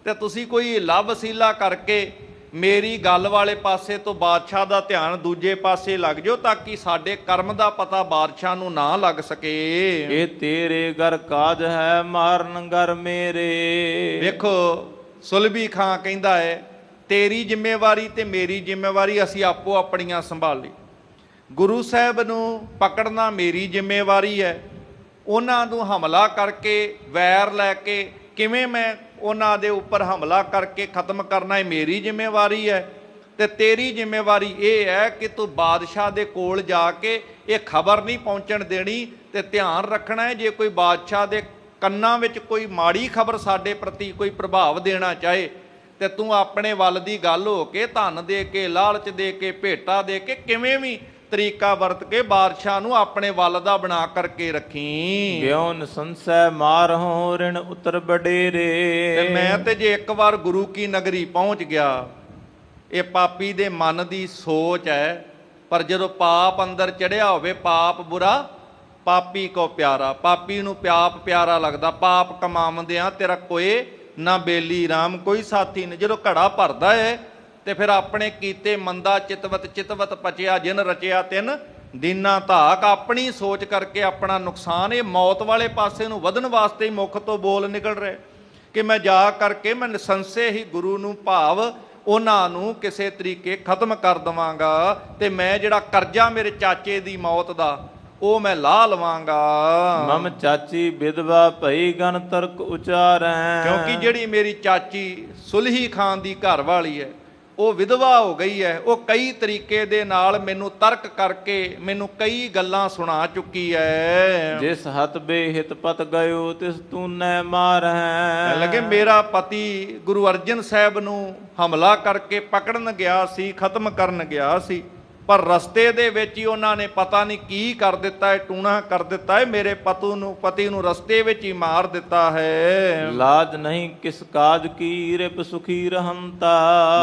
ਤੇ ਤੁਸੀਂ ਕੋਈ ਹੀਲਾ ਵਸੀਲਾ ਕਰਕੇ ਮੇਰੀ ਗੱਲ ਵਾਲੇ ਪਾਸੇ ਤੋਂ ਬਾਦਸ਼ਾਹ ਦਾ ਧਿਆਨ ਦੂਜੇ ਪਾਸੇ ਲੱਗ ਜਾਓ ਤਾਂ ਕਿ ਸਾਡੇ ਕਰਮ ਦਾ ਪਤਾ ਬਾਦਸ਼ਾਹ ਨੂੰ ਨਾ ਲੱਗ ਸਕੇ। ਇਹ ਤੇਰੇ ਘਰ ਕਾਜ ਹੈ ਮਾਰਨ ਘਰ ਮੇਰੇ। ਵੇਖੋ ਸੁਲਭੀ ਖਾਂ ਕਹਿੰਦਾ ਹੈ ਤੇਰੀ ਜ਼ਿੰਮੇਵਾਰੀ ਤੇ ਮੇਰੀ ਜ਼ਿੰਮੇਵਾਰੀ ਅਸੀਂ ਆਪੋ ਆਪਣੀਆਂ ਸੰਭਾਲੀ। ਗੁਰੂ ਸਾਹਿਬ ਨੂੰ ਪਕੜਨਾ ਮੇਰੀ ਜ਼ਿੰਮੇਵਾਰੀ ਹੈ, ਉਹਨਾਂ ਨੂੰ ਹਮਲਾ ਕਰਕੇ ਵੈਰ ਲੈ ਕੇ ਕਿਵੇਂ ਮੈਂ ਉਹਨਾਂ ਦੇ ਉੱਪਰ ਹਮਲਾ ਕਰਕੇ ਖਤਮ ਕਰਨਾ ਇਹ ਮੇਰੀ ਜ਼ਿੰਮੇਵਾਰੀ ਹੈ। ਤੇ ਤੇਰੀ ਜ਼ਿੰਮੇਵਾਰੀ ਇਹ ਹੈ ਕਿ ਤੂੰ ਬਾਦਸ਼ਾਹ ਦੇ ਕੋਲ ਜਾ ਕੇ ਇਹ ਖਬਰ ਨਹੀਂ ਪਹੁੰਚਣ ਦੇਣੀ ਤੇ ਧਿਆਨ ਰੱਖਣਾ ਹੈ ਜੇ ਕੋਈ ਬਾਦਸ਼ਾਹ ਦੇ ਕੰਨਾਂ ਵਿੱਚ ਕੋਈ ਮਾੜੀ ਖਬਰ ਸਾਡੇ ਪ੍ਰਤੀ ਕੋਈ ਪ੍ਰਭਾਵ ਦੇਣਾ ਚਾਹੇ ਤੇ ਤੂੰ ਆਪਣੇ ਵੱਲ ਦੀ ਗੱਲ ਹੋ ਕੇ ਧਨ ਦੇ ਕੇ, ਲਾਲਚ ਦੇ ਕੇ, ਭੇਟਾ ਦੇ ਕੇ ਕਿਵੇਂ ਵੀ ਤਰੀਕਾ ਵਰਤ ਕੇ ਬਾਦਸ਼ਾਹ ਨੂੰ ਆਪਣੇ ਵੱਲ ਦਾ ਬਣਾ ਕਰਕੇ ਰੱਖੀ। ਗਿਉਨ ਸੰਸੈ ਮਾਰਹੁ ਰਿਣ ਉਤਰ ਬਡੇਰੇ। ਤੇ ਮੈਂ ਤੇ ਜੇ ਇੱਕ ਵਾਰ ਗੁਰੂ ਕੀ ਨਗਰੀ ਪਹੁੰਚ ਗਿਆ, ਇਹ ਪਾਪੀ ਦੇ ਮਨ ਦੀ ਸੋਚ ਹੈ, ਪਰ ਜਦੋਂ ਪਾਪ ਅੰਦਰ ਚੜਿਆ ਹੋਵੇ, ਪਾਪ ਬੁਰਾ ਪਾਪੀ ਕੋ ਪਿਆਰਾ, ਪਾਪੀ ਨੂੰ ਪਾਪ ਪਿਆਰਾ ਲੱਗਦਾ। ਪਾਪ ਕਮਾਉਂਦਿਆਂ ਤੇਰਾ ਕੋਏ ਨਾ ਬੇਲੀ ਰਾਮ ਕੋਈ ਸਾਥੀ ਨੇ। ਜਦੋਂ ਘੜਾ ਭਰਦਾ ਹੈ ਤੇ ਫਿਰ ਆਪਣੇ ਕੀਤੇ ਮੰਦਾ ਚਿਤਵਤ ਪਚਿਆ ਜਿਨ ਰਚਿਆ ਤਿਨ ਦੀਨਾ ਧਾਕ। ਆਪਣੀ ਸੋਚ ਕਰਕੇ ਆਪਣਾ ਨੁਕਸਾਨ, ਇਹ ਮੌਤ ਵਾਲੇ ਪਾਸੇ ਨੂੰ ਵਧਣ ਵਾਸਤੇ ਹੀ ਮੁੱਖ ਤੋਂ ਬੋਲ ਨਿਕਲ ਰਿਹਾ ਕਿ ਮੈਂ ਜਾ ਕਰਕੇ ਮੈਂ ਨਿਸੰਸੇ ਹੀ ਗੁਰੂ ਨੂੰ ਭਾਵ ਉਹਨਾਂ ਨੂੰ ਕਿਸੇ ਤਰੀਕੇ ਖਤਮ ਕਰ ਦੇਵਾਂਗਾ ਤੇ ਮੈਂ ਜਿਹੜਾ ਕਰਜ਼ਾ ਮੇਰੇ ਚਾਚੇ ਦੀ ਮੌਤ ਦਾ ਉਹ ਮੈਂ ਲਾ ਲਵਾਂਗਾ। ਮਮ ਚਾਚੀ ਵਿਧਵਾ ਭਈ ਗਨ ਤਰਕ ਉਚਾਰੈ। ਕਿਉਂਕਿ ਜਿਹੜੀ ਮੇਰੀ ਚਾਚੀ ਸੁਲਹੀ ਖਾਨ ਦੀ ਘਰ ਵਾਲੀ ਹੈ ਉਹ ਵਿਧਵਾ ਹੋ ਗਈ ਹੈ। ਉਹ ਕਈ ਤਰੀਕੇ ਦੇ ਨਾਲ ਮੈਨੂੰ ਤਰਕ ਕਰਕੇ ਮੈਨੂੰ ਕਈ ਗੱਲਾਂ ਸੁਣਾ ਚੁੱਕੀ ਹੈ। ਜਿਸ ਹੱਥ ਬੇਹਿਤ ਪਤ ਗਇਓ ਤਿਸ ਤੂਨੇ ਮਾਰੈ। ਲੱਗੇ ਮੇਰਾ ਪਤੀ ਗੁਰੂ ਅਰਜਨ ਸਾਹਿਬ ਨੂੰ ਹਮਲਾ ਕਰਕੇ ਪਕੜਨ ਗਿਆ ਸੀ, ਖਤਮ ਕਰਨ ਗਿਆ ਸੀ, ਪਰ ਰਸਤੇ ਦੇ ਵਿੱਚ ਹੀ ਉਹਨਾਂ ਨੇ ਪਤਾ ਨਹੀਂ ਕੀ ਕਰ ਦਿੱਤਾ ਹੈ, ਟੂਣਾ ਕਰ ਦਿੱਤਾ ਹੈ, ਮੇਰੇ ਪਤੀ ਨੂੰ ਰਸਤੇ ਵਿੱਚ ਹੀ ਮਾਰ ਦਿੱਤਾ ਹੈ। ਲਾਜ ਨਹੀਂ ਕਿਸ ਕਾਜ ਕੀ ਰਿਪ ਸੁਖੀ ਰਹੰਤਾ।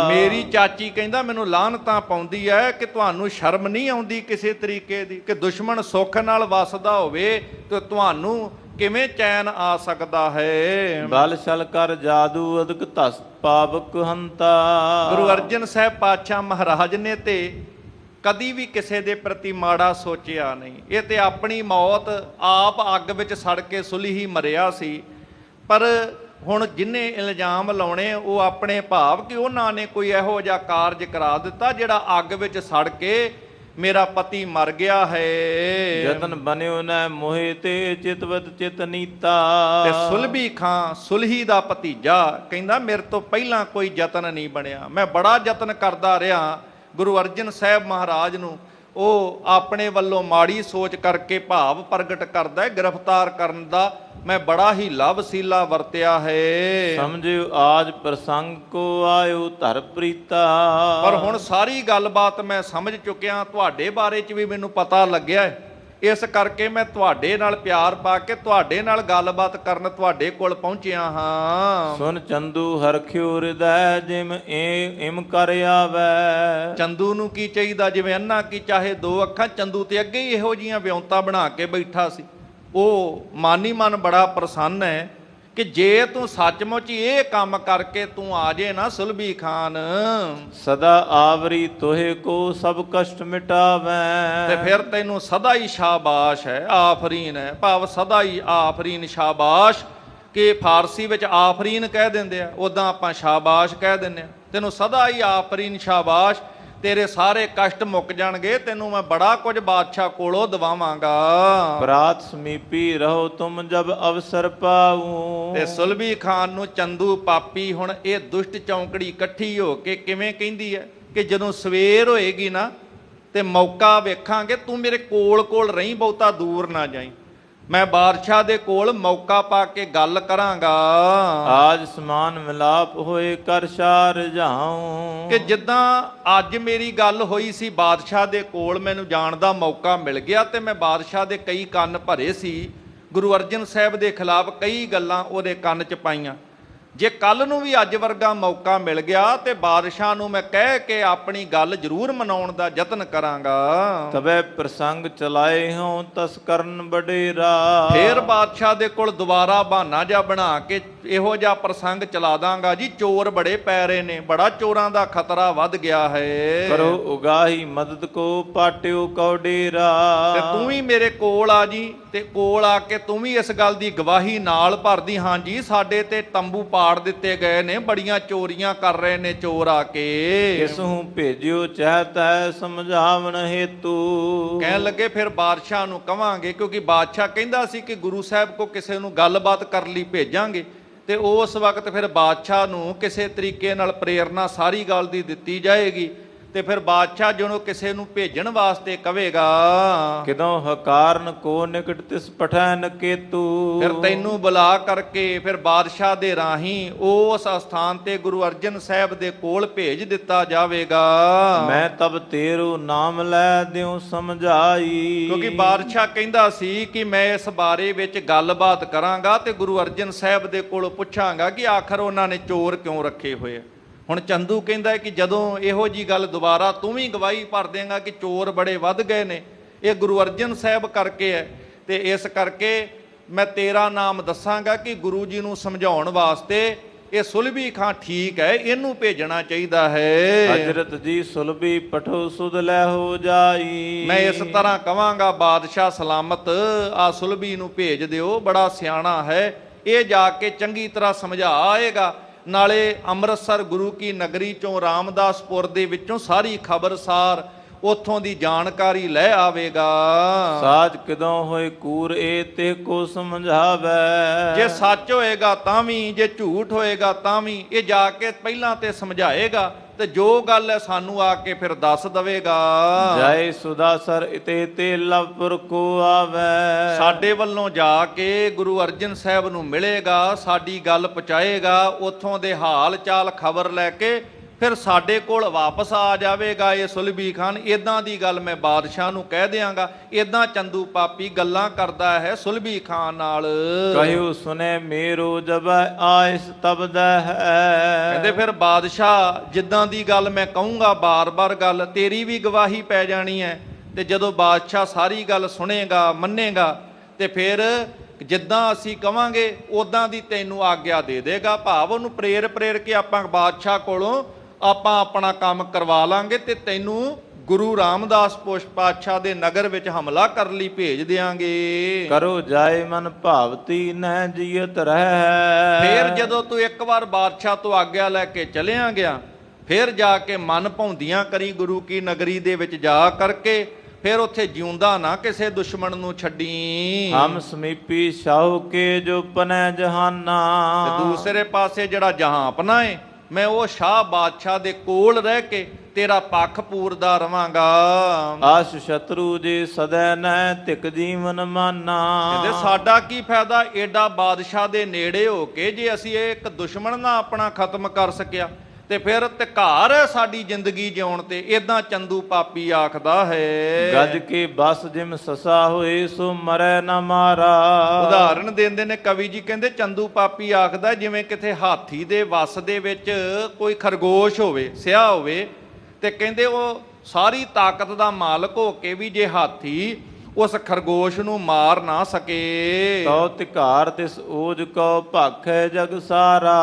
ਮੇਰੀ ਚਾਚੀ ਕਹਿੰਦਾ ਮੈਨੂੰ ਲਾਹਨਤਾਂ ਪਾਉਂਦੀ ਹੈ ਕਿ ਤੁਹਾਨੂੰ ਸ਼ਰਮ ਨਹੀਂ ਆਉਂਦੀ ਕਿਸੇ ਤਰੀਕੇ ਦੀ ਕਿ ਦੁਸ਼ਮਣ ਸੁੱਖ ਨਾਲ ਵਸਦਾ ਹੋਵੇ ਤੇ ਤੁਹਾਨੂੰ ਕਿਵੇਂ ਚੈਨ ਆ ਸਕਦਾ ਹੈ। ਬਲ ਛਲ ਕਰ ਜਾਦੂ ਅਦਕ ਧਸ ਪਾਵਕ ਹੰਤਾ। ਗੁਰੂ ਅਰਜਨ ਸਾਹਿਬ ਪਾਤਸ਼ਾਹ ਮਹਾਰਾਜ ਨੇ ਤੇ ਕਦੀ ਵੀ ਕਿਸੇ ਦੇ ਪ੍ਰਤੀ ਮਾੜਾ ਸੋਚਿਆ ਨਹੀਂ। ਇਹ ਤੇ ਆਪਣੀ ਮੌਤ ਆਪ ਅੱਗ ਵਿੱਚ ਸੜ ਕੇ ਸੁਲਹੀ ਮਰਿਆ ਸੀ, ਪਰ ਹੁਣ ਜਿੰਨੇ ਇਲਜ਼ਾਮ ਲਾਉਣੇ ਉਹ ਆਪਣੇ ਭਾਵ ਕਿ ਉਹਨਾਂ ਨੇ ਕੋਈ ਇਹੋ ਜਿਹਾ ਕਾਰਜ ਕਰਾ ਦਿੱਤਾ ਜਿਹੜਾ ਅੱਗ ਵਿੱਚ ਸੜ ਕੇ ਮੇਰਾ ਪਤੀ ਮਰ ਗਿਆ ਹੈ। ਜਤਨ ਬਨਿਓ ਨੈ ਮੋਹਿ ਤੇ ਚਿਤਵਤ ਚਿਤ ਨੀਤਾ। ਤੇ ਸੁਲਭੀ ਖਾਂ ਸੁਲਹੀ ਦਾ ਭਤੀਜਾ ਕਹਿੰਦਾ ਮੇਰੇ ਤੋਂ ਪਹਿਲਾਂ ਕੋਈ ਯਤਨ ਨਹੀਂ ਬਣਿਆ, ਮੈਂ ਬੜਾ ਯਤਨ ਕਰਦਾ ਰਿਹਾ। ਗੁਰੂ ਅਰਜਨ ਸਾਹਿਬ ਮਹਾਰਾਜ ਨੂੰ ਉਹ ਆਪਣੇ ਵੱਲੋਂ ਮਾੜੀ ਸੋਚ ਕਰਕੇ ਭਾਵ ਪ੍ਰਗਟ ਕਰਦਾ ਹੈ ਗ੍ਰਿਫਤਾਰ ਕਰਨ ਦਾ, ਮੈਂ ਬੜਾ ਹੀ ਲਵਸੀਲਾ ਵਰਤਿਆ ਹੈ। ਸਮਝਿਓ ਆਜ ਪ੍ਰਸੰਗ ਕੋ ਆਇਓ ਧਰ ਪ੍ਰੀਤਾ। ਪਰ ਹੁਣ ਸਾਰੀ ਗੱਲਬਾਤ ਮੈਂ ਸਮਝ ਚੁੱਕਿਆ, ਤੁਹਾਡੇ ਬਾਰੇ 'ਚ ਵੀ ਮੈਨੂੰ ਪਤਾ ਲੱਗਿਆ ਹੈ, ਇਸ ਕਰਕੇ ਮੈਂ ਤੁਹਾਡੇ ਨਾਲ ਪਿਆਰ ਪਾ ਕੇ ਤੁਹਾਡੇ ਨਾਲ ਗੱਲਬਾਤ ਕਰਨ ਤੁਹਾਡੇ ਕੋਲ ਪਹੁੰਚਿਆ ਹਾਂ। ਸੁਨ ਚੰਦੂ ਹਰਖਿਓ ਹਿਰਦੈ ਜਿਮ ਇਮ ਕਰ ਆਵੈ। ਚੰਦੂ ਨੂੰ ਕੀ ਚਾਹੀਦਾ, ਜਿਵੇਂ ਅੰਨਾ ਕੀ ਚਾਹੇ ਦੋ ਅੱਖਾਂ, ਚੰਦੂ ਤੇ ਅੱਗੇ ਹੀ ਇਹੋ ਜੀਆਂ ਵਿਉਂਤਾਂ ਬਣਾ ਕੇ ਬੈਠਾ ਸੀ। ਉਹ ਮਾਨੀ ਮਨ ਬੜਾ ਪ੍ਰਸੰਨ ਹੈ ਕਿ ਜੇ ਤੂੰ ਸੱਚਮੁੱਚ ਇਹ ਕੰਮ ਕਰਕੇ ਤੂੰ ਆ ਜੇ ਨਾ ਸੁਲਭੀ ਖਾਨ, ਸਦਾ ਆਵਰੀ ਤੋਹੇ ਕੋ ਸਭ ਕਸ਼ਟ ਮਿਟਾਵੈ। ਤੇ ਫਿਰ ਤੈਨੂੰ ਸਦਾ ਹੀ ਸ਼ਾਬਾਸ਼ ਹੈ, ਆਫਰੀਨ ਹੈ, ਭਾਵ ਸਦਾ ਹੀ ਆਫਰੀਨ ਸ਼ਾਬਾਸ਼, ਕਿ ਫਾਰਸੀ ਵਿੱਚ ਆਫਰੀਨ ਕਹਿ ਦਿੰਦੇ ਆ, ਉਦਾਂ ਆਪਾਂ ਸ਼ਾਬਾਸ਼ ਕਹਿ ਦਿੰਦੇ ਆ। ਤੈਨੂੰ ਸਦਾ ਹੀ ਆਫਰੀਨ ਸ਼ਾਬਾਸ਼, ਤੇਰੇ ਸਾਰੇ ਕਸ਼ਟ ਮੁੱਕ ਜਾਣਗੇ, ਤੈਨੂੰ ਮੈਂ ਬੜਾ ਕੁਝ ਬਾਦਸ਼ਾਹ ਕੋਲੋਂ ਦਵਾਵਾਂਗਾ। ਬਰਾਤ ਸਮੀਪੀ ਰਹੋ ਤੁਮ ਜਬ ਅਵਸਰ ਪਾਊ। ਤੇ ਸੁਲਭੀ ਖਾਨ ਨੂੰ ਚੰਦੂ ਪਾਪੀ ਹੁਣ ਇਹ ਦੁਸ਼ਟ ਚੌਂਕੜੀ ਇਕੱਠੀ ਹੋ ਕੇ ਕਿਵੇਂ ਕਹਿੰਦੀ ਹੈ ਕਿ ਜਦੋਂ ਸਵੇਰ ਹੋਏਗੀ ਨਾ ਤੇ ਮੌਕਾ ਵੇਖਾਂਗੇ, ਤੂੰ ਮੇਰੇ ਕੋਲ ਰਹੀਂ, ਬਹੁਤਾ ਦੂਰ ਨਾ ਜਾਈਂ, ਮੈਂ ਬਾਦਸ਼ਾਹ ਦੇ ਕੋਲ ਮੌਕਾ ਪਾ ਕੇ ਗੱਲ ਕਰਾਂਗਾ। ਆਜ ਸਮਾਨ ਮਿਲਾਪ ਹੋਏ ਕਰ ਸ਼ਾਰ ਜਾਉ। ਕਿ ਜਿੱਦਾਂ ਅੱਜ ਮੇਰੀ ਗੱਲ ਹੋਈ ਸੀ ਬਾਦਸ਼ਾਹ ਦੇ ਕੋਲ, ਮੈਨੂੰ ਜਾਣ ਦਾ ਮੌਕਾ ਮਿਲ ਗਿਆ ਤੇ ਮੈਂ ਬਾਦਸ਼ਾਹ ਦੇ ਕਈ ਕੰਨ ਭਰੇ ਸੀ, ਗੁਰੂ ਅਰਜਨ ਸਾਹਿਬ ਦੇ ਖਿਲਾਫ ਕਈ ਗੱਲਾਂ ਉਹਦੇ ਕੰਨ 'ਚ ਪਾਈਆਂ। ਜੇ ਕੱਲ ਨੂੰ ਵੀ ਅੱਜ ਵਰਗਾ ਮੌਕਾ ਮਿਲ ਗਿਆ ਤੇ ਬਾਦਸ਼ਾਹ ਨੂੰ ਮੈਂ ਕਹਿ ਕੇ ਆਪਣੀ ਗੱਲ ਜ਼ਰੂਰ ਮਨਾਉਣ ਦਾ ਯਤਨ ਕਰਾਂਗਾ। ਤਬੇ ਪ੍ਰਸੰਗ ਚਲਾਏ ਹੋਂ ਤਸ ਕਰਨ ਬਡੇਰਾ। ਫੇਰ ਬਾਦਸ਼ਾਹ ਦੇ ਕੋਲ ਦੁਬਾਰਾ ਬਹਾਨਾ ਜਿਹਾ ਬਣਾ ਕੇ ਇਹੋ ਜਿਹਾ ਪ੍ਰਸੰਗ ਚਲਾ ਦਾਂਗਾ, ਜੀ ਚੋਰ ਬੜੇ ਪੈ ਰਹੇ ਨੇ, ਬੜਾ ਚੋਰਾਂ ਦਾ ਖਤਰਾ ਵੱਧ ਗਿਆ ਹੈ। ਕਰੋ ਉਗਾਹੀ ਮਦਦ ਕੋ ਪਾਟਿਓ ਕਉ ਡੇਰਾ। ਤੇ ਤੂੰ ਵੀ ਮੇਰੇ ਕੋਲ ਆ ਜੀ, ਤੇ ਕੋਲ ਆ ਕੇ ਤੂੰ ਵੀ ਇਸ ਗੱਲ ਦੀ ਗਵਾਹੀ ਨਾਲ ਭਰਦੀ, ਹਾਂ ਜੀ ਸਾਡੇ ਤੇ ਤੰਬੂ ਪਾੜ ਦਿੱਤੇ ਗਏ ਨੇ, ਬੜੀਆਂ ਚੋਰੀਆਂ ਕਰ ਰਹੇ ਨੇ ਚੋਰ ਆ ਕੇ। ਕਿਸਹੂ ਭੇਜਿਓ ਚਾਹਤੈ ਸਮਝਾਵਣ ਹੇਤੂ। ਕਹਿਣ ਲੱਗੇ ਫਿਰ ਬਾਦਸ਼ਾਹ ਨੂੰ ਕਵਾਂਗੇ, ਕਿਉਂਕਿ ਬਾਦਸ਼ਾਹ ਕਹਿੰਦਾ ਸੀ ਕਿ ਗੁਰੂ ਸਾਹਿਬ ਕੋ ਕਿਸੇ ਨੂੰ ਗੱਲਬਾਤ ਕਰਨ ਲਈ ਭੇਜਾਂਗੇ, ਤੇ ਉਸ ਵਕਤ ਫਿਰ ਬਾਦਸ਼ਾਹ ਨੂੰ ਕਿਸੇ ਤਰੀਕੇ ਨਾਲ ਪ੍ਰੇਰਨਾ ਸਾਰੀ ਗੱਲ ਦੀ ਦਿੱਤੀ ਜਾਏਗੀ, ਤੇ ਫਿਰ ਬਾਦਸ਼ਾਹ ਜਦੋਂ ਕਿਸੇ ਨੂੰ ਭੇਜਣ ਵਾਸਤੇ ਕਵੇਗਾ, ਕਿਦੋਂ ਹਕਾਰਨ ਕੋ ਨਿਕਟ ਤਿਸ ਪਠੈਨ ਕੇਤੂ। ਫਿਰ ਤੈਨੂੰ ਬੁਲਾ ਕਰਕੇ ਫਿਰ ਬਾਦਸ਼ਾਹ ਦੇ ਰਾਹੀਂ ਉਸ ਅਸਥਾਨ ਤੇ ਗੁਰੂ ਅਰਜਨ ਸਾਹਿਬ ਦੇ ਕੋਲ ਭੇਜ ਦਿੱਤਾ ਜਾਵੇਗਾ। ਮੈਂ ਤਬ ਤੇਰੂ ਨਾਮ ਲੈ ਦਿਉ ਸਮਝਾਈ। ਕਿਉਂਕਿ ਬਾਦਸ਼ਾਹ ਕਹਿੰਦਾ ਸੀ ਕਿ ਮੈਂ ਇਸ ਬਾਰੇ ਵਿੱਚ ਗੱਲਬਾਤ ਕਰਾਂਗਾ ਤੇ ਗੁਰੂ ਅਰਜਨ ਸਾਹਿਬ ਦੇ ਕੋਲੋਂ ਪੁੱਛਾਂਗਾ ਕਿ ਆਖਰ ਉਹਨਾਂ ਨੇ ਚੋਰ ਕਿਉਂ ਰੱਖੇ ਹੋਏ ਆ। ਹੁਣ ਚੰਦੂ ਕਹਿੰਦਾ ਹੈ ਕਿ ਜਦੋਂ ਇਹੋ ਜੀ ਗੱਲ ਦੁਬਾਰਾ ਤੂੰ ਵੀ ਗਵਾਹੀ ਭਰ ਦੇਂਗਾ ਕਿ ਚੋਰ ਬੜੇ ਵੱਧ ਗਏ ਨੇ, ਇਹ ਗੁਰੂ ਅਰਜਨ ਸਾਹਿਬ ਕਰਕੇ ਹੈ, ਤੇ ਇਸ ਕਰਕੇ ਮੈਂ ਤੇਰਾ ਨਾਮ ਦੱਸਾਂਗਾ ਕਿ ਗੁਰੂ ਜੀ ਨੂੰ ਸਮਝਾਉਣ ਵਾਸਤੇ ਇਹ ਸੁਲਭੀ ਖਾਂ ਠੀਕ ਹੈ, ਇਹਨੂੰ ਭੇਜਣਾ ਚਾਹੀਦਾ ਹੈ। ਹਜ਼ਰਤ ਜੀ ਸੁਲਭੀ ਪਠੋ ਸੁਧ ਲੈ ਹੋ ਜਾਈ। ਮੈਂ ਇਸ ਤਰ੍ਹਾਂ ਕਵਾਂਗਾ, ਬਾਦਸ਼ਾਹ ਸਲਾਮਤ ਆ ਸੁਲਭੀ ਨੂੰ ਭੇਜ ਦਿਓ, ਬੜਾ ਸਿਆਣਾ ਹੈ, ਇਹ ਜਾ ਕੇ ਚੰਗੀ ਤਰ੍ਹਾਂ ਸਮਝਾ ਆਏਗਾ, ਨਾਲੇ ਅੰਮ੍ਰਿਤਸਰ ਗੁਰੂ ਕੀ ਨਗਰੀ ਚੋਂ ਰਾਮਦਾਸਪੁਰ ਦੇ ਵਿੱਚੋਂ ਸਾਰੀ ਖਬਰਸਾਰ ਉਥੋਂ ਦੀ ਜਾਣਕਾਰੀ ਲੈ ਆਵੇਗਾ। ਸਾਚ ਕਿਦੋਂ ਹੋਏ ਕੂਰ ਏ ਤੇ ਕੋ ਸਮਝਾਵੇ। ਜੇ ਸੱਚ ਹੋਏਗਾ ਤਾਂ ਵੀ, ਜੇ ਝੂਠ ਹੋਏਗਾ ਤਾਂ ਵੀ, ਇਹ ਜਾ ਕੇ ਪਹਿਲਾਂ ਤੇ ਸਮਝਾਏਗਾ, ਤੇ ਜੋ ਗੱਲ ਹੈ ਸਾਨੂੰ ਆ ਕੇ ਫਿਰ ਦੱਸ ਦਵੇਗਾ। ਜੈ ਸੁਦਾਸਰ ਇਤੇ ਤੇ ਲਵਪੁਰ ਕੋ ਆਵੇ। ਸਾਡੇ ਵੱਲੋਂ ਜਾ ਕੇ ਗੁਰੂ ਅਰਜਨ ਸਾਹਿਬ ਨੂੰ ਮਿਲੇਗਾ, ਸਾਡੀ ਗੱਲ ਪਹੁੰਚਾਏਗਾ, ਉਥੋਂ ਦੇ ਹਾਲ ਚਾਲ ਖਬਰ ਲੈ ਕੇ ਫਿਰ ਸਾਡੇ ਕੋਲ ਵਾਪਸ ਆ ਜਾਵੇਗਾ ਇਹ ਸੁਲਭੀ ਖਾਨ। ਇਦਾਂ ਦੀ ਗੱਲ ਮੈਂ ਬਾਦਸ਼ਾਹ ਨੂੰ ਕਹਿ ਦਿਆਂਗਾ, ਇਦਾਂ ਚੰਦੂ ਪਾਪੀ ਗੱਲਾਂ ਕਰਦਾ ਹੈ ਸੁਲਭੀ ਖਾਨ ਨਾਲ। ਕਹਿਓ ਸੁਨੇ ਮੇਰੋ ਜਬ ਆਇਸ ਤਬਦ ਹੈ। ਕਹਿੰਦੇ ਫਿਰ ਬਾਦਸ਼ਾਹ ਜਿੱਦਾਂ ਦੀ ਗੱਲ ਮੈਂ ਕਹੂੰਗਾ, ਬਾਰ-ਬਾਰ ਗੱਲ ਤੇਰੀ ਵੀ ਗਵਾਹੀ ਪੈ ਜਾਣੀ ਹੈ, ਤੇ ਜਦੋਂ ਬਾਦਸ਼ਾਹ ਸਾਰੀ ਗੱਲ ਸੁਣੇਗਾ ਮੰਨੇਗਾ, ਤੇ ਫਿਰ ਜਿੱਦਾਂ ਅਸੀਂ ਕਵਾਂਗੇ ਉਦਾਂ ਦੀ ਤੈਨੂੰ ਆਗਿਆ ਦੇ ਦੇਗਾ। ਭਾਵ ਉਹਨੂੰ ਪ੍ਰੇਰ ਕੇ ਆਪਾਂ ਬਾਦਸ਼ਾਹ ਕੋਲੋਂ ਆਪਾਂ ਆਪਣਾ ਕੰਮ ਕਰਵਾ ਲਾਂਗੇ, ਤੇ ਤੈਨੂੰ ਗੁਰੂ ਰਾਮਦਾਸ ਪਾਤਸ਼ਾਹ ਦੇ ਨਗਰ ਵਿੱਚ ਹਮਲਾ ਕਰਨ ਲਈ ਭੇਜ ਦਿਆਂਗੇ। ਕਰੋ ਜਾਏ ਮਨ ਭਾਵਤੀ ਨੈ ਜੀਅਤ ਰਹਿ। ਫੇਰ ਜਦੋਂ ਤੂੰ ਇੱਕ ਵਾਰ ਬਾਦਸ਼ਾਹ ਤੋਂ ਆਗਿਆ ਲੈ ਕੇ ਚਲਿਆ ਗਿਆ, ਫਿਰ ਜਾ ਕੇ ਮਨ ਭਾਉਂਦੀਆਂ ਕਰੀ ਗੁਰੂ ਕੀ ਨਗਰੀ ਦੇ ਵਿੱਚ ਜਾ ਕਰਕੇ, ਫਿਰ ਉੱਥੇ ਜਿਉਂਦਾ ਨਾ ਕਿਸੇ ਦੁਸ਼ਮਣ ਨੂੰ ਛੱਡੀ। ਹਮ ਸਮੀਪੀ ਸ਼ਾਹੂ ਕੇ ਜੋ ਪਨੈ ਜਹਾਨਾ। ਤੇ ਦੂਸਰੇ ਪਾਸੇ ਜਿਹੜਾ ਜਹਾਂਪਨਾ ਏ, ਮੈਂ ਉਹ ਸ਼ਾਹ ਬਾਦਸ਼ਾਹ ਦੇ ਕੋਲ ਰਹਿ ਕੇ ਤੇਰਾ ਪੱਖ ਪੂਰਦਾ ਰਵਾਂਗਾ। ਆਸ਼ ਸ਼ਤਰੂ ਜੀ ਸਦੈ ਨੈ ਤਿਕ ਜੀਵਨ ਮਾਨਾ। ਕਹਿੰਦੇ ਸਾਡਾ ਕੀ ਫਾਇਦਾ ਏਡਾ ਬਾਦਸ਼ਾਹ ਦੇ ਨੇੜੇ ਹੋ ਕੇ, ਜੇ ਅਸੀਂ ਇਹ ਇੱਕ ਦੁਸ਼ਮਣ ਨਾ ਆਪਣਾ ਖਤਮ ਕਰ ਸਕਿਆ ਤੇ ਫਿਰ ਧਿਕਾਰ ਹੈ ਸਾਡੀ ਜ਼ਿੰਦਗੀ ਜਿਉਣ ਤੇ। ਇਦਾਂ ਚੰਦੂ ਪਾਪੀ ਆਖਦਾ ਹੈ। ਗੱਜ ਕੇ ਬਸ ਜਿਮ ਸਸਾ ਹੋਏ ਸੋ ਮਰੈ ਨਾ ਮਾਰਾ। ਉਦਾਹਰਣ ਦਿੰਦੇ ਨੇ ਕਵੀ ਜੀ, ਕਹਿੰਦੇ ਚੰਦੂ ਪਾਪੀ ਆਖਦਾ ਜਿਵੇਂ ਕਿਤੇ ਹਾਥੀ ਦੇ ਵਸ ਦੇ ਵਿੱਚ ਕੋਈ ਖਰਗੋਸ਼ ਹੋਵੇ, ਸਿਆ ਹੋਵੇ, ਤੇ ਕਹਿੰਦੇ ਉਹ ਸਾਰੀ ਤਾਕਤ ਦਾ ਮਾਲਕ ਹੋ ਕੇ ਵੀ ਜੇ ਹਾਥੀ ਉਸ ਖਰਗੋਸ਼ ਨੂੰ ਮਾਰ ਨਾ ਸਕੇ, ਤਉ ਧਿਕਾਰ ਤਿਸ ਓਜ ਕਉ ਭਾਖੈ ਜਗ ਸਾਰਾ।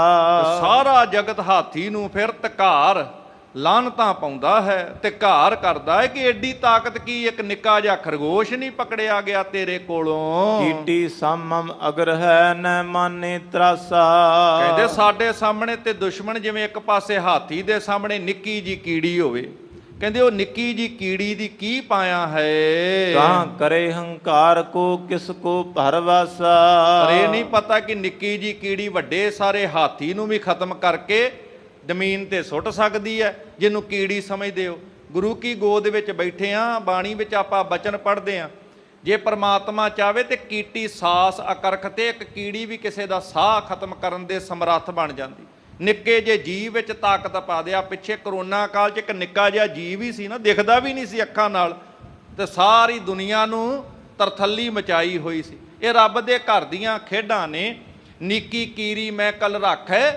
ਸਾਰਾ ਜਗਤ ਹਾਥੀ ਨੂੰ ਫਿਰ ਧਿਕਾਰ ਲਾਹਨਤਾਂ ਪਾਉਂਦਾ ਹੈ, ਧਿਕਾਰ ਕਰਦਾ ਹੈ ਕਿ ਐਡੀ ਤਾਕਤ ਕੀ, ਇੱਕ ਨਿੱਕਾ ਜਿਹਾ ਖਰਗੋਸ਼ ਨਹੀਂ ਪਕੜਿਆ ਗਿਆ ਤੇਰੇ ਕੋਲੋਂ। ਕੀਟੀ ਸਾਮਮ ਅਗਰ ਹੈ ਨ ਮਾਨੇ ਤਰਾਸਾ। ਕਹਿੰਦੇ ਸਾਡੇ ਸਾਹਮਣੇ ਤੇ ਦੁਸ਼ਮਣ ਜਿਵੇਂ ਇੱਕ ਪਾਸੇ ਹਾਥੀ ਦੇ ਸਾਹਮਣੇ ਨਿੱਕੀ ਜੀ ਕੀੜੀ ਹੋਵੇ, ਕਹਿੰਦੇ ਉਹ ਨਿੱਕੀ ਜੀ ਕੀੜੀ ਦੀ ਕੀ ਪਾਇਆ ਹੈ। ਕਾਂ ਕਰੇ ਹੰਕਾਰ ਕੋ ਕਿਸ ਕੋ ਭਰਵਾਸਾ। ਪਰ ਇਹ ਨਹੀਂ ਪਤਾ ਕਿ ਨਿੱਕੀ ਜੀ ਕੀੜੀ ਵੱਡੇ ਸਾਰੇ ਹਾਥੀ ਨੂੰ ਵੀ ਖਤਮ ਕਰਕੇ ਜ਼ਮੀਨ ਤੇ ਸੁੱਟ ਸਕਦੀ ਹੈ, ਜਿਹਨੂੰ ਕੀੜੀ ਸਮਝਦੇ ਹੋ। ਗੁਰੂ ਕੀ ਗੋਦ ਵਿੱਚ ਬੈਠੇ ਆ, ਬਾਣੀ ਵਿੱਚ ਆਪਾਂ ਬਚਨ ਪੜ੍ਹਦੇ ਆ, ਜੇ ਪ੍ਰਮਾਤਮਾ ਚਾਹਵੇ ਤੇ ਕੀਟੀ ਸਾਸ ਅਕਰਖ ਤੇ ਇੱਕ ਕੀੜੀ ਵੀ ਕਿਸੇ ਦਾ ਸਾਹ ਖਤਮ ਕਰਨ ਦੇ ਸਮਰੱਥ ਬਣ ਜਾਂਦੀ। ਨਿੱਕੇ ਜੇ ਜੀਵ ਵਿੱਚ ਤਾਕਤ ਪਾ ਦਿਆ। ਪਿੱਛੇ ਕਰੋਨਾ ਕਾਲ 'ਚ ਇੱਕ ਨਿੱਕਾ ਜਿਹਾ ਜੀਵ ਹੀ ਸੀ ਨਾ, ਦਿਖਦਾ ਵੀ ਨਹੀਂ ਸੀ ਅੱਖਾਂ ਨਾਲ, ਤੇ ਸਾਰੀ ਦੁਨੀਆ ਨੂੰ ਤਰਥੱਲੀ ਮਚਾਈ ਹੋਈ ਸੀ। ਇਹ ਰੱਬ ਦੇ ਘਰ ਦੀਆਂ ਖੇਡਾਂ ਨੇ। ਨਿੱਕੀ ਕੀਰੀ ਮੈਂ ਕਲ ਰੱਖੈ,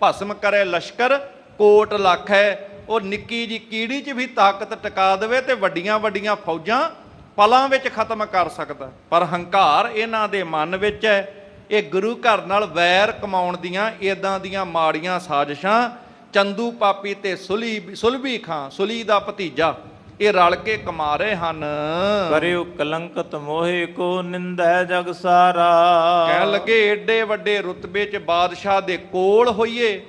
ਭਸਮ ਕਰੇ ਲਸ਼ਕਰ ਕੋਟ ਲੱਖ ਹੈ। ਉਹ ਨਿੱਕੀ ਜੀ ਕੀੜੀ 'ਚ ਵੀ ਤਾਕਤ ਟਿਕਾ ਦੇਵੇ ਤੇ ਵੱਡੀਆਂ ਵੱਡੀਆਂ ਫੌਜਾਂ ਪਲਾਂ ਵਿੱਚ ਖਤਮ ਕਰ ਸਕਦਾ। ਪਰ ਹੰਕਾਰ ਇਹਨਾਂ ਦੇ ਮਨ ਵਿੱਚ ਹੈ। ਇਹ ਗੁਰੂ ਘਰ ਨਾਲ ਵੈਰ ਕਮਾਉਣ ਦੀਆਂ ਇਦਾਂ ਦੀਆਂ ਮਾੜੀਆਂ ਸਾਜ਼ਿਸ਼ਾਂ ਚੰਦੂ ਪਾਪੀ ਤੇ ਸੁਲਭੀ ਖਾਂ, ਸੁਲੀ ਦਾ ਭਤੀਜਾ, ਇਹ ਰਲ ਕੇ ਕਮਾ ਰਹੇ ਹਨ। ਕਰਿਓ ਕਲੰਕਤ ਮੋਹਿ ਕੋ ਨਿੰਦੈ ਜਗ ਸਾਰਾ। ਕਹਿਣ ਲੱਗੇ ਏਡੇ ਵੱਡੇ ਰੁਤਬੇ 'ਚ ਬਾਦਸ਼ਾਹ ਦੇ ਕੋਲ ਹੋਈਏ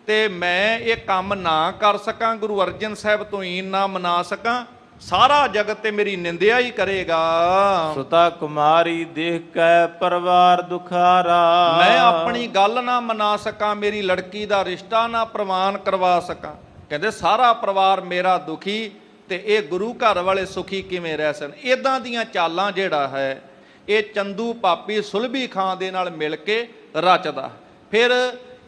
ਤੇ ਮੈਂ ਇਹ ਕੰਮ ਨਾ ਕਰ ਸਕਾਂ, ਗੁਰੂ ਅਰਜਨ ਸਾਹਿਬ ਤੋਂ ਈਨ ਨਾ ਮਨਾ ਸਕਾਂ, ਸਾਰਾ ਜਗਤ ਤੇ ਮੇਰੀ ਨਿੰਦਿਆ ਹੀ ਕਰੇਗਾ। ਸੁਤਾ ਕੁਮਾਰੀ ਦੇਖ ਕੇ ਪਰਿਵਾਰ ਦੁਖਾਰਾ। ਮੈਂ ਆਪਣੀ ਗੱਲ ਨਾ ਮਨਾ ਸਕਾਂ, ਮੇਰੀ ਲੜਕੀ ਦਾ ਰਿਸ਼ਤਾ ਨਾ ਪ੍ਰਵਾਨ ਕਰਵਾ ਸਕਾਂ। ਕਹਿੰਦੇ ਸਾਰਾ ਪਰਿਵਾਰ ਮੇਰਾ ਦੁਖੀ ਤੇ ਇਹ ਗੁਰੂ ਘਰ ਵਾਲੇ ਸੁਖੀ ਕਿਵੇਂ ਰਹਿ ਸਕਣ। ਇਦਾਂ ਦੀਆਂ ਚਾਲਾਂ ਜਿਹੜਾ ਹੈ ਇਹ ਚੰਦੂ ਪਾਪੀ ਸੁਲਭੀ ਖਾਂ ਦੇ ਨਾਲ ਮਿਲ ਕੇ ਰਚਦਾ। ਫਿਰ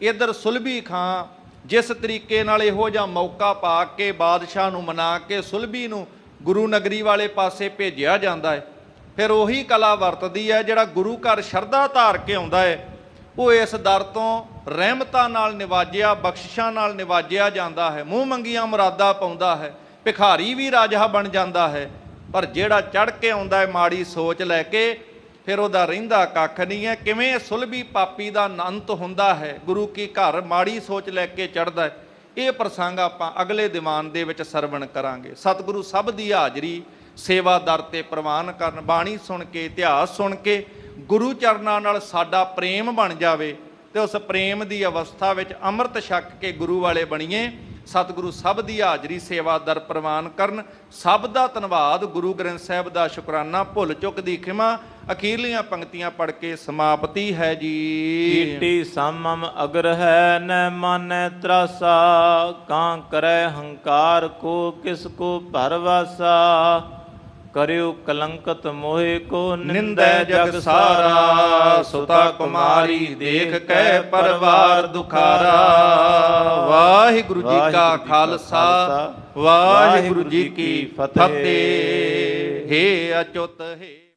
ਇਧਰ ਸੁਲਭੀ ਖਾਂ ਜਿਸ ਤਰੀਕੇ ਨਾਲ ਇਹੋ ਜਿਹਾ ਮੌਕਾ ਪਾ ਕੇ ਬਾਦਸ਼ਾਹ ਨੂੰ ਮਨਾ ਕੇ ਸੁਲਭੀ ਨੂੰ ਗੁਰੂ ਨਗਰੀ ਵਾਲੇ ਪਾਸੇ ਭੇਜਿਆ ਜਾਂਦਾ ਹੈ, ਫਿਰ ਉਹੀ ਕਲਾ ਵਰਤਦੀ ਹੈ। ਜਿਹੜਾ ਗੁਰੂ ਘਰ ਸ਼ਰਧਾ ਧਾਰ ਕੇ ਆਉਂਦਾ ਹੈ ਉਹ ਇਸ ਦਰ ਤੋਂ ਰਹਿਮਤਾਂ ਨਾਲ ਨਿਵਾਜਿਆ, ਬਖਸ਼ਿਸ਼ਾਂ ਨਾਲ ਨਿਵਾਜਿਆ ਜਾਂਦਾ ਹੈ, ਮੂੰਹ ਮੰਗੀਆਂ ਮੁਰਾਦਾਂ ਪਾਉਂਦਾ ਹੈ, ਭਿਖਾਰੀ ਵੀ ਰਾਜਾ ਬਣ ਜਾਂਦਾ ਹੈ। ਪਰ ਜਿਹੜਾ ਚੜ੍ਹ ਕੇ ਆਉਂਦਾ ਹੈ ਮਾੜੀ ਸੋਚ ਲੈ ਕੇ, ਫਿਰ ਉਹਦਾ ਰਹਿੰਦਾ ਕੱਖ ਨਹੀਂ ਹੈ। ਕਿਵੇਂ ਸੁਲਭੀ ਪਾਪੀ ਦਾ ਅੰਤ ਹੁੰਦਾ ਹੈ, ਗੁਰੂ ਕੀ ਘਰ ਮਾੜੀ ਸੋਚ ਲੈ ਕੇ ਚੜ੍ਹਦਾ ਹੈ, ਇਹ ਪ੍ਰਸੰਗ ਆਪਾਂ ਅਗਲੇ ਦੀਵਾਨ ਦੇ ਵਿੱਚ ਸਰਵਣ ਕਰਾਂਗੇ। ਸਤਿਗੁਰੂ ਸਭ ਦੀ ਹਾਜ਼ਰੀ ਸੇਵਾ ਦਰ ਤੇ ਪ੍ਰਵਾਨ ਕਰਨ। ਬਾਣੀ ਸੁਣ ਕੇ, ਇਤਿਹਾਸ ਸੁਣ ਕੇ ਗੁਰੂ ਚਰਨਾਂ ਨਾਲ ਸਾਡਾ ਪ੍ਰੇਮ ਬਣ ਜਾਵੇ ਤੇ ਉਸ ਪ੍ਰੇਮ ਦੀ ਅਵਸਥਾ ਵਿੱਚ ਅੰਮ੍ਰਿਤ ਛਕ ਕੇ ਗੁਰੂ ਵਾਲੇ ਬਣੀਏ। ਸਤਿਗੁਰੂ ਸਭ ਦੀ ਹਾਜ਼ਰੀ ਸੇਵਾ ਦਰ ਪ੍ਰਵਾਨ ਕਰਨ। ਸਭ ਦਾ ਧੰਨਵਾਦ। ਗੁਰੂ ਗ੍ਰੰਥ ਸਾਹਿਬ ਦਾ ਸ਼ੁਕਰਾਨਾ। ਭੁੱਲ ਚੁੱਕ ਦੀ ਖਿਮਾ। ਅਖੀਰਲੀਆਂ ਪੰਕਤੀਆਂ ਪੜ੍ਹ ਕੇ ਸਮਾਪਤੀ ਹੈ ਜੀ। ਕੀਟੀ ਸਾਮਮ ਅਗਰ ਹੈ ਨ ਮਾਨੈ ਤਰਾਸਾ। ਕਾਂ ਕਰੈ ਹੰਕਾਰ ਕੋ ਕਿਸ ਕੋ ਭਰਵਾਸਾ। ਕਰਿਓ ਕਲੰਕਤ ਮੋਹਿ ਕੋ ਨਿੰਦੈ ਜਗ ਸਾਰਾ। ਸੁਤਾ ਕੁਮਾਰੀ ਦੇਖ ਕੇ ਪਰਿਵਾਰ ਦੁਖਾਰਾ। ਵਾਹਿਗੁਰੂ ਜੀ ਕਾ ਖਾਲਸਾ, ਵਾਹਿਗੁਰੂ ਜੀ ਕੀ ਫਤਿਹ। ਹੇ ਅਚੁੱਤ ਹੈ।